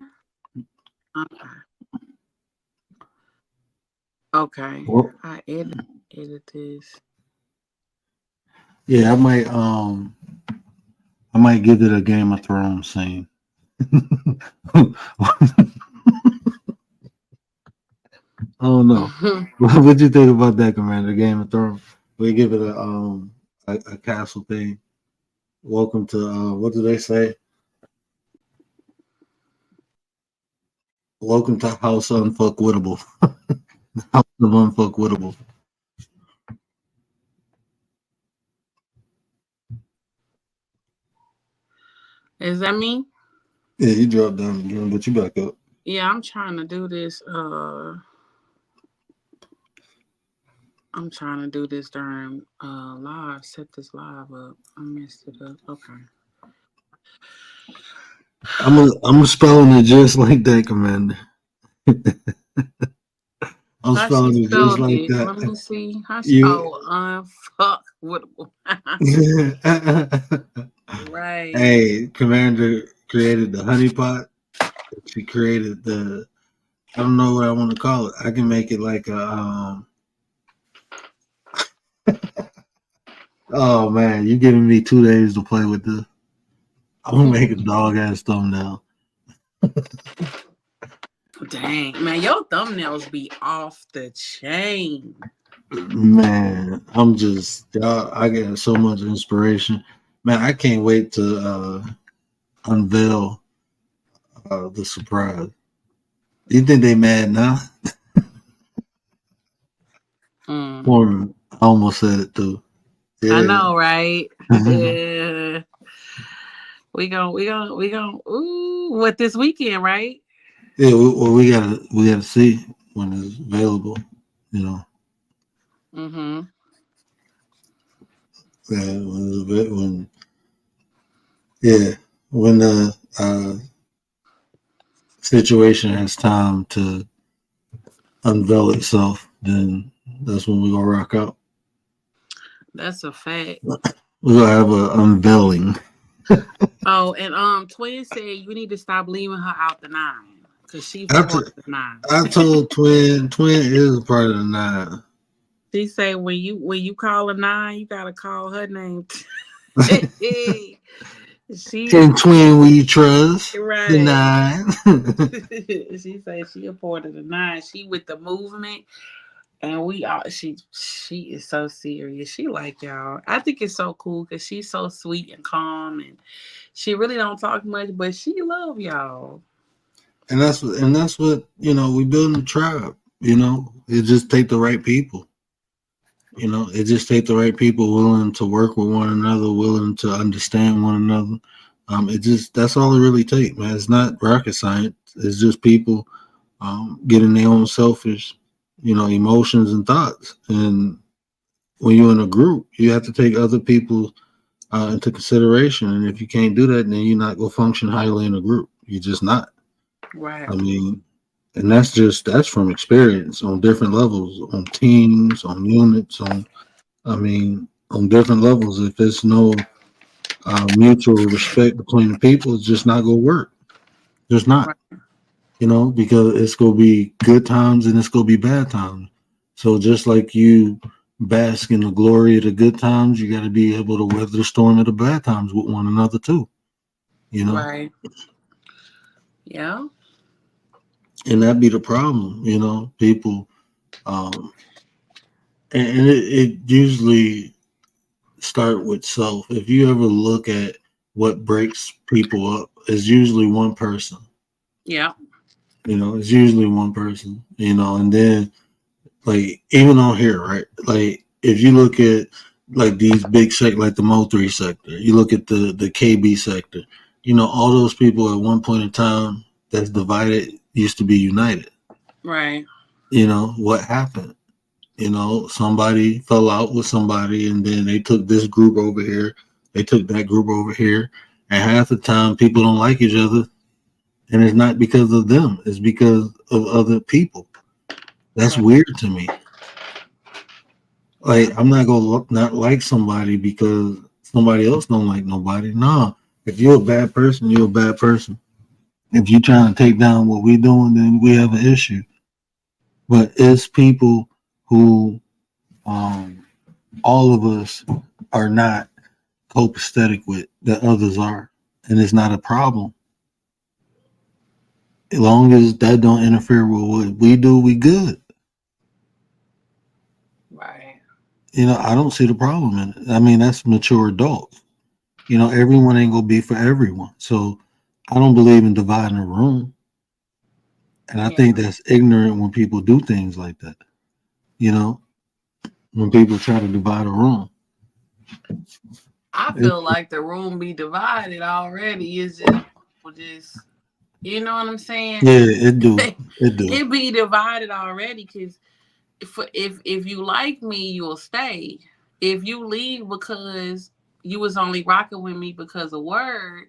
Okay. Well, I edit this. yeah, I might give it a Game of Thrones scene. I don't know. What you think about that, Commander? Game of Thrones. We give it a castle thing. Welcome to what do they say? Welcome to House Unfuckwittable. House of Unfuckwittable. Is that me? Yeah, you dropped down again, but you back up. Yeah, I'm trying to do this. I'm trying to do this during live. Set this live up. I messed it up. Okay. I'm spelling it just like that, Commander. I'm How she spelling it just spelled like it? Let that. me see. How she? You. Oh, unfuckwittable. Right. Hey, Commander created the honeypot. She created the. I don't know what I want to call it. I can make it like a. Oh man, you giving me 2 days to play with this. I'm gonna make a dog ass thumbnail. Dang, man, your thumbnails be off the chain. Man, I'm just I get so much inspiration. Man, I can't wait to unveil the surprise. You think they mad now? Or I almost said it too. Yeah. I know, right? Yeah. we gonna. Ooh, what this weekend, right? Yeah, well, we gotta see when it's available. You know, Mm-hmm. yeah, yeah, when the situation has time to unveil itself, then that's when we're gonna rock out. That's a fact. We're gonna have an unveiling. Oh, and Twin said you need to stop leaving her out the nine because she's a I, part t- of the nine. I told Twin is a part of the nine. She said when you call a nine, you gotta call her name. She Can Twin we trust the right. nine? She said she a part of the nine. She with the movement, and we all she is so serious. She like y'all. I think it's so cool because she's so sweet and calm, and she really don't talk much, but she love y'all. And that's what we building a tribe. It just take the right people. It just take the right people willing to work with one another, willing to understand one another. That's all it really takes, man. It's not rocket science. It's just people getting their own selfish, emotions and thoughts. And when you're in a group, you have to take other people into consideration. And if you can't do that, then you're not gonna function highly in a group. You're just not. Right. I mean, and that's from experience on different levels, on teams, on units, on different levels. If there's no mutual respect between the people, it's just not gonna work. Just not, Right. because it's gonna be good times and it's gonna be bad times. So just like you bask in the glory of the good times, you got to be able to weather the storm of the bad times with one another too. You know, Right. Yeah. and that be the problem. People, um, and it usually start with self. If you ever look at what breaks people up, it's usually one person. Yeah. It's usually one person. And then like even on here, right? Like if you look at like these big sectors, like the Mo3 sector, you look at the KB sector. All those people at one point in time that's divided used to be united. Right. What happened? Somebody fell out with somebody, and then they took this group over here, they took that group over here, and half the time people don't like each other, and it's not because of them, it's because of other people. That's Right. weird to me. Like I'm not gonna not like somebody because somebody else don't like nobody. No, if you're a bad person, you're a bad person. If you're trying to take down what we're doing, then we have an issue. But it's people who um, all of us are not copacetic with that others are, and it's not a problem as long as that don't interfere with what we do. We good. Right. I don't see the problem in it. I mean, that's mature adults. Everyone ain't gonna be for everyone. So I don't believe in dividing a room. And I Yeah. think that's ignorant when people do things like that. You know, when people try to divide a room. I It, feel like the room be divided already. It's just people just you know what I'm saying? yeah, it do. It do. It be divided already because if you like me, you'll stay. If you leave because you was only rocking with me because of word,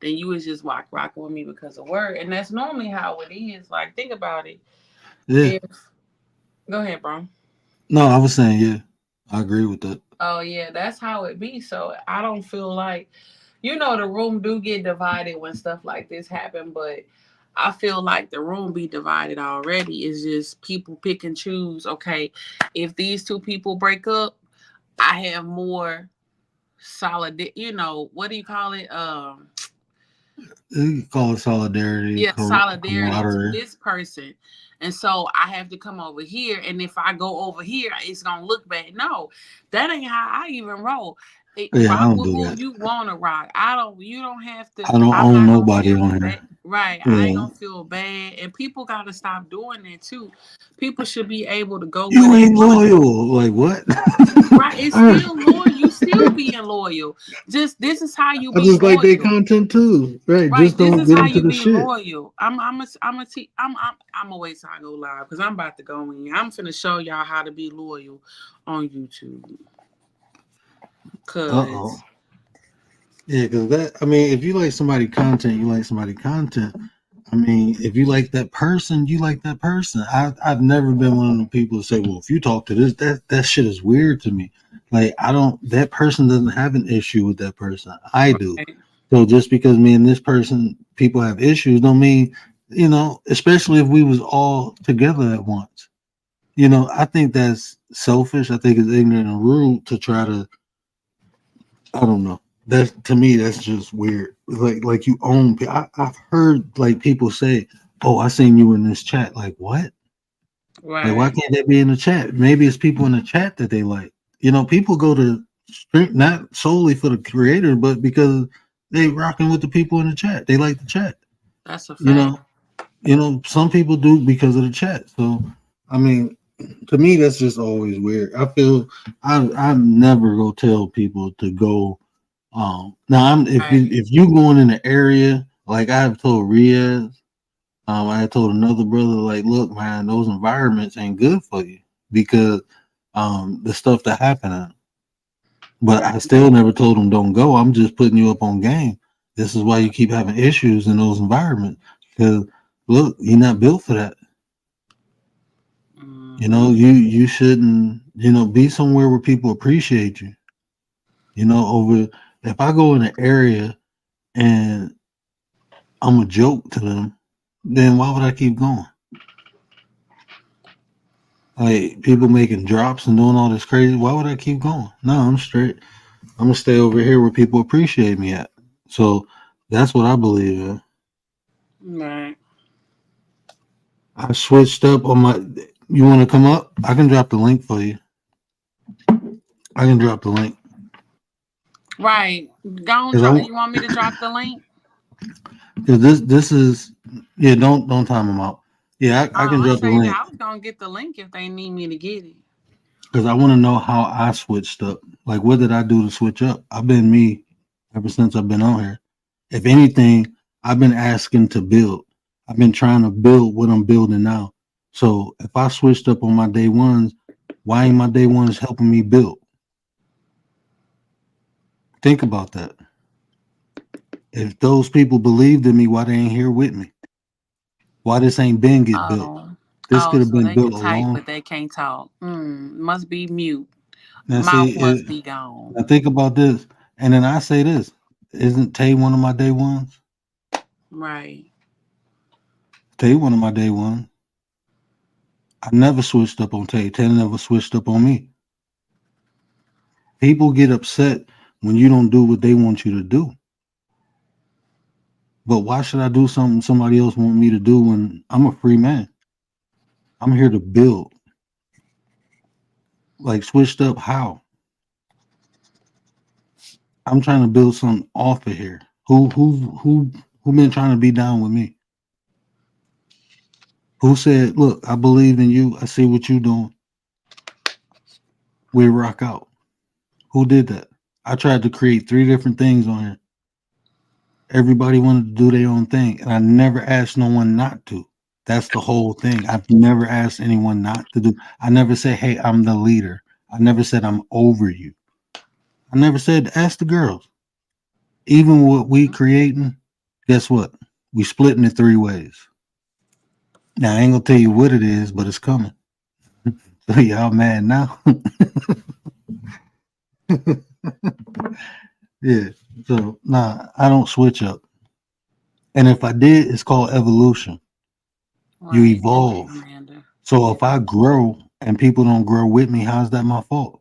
then you was just rocking with me because of word, and that's normally how it is. Like think about it. Yeah. If go ahead, bro. No, I was saying, yeah. I agree with that. Oh yeah, that's how it be. So I don't feel like the room do get divided when stuff like this happen, but I feel like the room be divided already. It's just people pick and choose. Okay, if these two people break up, I have more solid. What do you call it? You can call it solidarity, Yeah, solidarity to camaraderie. this person. And so I have to come over here. And if I go over here, it's gonna look bad. No, that ain't how I even roll. Yeah, I Rock don't with do who that. you wanna rock. You don't have to, I don't I'm own not gonna nobody tell on you that. here. Right. I ain't gonna feel bad. And people gotta stop doing that too. People should be able to go where You they ain't want to go. loyal. Like what? Right. It's still loyal. You still being loyal. Just this is how you I be just like their loyal. content too. Right. Right. Just This don't is get how into you the be shit. loyal. I'm gonna wait till I go live because I'm about to go in. I'm finna show y'all how to be loyal on YouTube. Uh-oh. Cause Yeah, because I mean, if you like somebody content, you like somebody content. I mean, if you like that person, you like that person. I've never been one of the people to say, well, if you talk to this, that shit is weird to me. Like I don't that person doesn't have an issue with that person. I do. right. So just because me and this person people have issues don't mean, especially if we was all together at once. I think that's selfish. I think it's ignorant and rude to try to I don't know. That's to me. That's just weird. Like you own. I've heard like people say, "Oh, I seen you in this chat." Like what? Like why Right. can't that be in the chat? Maybe it's people in the chat that they like. People go to stream not solely for the creator, but because they rocking with the people in the chat. They like the chat. That's a You fact. know. Some people do because of the chat. So I mean, to me, that's just always weird. I feel I never go tell people to go now I'm Right. if you going in the area, like I have told Riaz, I had told another brother, like, look, man, those environments ain't good for you because the stuff that happened. But I still never told him don't go. I'm just putting you up on game. This is why you keep having issues in those environments. Because look, you're not built for that. Mm-hmm. You shouldn't, be somewhere where people appreciate you. Over if I go in an area and I'm a joke to them, then why would I keep going? Like people making drops and doing all this crazy, why would I keep going? No, I'm straight. I'm gonna stay over here where people appreciate me at. So that's what I believe in. Right. I switched up on my. You want to come up? I can drop the link for you. I can drop the link Right. Don't because drop. You want me to drop the link? because this is yeah. Don't time them out. Yeah, I can I'm gonna drop the say link that I was gonna get the link if they need me to get it. because I want to know how I switched up. Like, what did I do to switch up? I've been me ever since I've been on here. If anything, I've been asking to build. I've been trying to build what I'm building now. So if I switched up on my day ones, why ain't my day ones helping me build? Think about that. If those people believed in me, why they ain't here with me? Why this ain't been get built? Oh. This Oh, could have so been they built could type, along. but they can't talk. Must be mute. Now Mouth see, must be gone. now think about this. And then I say this. Isn't Tay one of my day ones? Right. Tay one of my day ones. I never switched up on Tay. Tay never switched up on me. People get upset when you don't do what they want you to do. But why should I do something somebody else want me to do when I'm a free man? I'm here to build. Like switched up how? I'm trying to build something off of here. Who been trying to be down with me? Who said, look, I believe in you. I see what you doing. We rock out. Who did that? I tried to create 3 different things on here. Everybody wanted to do their own thing, and I never asked no one not to. That's the whole thing. I've never asked anyone not to do. I never said, "Hey, I'm the leader." I never said I'm over you. I never said ask the girls. Even what we creating, guess what? We splitting it 3 ways. Now I ain't gonna tell you what it is, but it's coming. So y'all mad now? Yeah. So nah, I don't switch up. And if I did, it's called evolution. You Right. Thank you, evolve. Amanda. So if I grow and people don't grow with me, how's that my fault?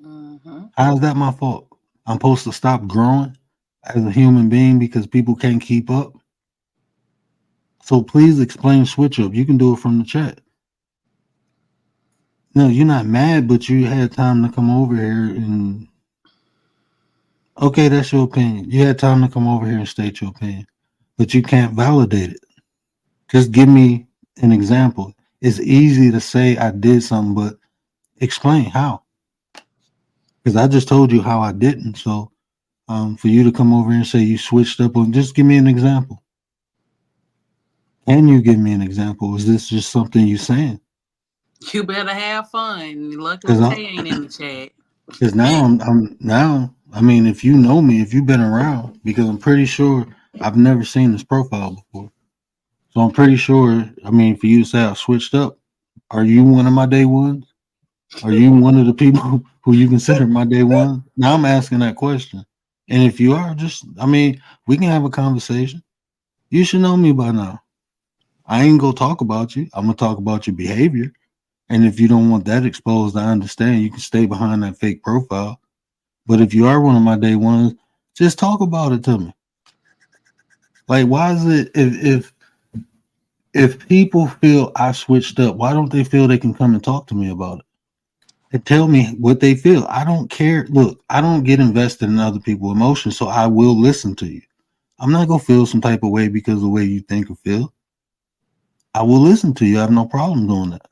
Mm-hmm. How's that my fault? I'm supposed to stop growing as a human being because people can't keep up. So please explain switch up. You can do it from the chat. No, you're not mad, but you had time to come over here and okay, that's your opinion. You had time to come over here and state your opinion. but you can't validate it. Just give me an example. It's easy to say I did something, but explain how. Because I just told you how I didn't. So for you to come over and say you switched up on, just give me an example. Can you give me an example? Is this just something you saying? You better have fun. Luckily, Because Tay ain't in the chat. now I'm now. I mean, if you know me, if you've been around, because I'm pretty sure I've never seen this profile before. So I'm pretty sure. I mean, for you to say I switched up, are you one of my day ones? Are you one of the people who you consider my day one? Now I'm asking that question. And if you are, just I mean, we can have a conversation. You should know me by now. I ain't gonna talk about you. I'm gonna talk about your behavior. And if you don't want that exposed, I understand. You can stay behind that fake profile. But if you are one of my day ones, just talk about it to me. Like, why is it if people feel I switched up, why don't they feel they can come and talk to me about it and tell me what they feel? I don't care. Look, I don't get invested in other people's emotions, so I will listen to you. I'm not gonna feel some type of way because of the way you think or feel. I will listen to you. I have no problem doing that.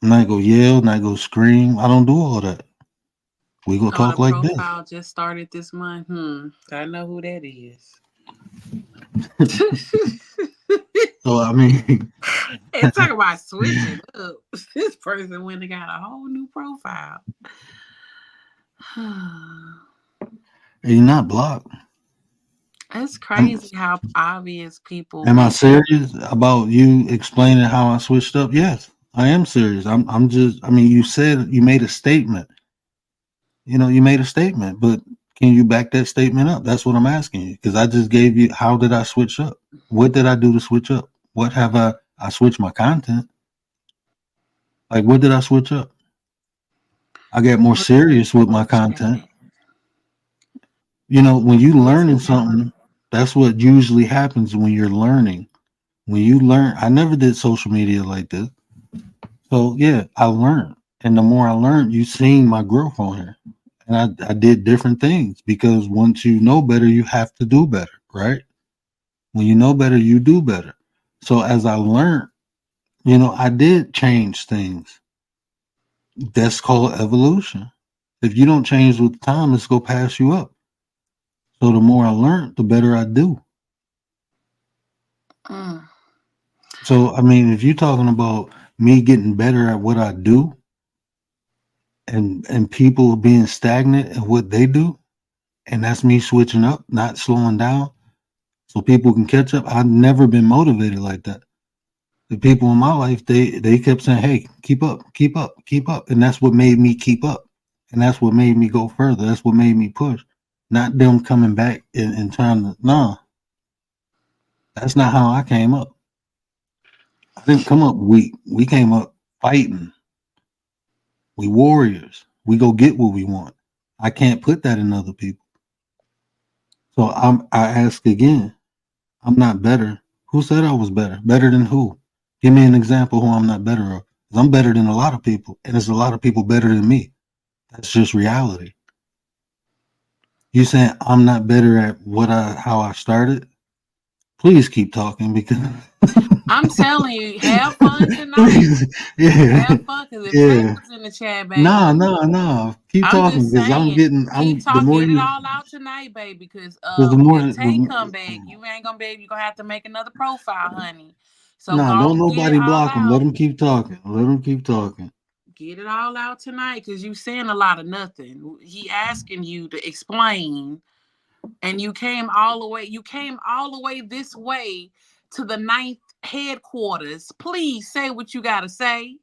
I'm not gonna yell, not gonna scream. I don't do all that. We gonna Oh, the talk like this. profile just started this month. I know who that is. So I mean, And talk about switching up. This person went and got a whole new profile. you're not blocked. It's crazy how obvious people Am I make. serious about you explaining how I switched up? Yes, I am serious. I'm just. I mean, you said you made a statement. You made a statement, but can you back that statement up? That's what I'm asking you because I just gave you. How did I switch up? What did I do to switch up? What have I switched my content? Like, what did I switch up? I get more serious with my content. When you learning something, that's what usually happens when you're learning. When you learn, I never did social media like this. So yeah, I learned. And the more I learned, you seen my growth on here. And I did different things because once you know better, you have to do better, right? When you know better, you do better. So as I learned, I did change things. That's called evolution. If you don't change with time, it's gonna pass you up. So the more I learn, the better I do. Mm. So I mean, if you're talking about me getting better at what I do and people being stagnant at what they do, and that's me switching up, not slowing down, so people can catch up. I've never been motivated like that. The people in my life, they kept saying, "Hey, keep up, keep up, keep up," and that's what made me keep up, and that's what made me go further. That's what made me push. Not them coming back and trying to. No, that's not how I came up. I didn't come up weak. We came up fighting. We warriors. We go get what we want. I can't put that in other people. So I ask again. I'm not better. Who said I was better? Better than who? Give me an example who I'm not better of. 'Cause I'm better than a lot of people, and there's a lot of people better than me. That's just reality. You saying I'm not better at how I started? Please keep talking because I'm telling you, have fun tonight. please, yeah, Have fun because if Tay yeah. was in the chat, baby. No. Keep I'm talking just because saying, keep the talking, more get it you, all out tonight, baby. Because because the more, if Tay come back, you ain't gonna be. You gonna have to make another profile, honey. So no, go don't and get it nobody all block them. Let out. them keep talking. Let them keep talking. Get it all out tonight, because you saying a lot of nothing. He asking you to explain, and you came all the way. You came all the way this way to the 9th headquarters. Please say what you gotta say.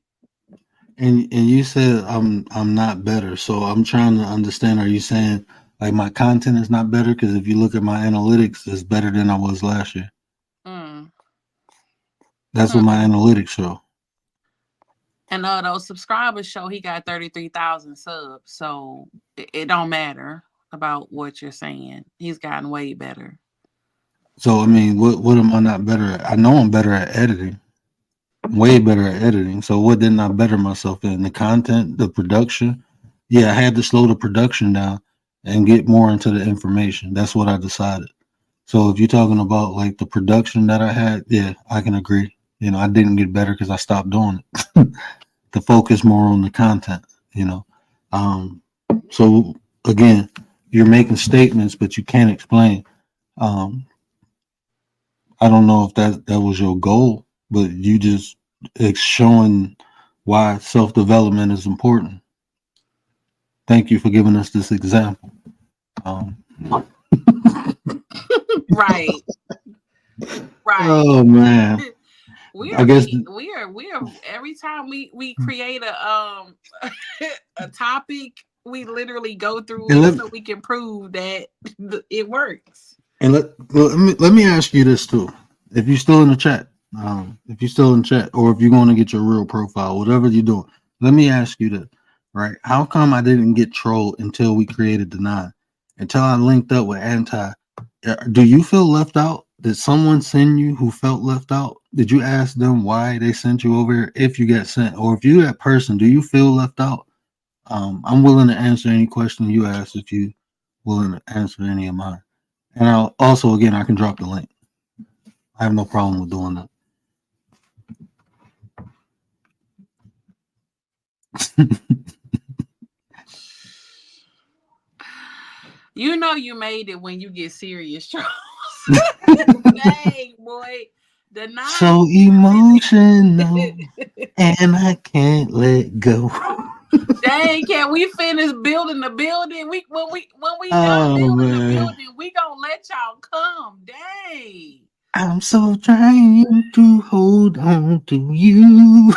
And you said I'm not better, so I'm trying to understand. Are you saying like my content is not better? Because if you look at my analytics, it's better than I was last year. Mm. That's what my analytics show. And those subscribers show he got 33,000 subs, so it don't matter about what you're saying. He's gotten way better. So I mean, what am I not better at? I know I'm better at editing, way better at editing. So what didn't I better myself in? The content, the production. Yeah, I had to slow the production down. and get more into the information. That's what I decided. So if you're talking about like the production that I had, yeah, I can agree. I didn't get better because I stopped doing it. To focus more on the content, you know. Um, so again, you're making statements, but you can't explain. Um, I don't know if that was your goal, but it's showing why self development is important. Thank you for giving us this example. Um, Right. Right. oh man, I guess. We are every time we create a a topic, we literally go through And it let, so we can prove that it works. and let me ask you this too. If you're still in the chat, if you're still in chat, or if you're going to get your real profile, whatever you're doing, let me ask you this, right? How come I didn't get trolled until we created the nine, until I linked up with Anti? Do you feel left out? Did someone send you who felt left out? Did you ask them why they sent you over here? If you get sent, or if you that person, do you feel left out? I'm willing to answer any question you ask if you willing to answer any of mine. And I'll also, again, I can drop the link. I have no problem with doing that. You know you made it when you get serious, Charles. Dang, boy. The nine So emotional, and I can't let go. Dang, can we finish building the building? When we done Oh building the man, building, we gonna let y'all come. Dang. I'm so trying to hold on to you.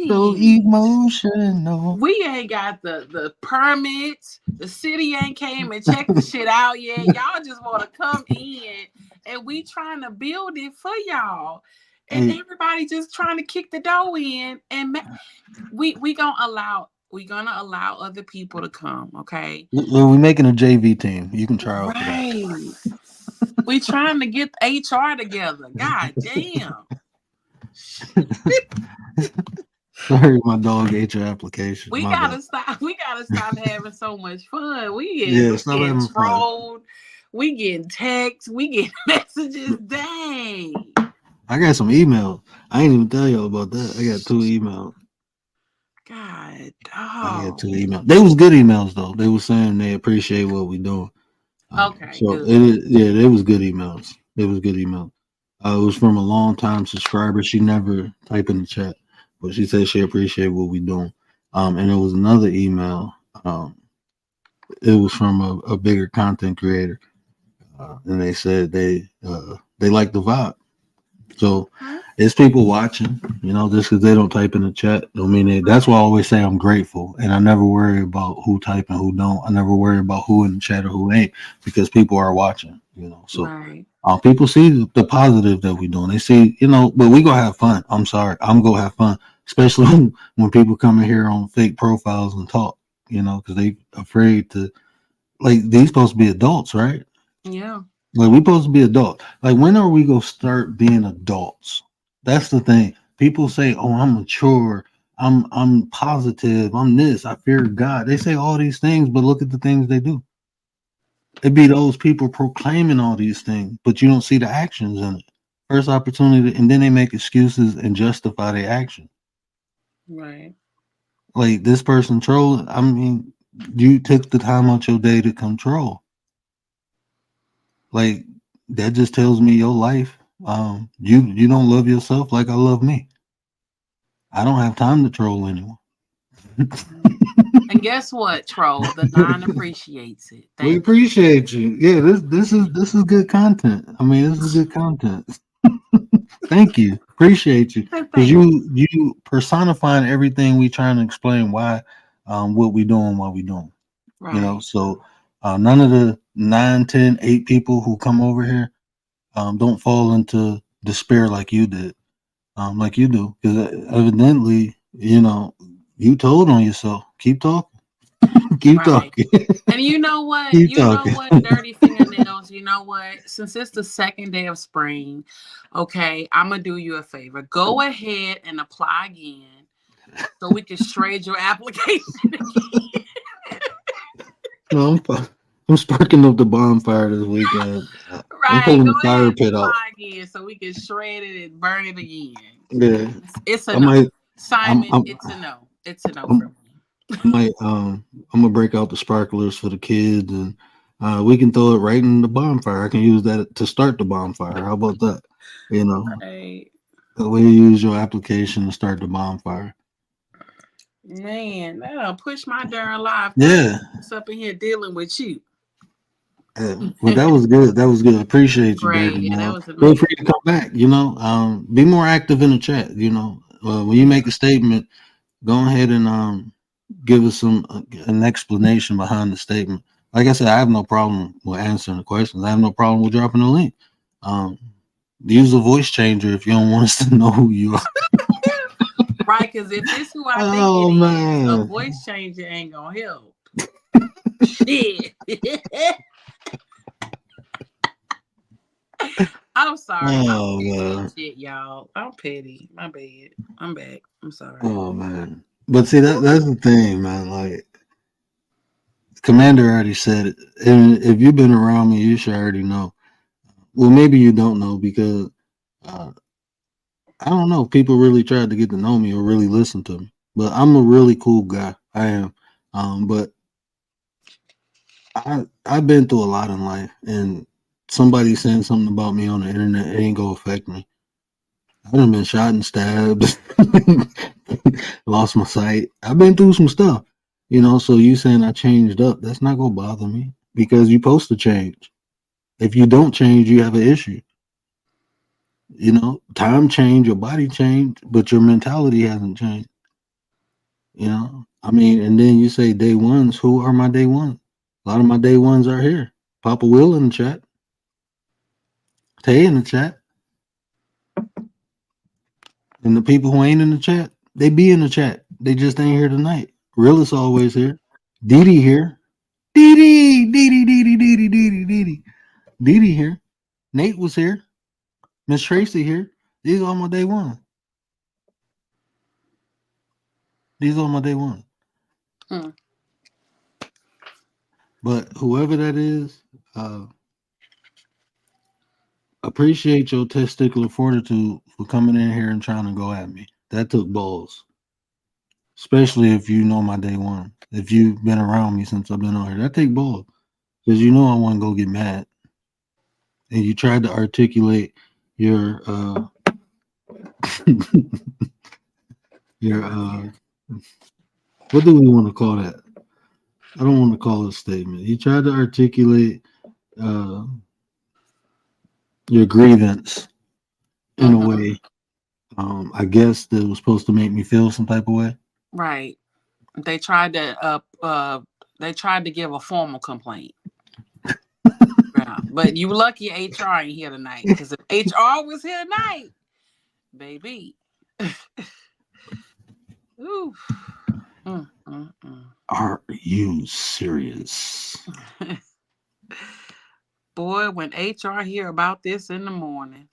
So Jeez. emotional. We ain't got the permits. The city ain't came and checked the shit out yet. Y'all just want to come in, and we trying to build it for y'all. And Hey, everybody just trying to kick the door in, and we gonna allow other people to come. Okay, we're making a JV team. You can try out for that. right? We trying to get HR together. God damn. Sorry, my dog ate your application. We My bad. gotta stop. We gotta stop having so much fun. Yeah, stop We having getting fun. trolled. We getting texts. We getting messages. Dang. I got some emails. I ain't even tell y'all about that. I got 2 emails. God, I got dog. 2 emails. They was good emails though. They was saying they appreciate what we doing. Okay, So good. they was good emails. It was good emails. It was from a long time subscriber. She never typed in the chat, but she said she appreciate what we doing. And it was another email. It was from a bigger content creator, and they said they like the vibe. So it's people watching, just because they don't type in the chat don't mean it. That's why I always say I'm grateful, and I never worry about who type and who don't. I never worry about who in the chat or who ain't, because people are watching, So Right. people see the positive that we're doing. They see, but we gonna have fun. I'm sorry, I'm gonna have fun, especially when people come in here on fake profiles and talk, because they afraid to. Like, these supposed to be adults, right? Yeah. Like, we supposed to be adults. Like, when are we gonna start being adults? That's the thing. People say, "Oh, I'm mature. I'm positive. I'm this. I fear God." They say all these things, but look at the things they do. It be those people proclaiming all these things, but you don't see the actions in it. First opportunity, and then they make excuses and justify their action. Right. Like, this person trolling. I mean, you took the time out your day to control. Like, that just tells me your life. You don't love yourself like I love me. I don't have time to troll anyone. And guess what, troll? The nine appreciates it. We Thank you. appreciate you. Yeah, this is good content. I mean, this is good content. Thank you. Appreciate you. Because Thank you. you personifying everything we trying to explain why what we doing, what we doing. Right. So none of the 9, 10, 8 people who come over here don't fall into despair like you did. Like you do, because evidently, you told on yourself. Keep talking. Keep Right. talking. And you know what? Keep talking. Dirty fingernails. You know what? Since it's the second day of spring, okay, I'm gonna do you a favor. Go ahead and apply again so we can shred your application again. No, I'm sparking up the bonfire this weekend. I'm Right. pulling Go the fire ahead, pit do out. mine again so we can shred it and burn it again. Yeah, It's a I no. might. Simon, I'm. it's a no. It's a no for I'm me. I might. I'm gonna break out the sparklers for the kids, and we can throw it right in the bonfire. I can use that to start the bonfire. How about that? You know, Right. the way you use your application to start the bonfire. Man, that'll push my darn life 30 Yeah. minutes up in here dealing with you. Well, that was good. That was good. Appreciate you, baby. Great. Yeah, that was Feel amazing. free to come back. Be more active in the chat. When you make a statement, go ahead and give us an explanation behind the statement. Like I said, I have no problem with answering the questions. I have no problem with dropping a link. Um, use a voice changer if you don't want us to know who you are. Right, because if it's who I think it Oh is, a man. voice changer ain't gonna help. Shit. I'm sorry. I'm Oh petty man. as shit, y'all. I'm petty. My bad. I'm back. I'm sorry. Oh man. But see that's the thing, man. Like Commander already said it. And if you've been around me, you should already know. Well, maybe you don't know because uh, I don't know. People really tried to get to know me or really listen to me. But I'm a really cool guy. I am. But I've been through a lot in life, and somebody saying something about me on the internet it ain't gonna affect me. I've been shot and stabbed, lost my sight. I've been through some stuff, So you saying I changed up? That's not gonna bother me because you're supposed to change. If you don't change, you have an issue. Time change, your body changed, but your mentality hasn't changed. I mean, and then you say day ones. Who are my day ones? A lot of my day ones are here. Papa Will in the chat. Tay in the chat. And the people who ain't in the chat, they be in the chat. They just ain't here tonight. Realist always here. Dee Dee here. Dee Dee, Dee Dee, Dee Dee, Dee Dee, Dee Dee, Dee Dee. Dee Dee here. Nate was here. Miss Tracy here. These are my day one. These are my day one. Hmm. But whoever that is, appreciate your testicular fortitude for coming in here and trying to go at me. That took balls. Especially if you know my day one. If you've been around me since I've been on here. That take balls. Because I want to go get mad. And you tried to articulate your your what do we want to call that? I don't want to call it a statement. You tried to articulate uh your grievance in a Mm-hmm. way. I guess that was supposed to make me feel some type of way. Right. They tried to give a formal complaint. Yeah. But you lucky HR ain't here tonight. Because if HR was here tonight, baby. Ooh. Are you serious? Boy, when HR hear about this in the morning.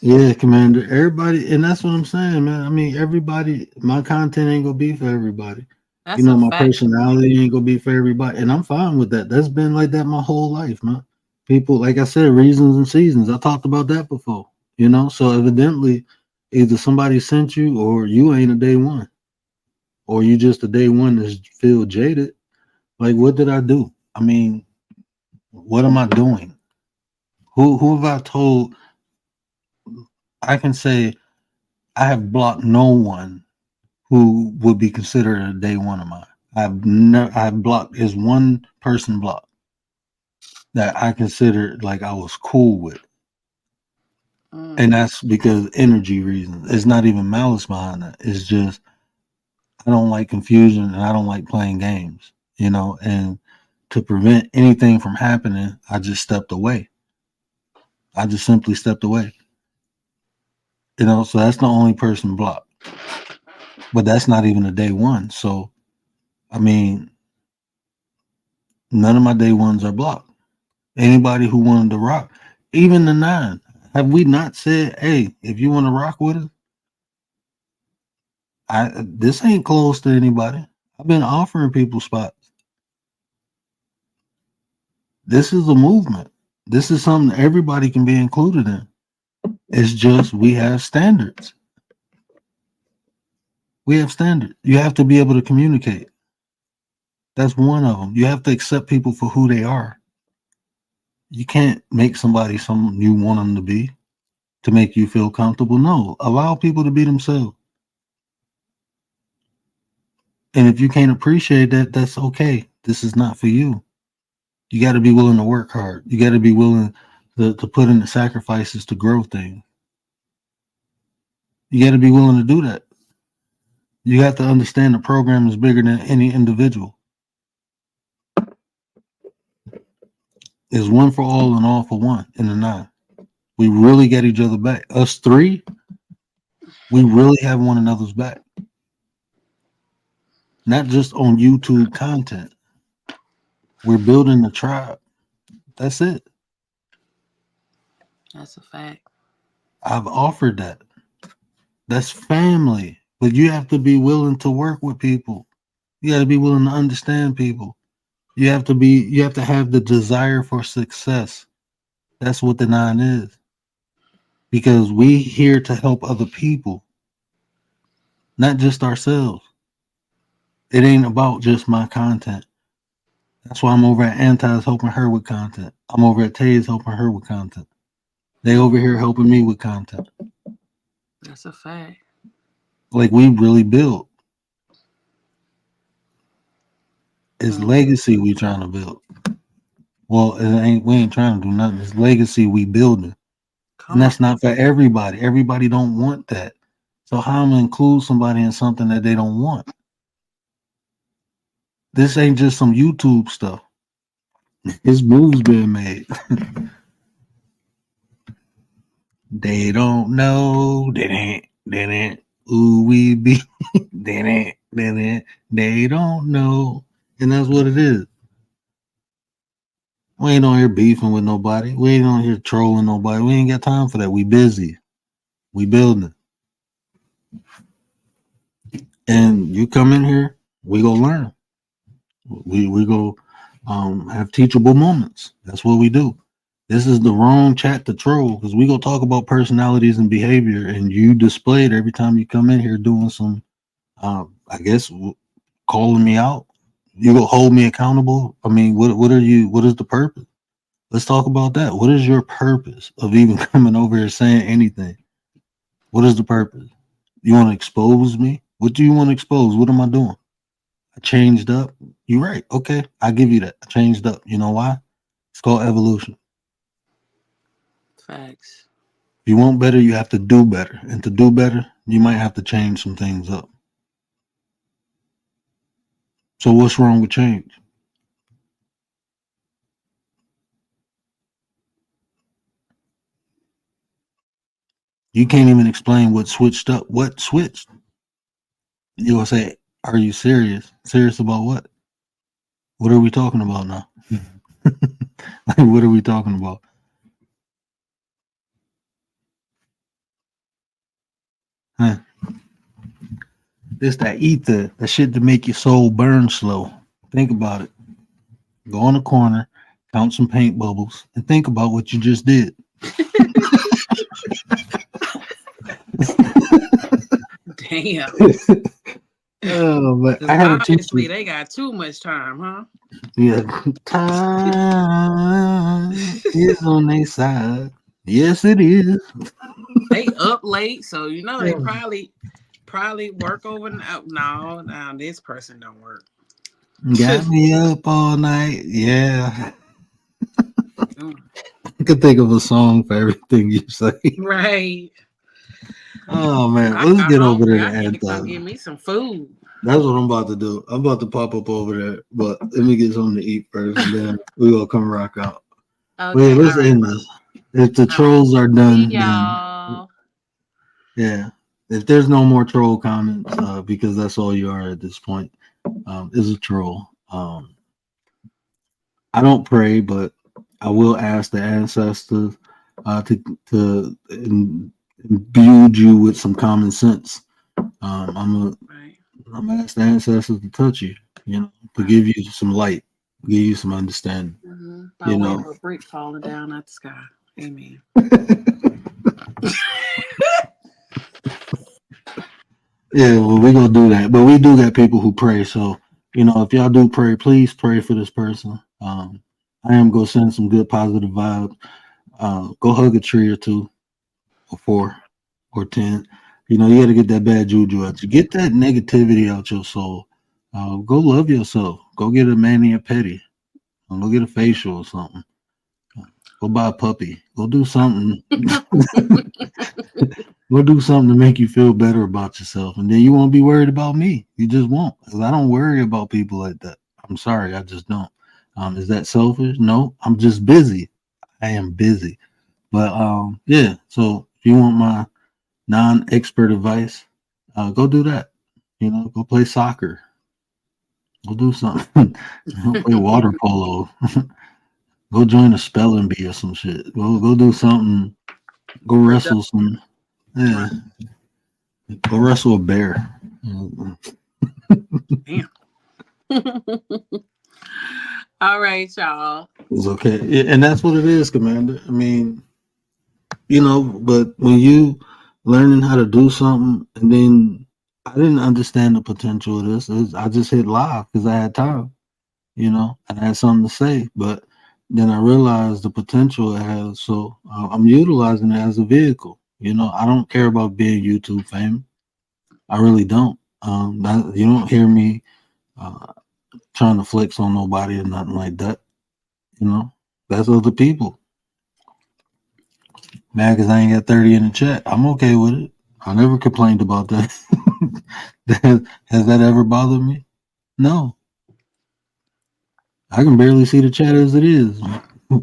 Yeah, Commander. Everybody, and that's what I'm saying, man. I mean, everybody. My content ain't gonna be for everybody. That's a My fact, personality ain't gonna be for everybody, and I'm fine with that. That's been like that my whole life, man. People, like I said, reasons and seasons. I talked about that before. So evidently, either somebody sent you, or you ain't a day one, or you just a day one that's feel jaded. Like, what did I do? I mean, what am I doing? Who have I told? I can say I have blocked no one who would be considered a day one of mine. I've blocked is one person blocked that I considered like I was cool with. And that's because energy reasons. It's not even malice behind that. It's just I don't like confusion and I don't like playing games, and to prevent anything from happening, I just stepped away. I just simply stepped away. So that's the only person blocked. But that's not even a day one. So I mean, none of my day ones are blocked. Anybody who wanted to rock, even the nine, have we not said, hey, if you want to rock with us, this ain't close to anybody. I've been offering people spots. This is a movement. This is something everybody can be included in. It's just we have standards. We have standards. You have to be able to communicate. That's one of them. You have to accept people for who they are. You can't make somebody something you want them to be to make you feel comfortable. No, allow people to be themselves. And if you can't appreciate that, that's okay. This is not for you. You got to be willing to work hard. You got to be willing to put in the sacrifices to grow things. You got to be willing to do that. You have to understand the program is bigger than any individual. It's one for all and all for one in the nine. We really get each other back. Us three, we really have one another's back. Not just on YouTube content. We're building a tribe. That's it. That's a fact. I've offered that. That's family. But you have to be willing to work with people. You got to be willing to understand people. You have to have the desire for success. That's what the nine is. Because we here to help other people, not just ourselves. It ain't about just my content. That's why I'm over at Anti's helping her with content. I'm over at Tay's helping her with content. They over here helping me with content. That's a fact. Like we really build. It's legacy we trying to build. Well, we ain't trying to do nothing. It's legacy we building. And that's not for everybody. Everybody don't want that. So how am I include somebody in something that they don't want? This ain't just some YouTube stuff. His moves being made. They don't know. They ooh, we be. They don't know. And that's what it is. We ain't on here beefing with nobody. We ain't on here trolling nobody. We ain't got time for that. We busy. We building. And you come in here, we go learn. We go have teachable moments. That's what we do. This is the wrong chat to troll because we go talk about personalities and behavior, and you display it every time you come in here doing some, I guess, calling me out. You go hold me accountable. I mean, what are you? What is the purpose? Let's talk about that. What is your purpose of even coming over here saying anything? What is the purpose? You want to expose me? What do you want to expose? What am I doing? I changed up. You're right. Okay, I give you that. I changed up. You know why? It's called evolution. Facts. If you want better, you have to do better. And to do better, you might have to change some things up. So what's wrong with change? You can't even explain what switched up. What switched? You gonna say, are you serious? Serious about what? What are we talking about now? Like, what are we talking about? Huh? This that ether, that shit to make your soul burn slow. Think about it. Go in the corner, count some paint bubbles, and think about what you just did. Damn. Oh, but I had a obviously teacher. they got too much time, huh? Yeah, time is on their side. Yes, it is. They up late, so you know they Yeah. probably work over. No, this person don't work. Got me up all night. Yeah. Mm. I could think of a song for everything you say. Right. Oh man, I let's got get over hungry. there to I need to come Anti. get me some food. That's what I'm about to do. I'm about to pop up over there, but let me get something to eat first, and then we gonna come rock out. Okay. Wait, let's All right, end bro. this. If the All right. trolls are See done, then y'all. yeah. If there's no more troll comments, because that's all you are at this point, is a troll. I don't pray, but I will ask the ancestors to imbue you with some common sense. I'm gonna ask the ancestors to touch you, to give you some light, give you some understanding. Mm-hmm. By way of a brick falling down out the sky. Amen. Yeah, well, we're gonna do that. But we do got people who pray. So, if y'all do pray, please pray for this person. I am gonna send some good positive vibes. Go hug a tree or 2 or 4 or 10. You gotta get that bad juju out you. Get that negativity out your soul. Go love yourself. Go get a mani-pedi. Go get a facial or something. Go buy a puppy. Go do something. Go do something to make you feel better about yourself. And then you won't be worried about me. You just won't. Because I don't worry about people like that. I'm sorry. I just don't. Is that selfish? No. I'm just busy. I am busy. But yeah. So if you want my non-expert advice, go do that. Go play soccer. Go do something. Go play water polo. Go join a spelling bee or some shit. Go do something. Go wrestle some. Yeah. Go wrestle a bear. Damn. All right, y'all. It's okay. Yeah, and that's what it is, Commander. I mean, but when you learning how to do something, and then I didn't understand the potential of this. I just hit live because I had time, and I had something to say. But then I realized the potential it has. So I'm utilizing it as a vehicle. I don't care about being YouTube famous. I really don't. You don't hear me trying to flex on nobody or nothing like that. That's other people. Man, because I ain't got 30 in the chat. I'm okay with it. I never complained about that. Has that ever bothered me? No. I can barely see the chat as it is.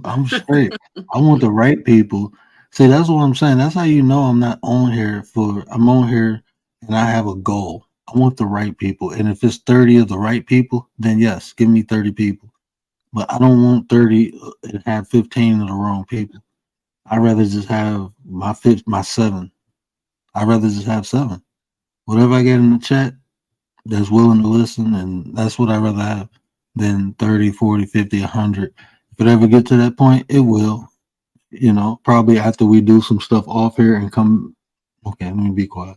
I'm straight. I want the right people. See, that's what I'm saying. That's how I'm not on here I'm on here and I have a goal. I want the right people. And if it's 30 of the right people, then yes, give me 30 people. But I don't want 30 and have 15 of the wrong people. I'd rather just have my 7. I'd rather just have 7. Whatever I get in the chat that's willing to listen, and that's what I'd rather have than 30, 40, 50, 100. If it ever get to that point, it will. Probably after we do some stuff off here and come. Okay, let me be quiet.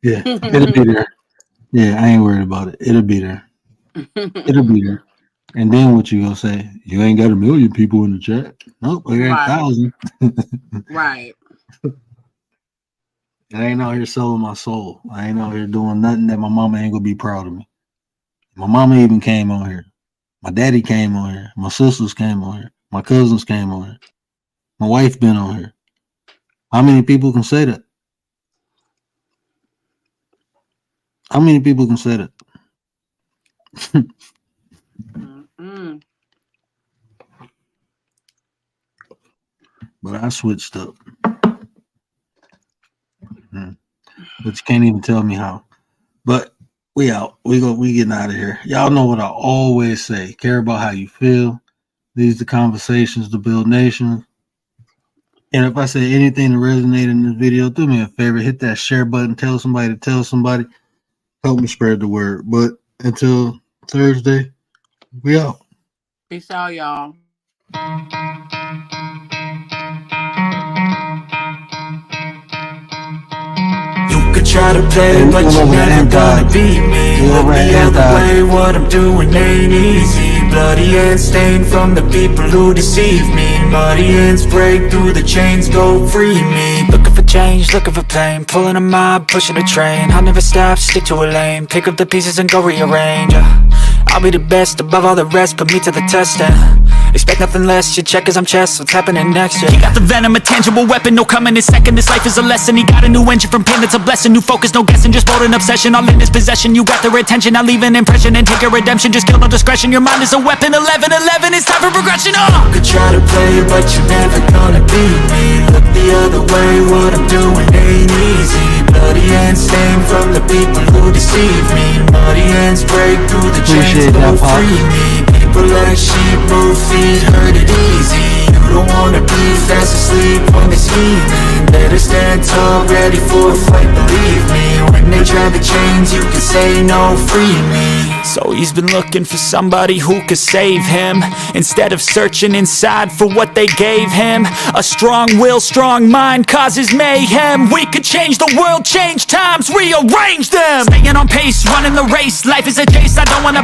Yeah, it'll be there. Yeah, I ain't worried about it. It'll be there. It'll be there. And then what you gonna say? You ain't got 1 million people in the chat. Nope, I got 1,000. Right. I ain't out here selling my soul. I ain't out here doing nothing that my mama ain't gonna be proud of me. My mama even came on here. My daddy came on here. My sisters came on here. My cousins came on here. My wife been on here. How many people can say that? How many people can say that? But I switched up. But you can't even tell me how. But we out. We getting out of here. Y'all know what I always say. Care about how you feel. These are the conversations to build nations. And if I say anything to resonate in this video, do me a favor. Hit that share button. Tell somebody to tell somebody. Help me spread the word. But until Thursday, we out. Peace out, y'all. You could try to play, but you're never gonna beat me. Look the other way, what I'm doing ain't easy. Bloody hands stained from the people who deceive me. Muddy hands break through the chains, go free me. Looking for change, looking for pain. Pulling a mob, pushing a train. I'll never stop, stick to a lane. Pick up the pieces and go rearrange. I'll be the best above all the rest, put me to the test and expect nothing less, you check as I'm chess, what's happening next, yeah. He got the venom, a tangible weapon, no coming in second. This life is a lesson, he got a new engine from pain, that's a blessing. New focus, no guessing, just bold and obsession. All in his possession, you got their attention. I'll leave an impression and take a redemption. Just kill no discretion, your mind is a weapon. 11-11, it's time for progression, You could try to play, but you're never gonna beat me. Look the other way, what I'm doing ain't easy. Bloody hands stained from the people who deceive me. Muddy hands break through the chains, go free me. People like sheep move feet, heard it easy. You don't wanna be fast asleep on this healing. Better stand tall, ready for a fight, believe me. When they drag the chains, you can say no, free me. So he's been looking for somebody who could save him, instead of searching inside for what they gave him. A strong will, strong mind causes mayhem. We could change the world, change times, rearrange them. Staying on pace, running the race. Life is a chase, I don't wanna